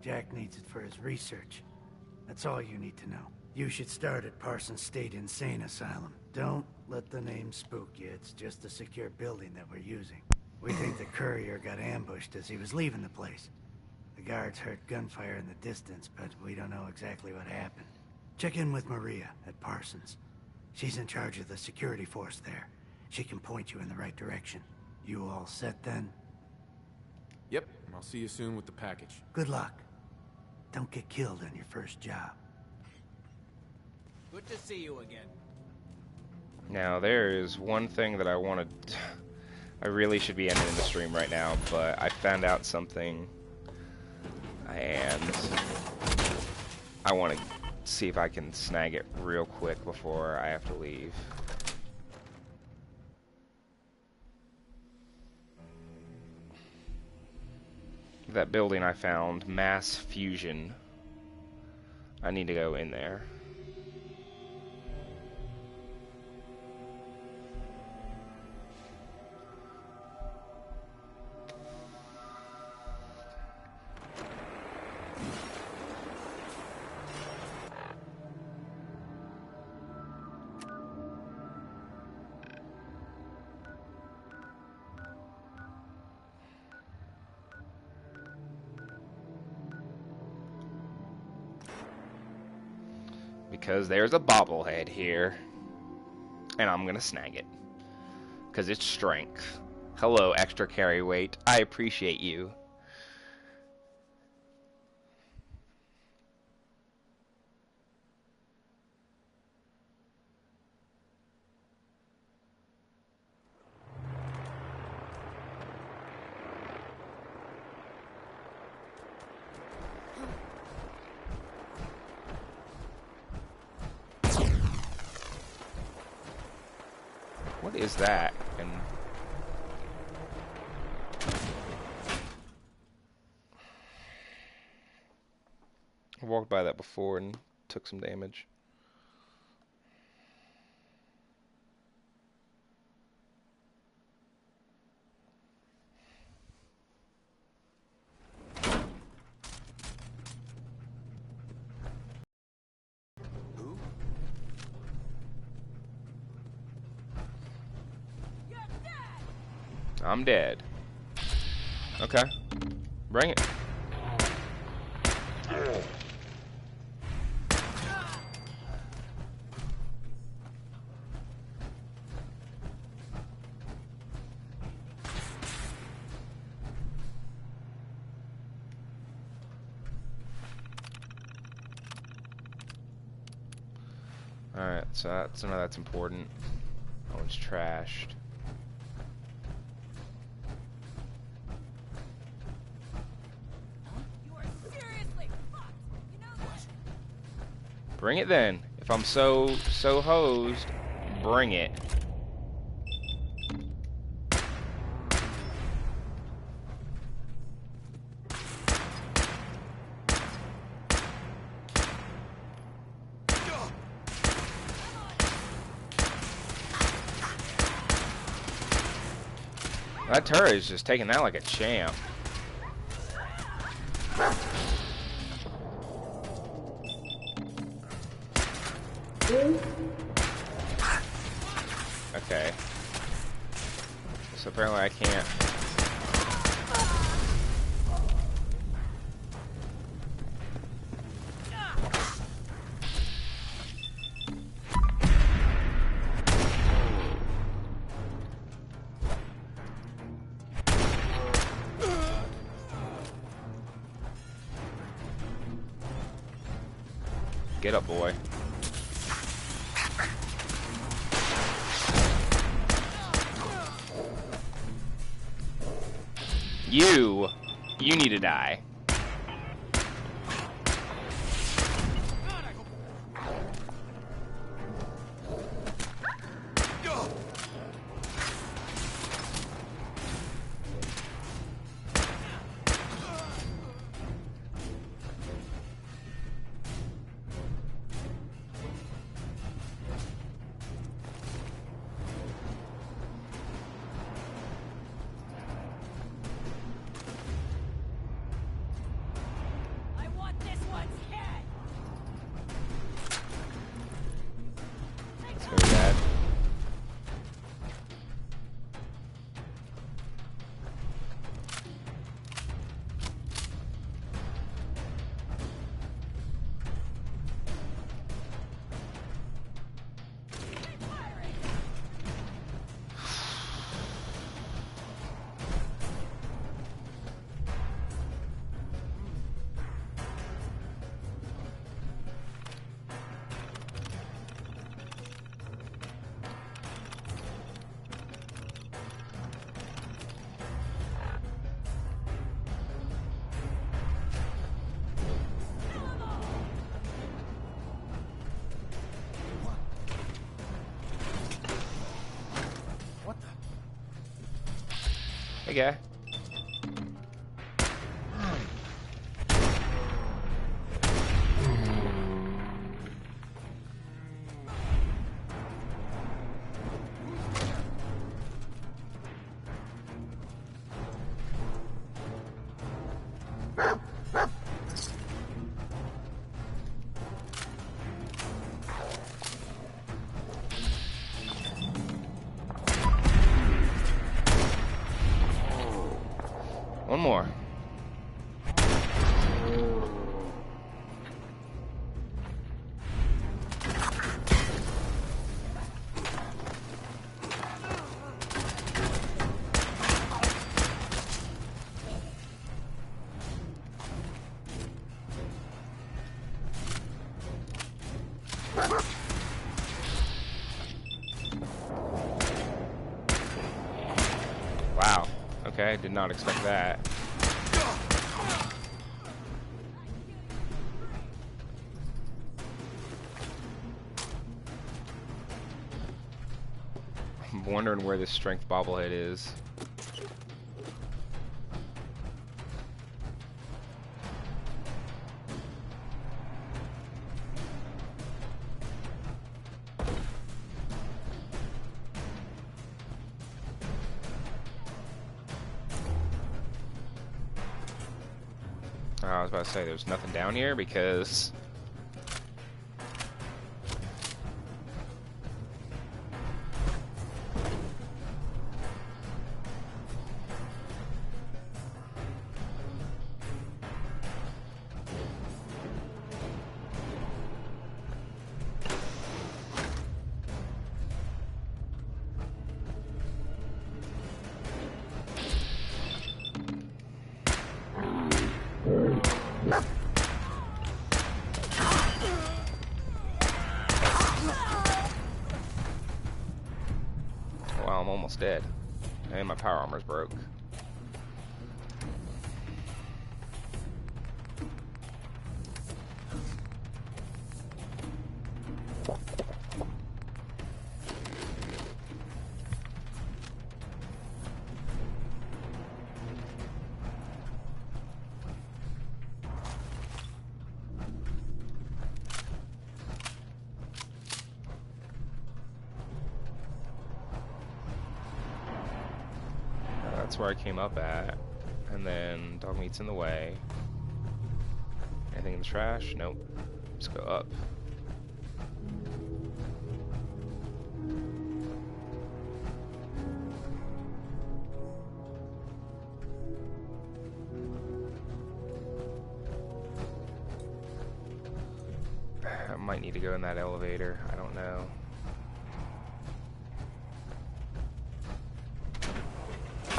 Jack needs it for his research. That's all you need to know. You should start at Parsons State Insane Asylum. Don't let the name spook you. It's just a secure building that we're using. We think the courier got ambushed as he was leaving the place. The guards heard gunfire in the distance, but we don't know exactly what happened. Check in with Maria at Parsons. She's in charge of the security force there. She can point you in the right direction. You all set then? Yep, I'll see you soon with the package. Good luck. Don't get killed on your first job. Good to see you again. Now there is one thing that I wanted. I really should be ending the stream right now, but I found out something, and I want to see if I can snag it real quick before I have to leave. That building I found, Mass Fusion. I need to go in there. Because there's a bobblehead here, and I'm gonna snag it. Because it's strength. Hello, extra carry weight. I appreciate you. What is that? And I walked by that before and took some damage. I'm dead. Okay. Bring it. Alright, so that's important. That one's trashed. Bring it then. If I'm so hosed, bring it. That turret is just taking that like a champ. Okay. So apparently I can't. Get up, boy. You need to die. Hey, guy. One more. Wow. Okay, did not expect that. I'm wondering where this strength bobblehead is. I was about to say there's nothing down here because wow, I'm almost dead. And my power armor's broke. That's where I came up at. And then dog meat's in the way. Anything in the trash? Nope. Let's go up. I might need to go in that elevator. I don't know.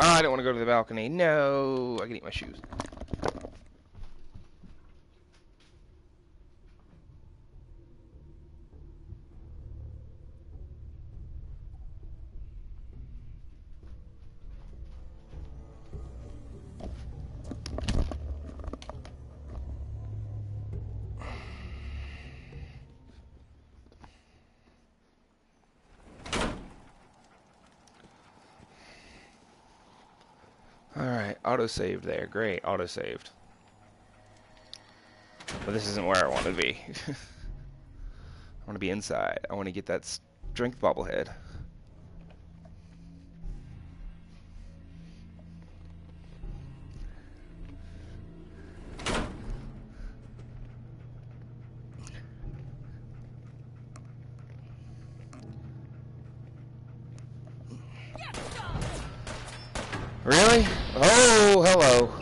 Oh, I don't want to go to the balcony. No, I can eat my shoes. Alright, auto-saved there. Great, auto-saved. But this isn't where I want to be. I want to be inside. I want to get that strength bobblehead. Really? Oh, hello.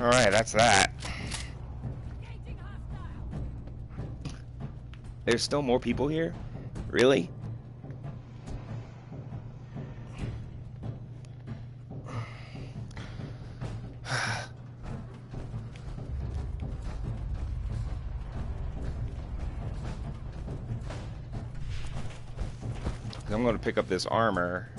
Alright, that's that. There's still more people here? Really? I'm going to pick up this armor.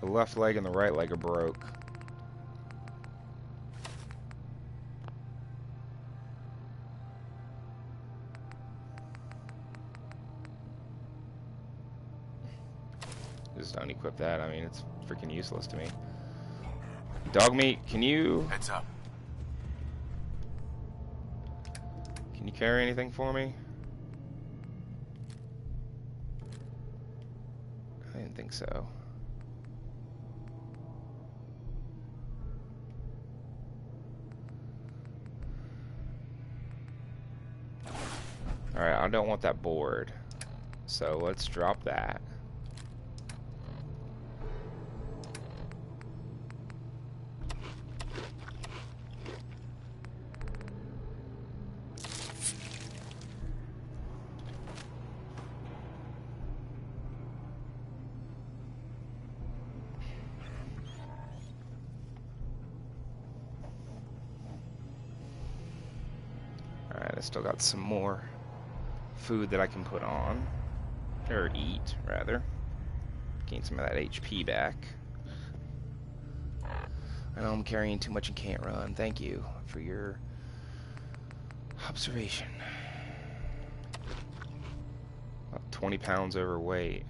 The left leg and the right leg are broke. Just don't equip that. I mean, it's freaking useless to me. Dog meat, can you... Heads up. Can you carry anything for me? I didn't think so. Alright, I don't want that board. So let's drop that. Alright, I still got some more food that I can put on. Or eat, rather. Gain some of that HP back. I know I'm carrying too much and can't run. Thank you for your observation. About 20 pounds overweight.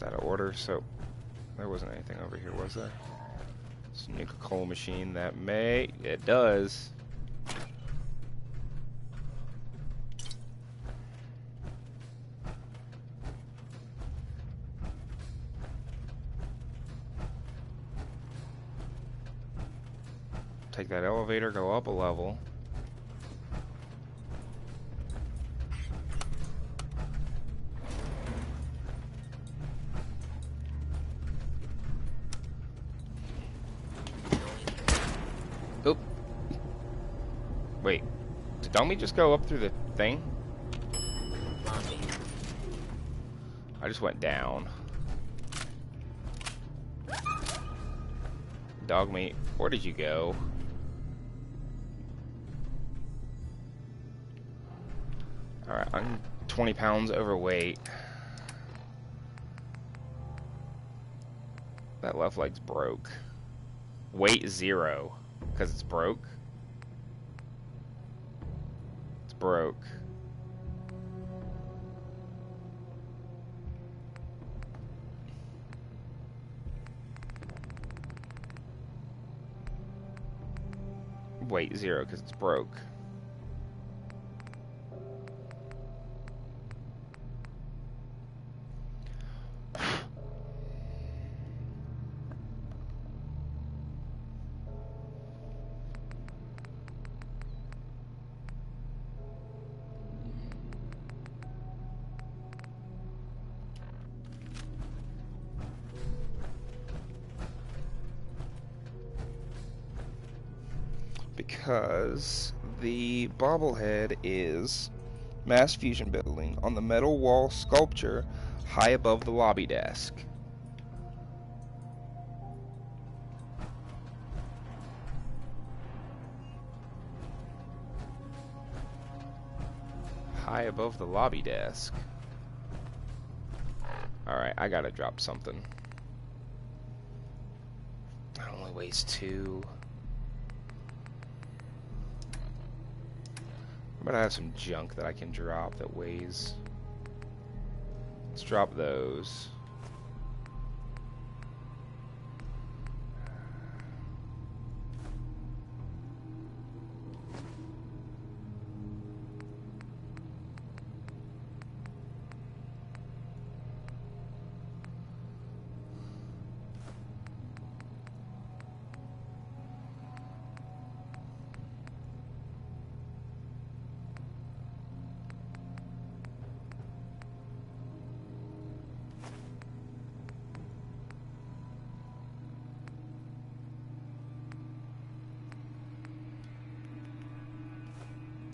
Out of order, so there wasn't anything over here, was there? It's a Nuka-Cola machine that may... It does. Take that elevator, go up a level. Oop. Wait, don't we just go up through the thing? I just went down. Dog meat, where did you go? Alright, I'm 20 pounds overweight. That left leg's broke. Weight 0. Because it's broke. It's broke. Weight 0 because it's broke. Because the bobblehead is Mass Fusion Building on the metal wall sculpture high above the lobby desk. High above the lobby desk. Alright, I gotta drop something. That only weighs 2. But I have some junk that I can drop that weighs. Let's drop those.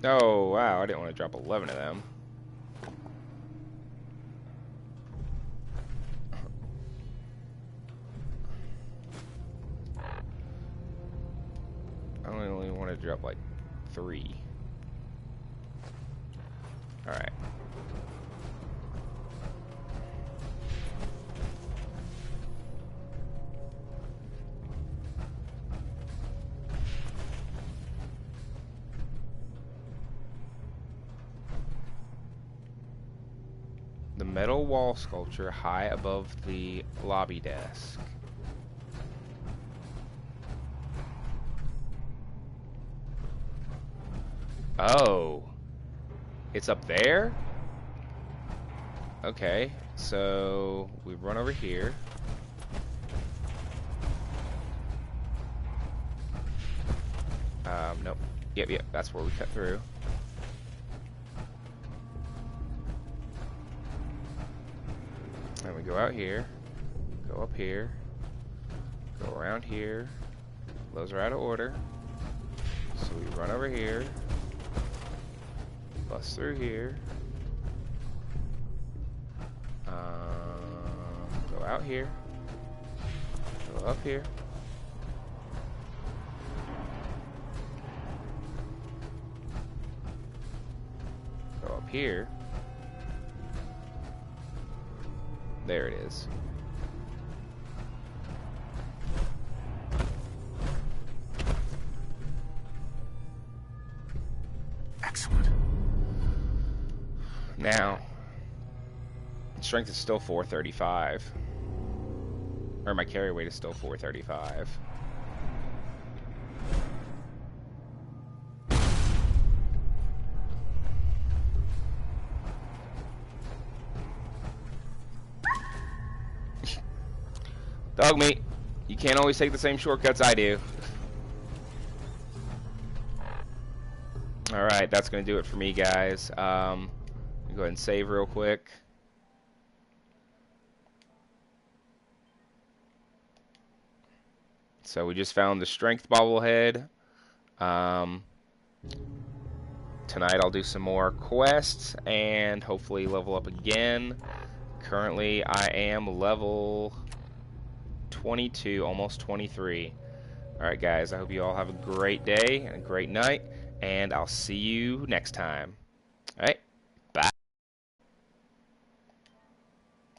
Oh, wow, I didn't want to drop 11 of them. I only want to drop like 3. Alright. The metal wall sculpture high above the lobby desk. Oh. It's up there? Okay, so we run over here. Nope. Yep, that's where we cut through. And we go out here, go up here, go around here. Those are out of order. So we run over here, bust through here, go out here, go up here, go up here. There it is. Excellent. Now, strength is still 435. Or my carry weight is still 435. Dog meat. You can't always take the same shortcuts I do. Alright, that's going to do it for me, guys. Go ahead and save real quick. So we just found the strength bobblehead. Tonight I'll do some more quests and hopefully level up again. Currently I am level 22, almost 23. Alright guys, I hope you all have a great day and a great night, and I'll see you next time. Alright.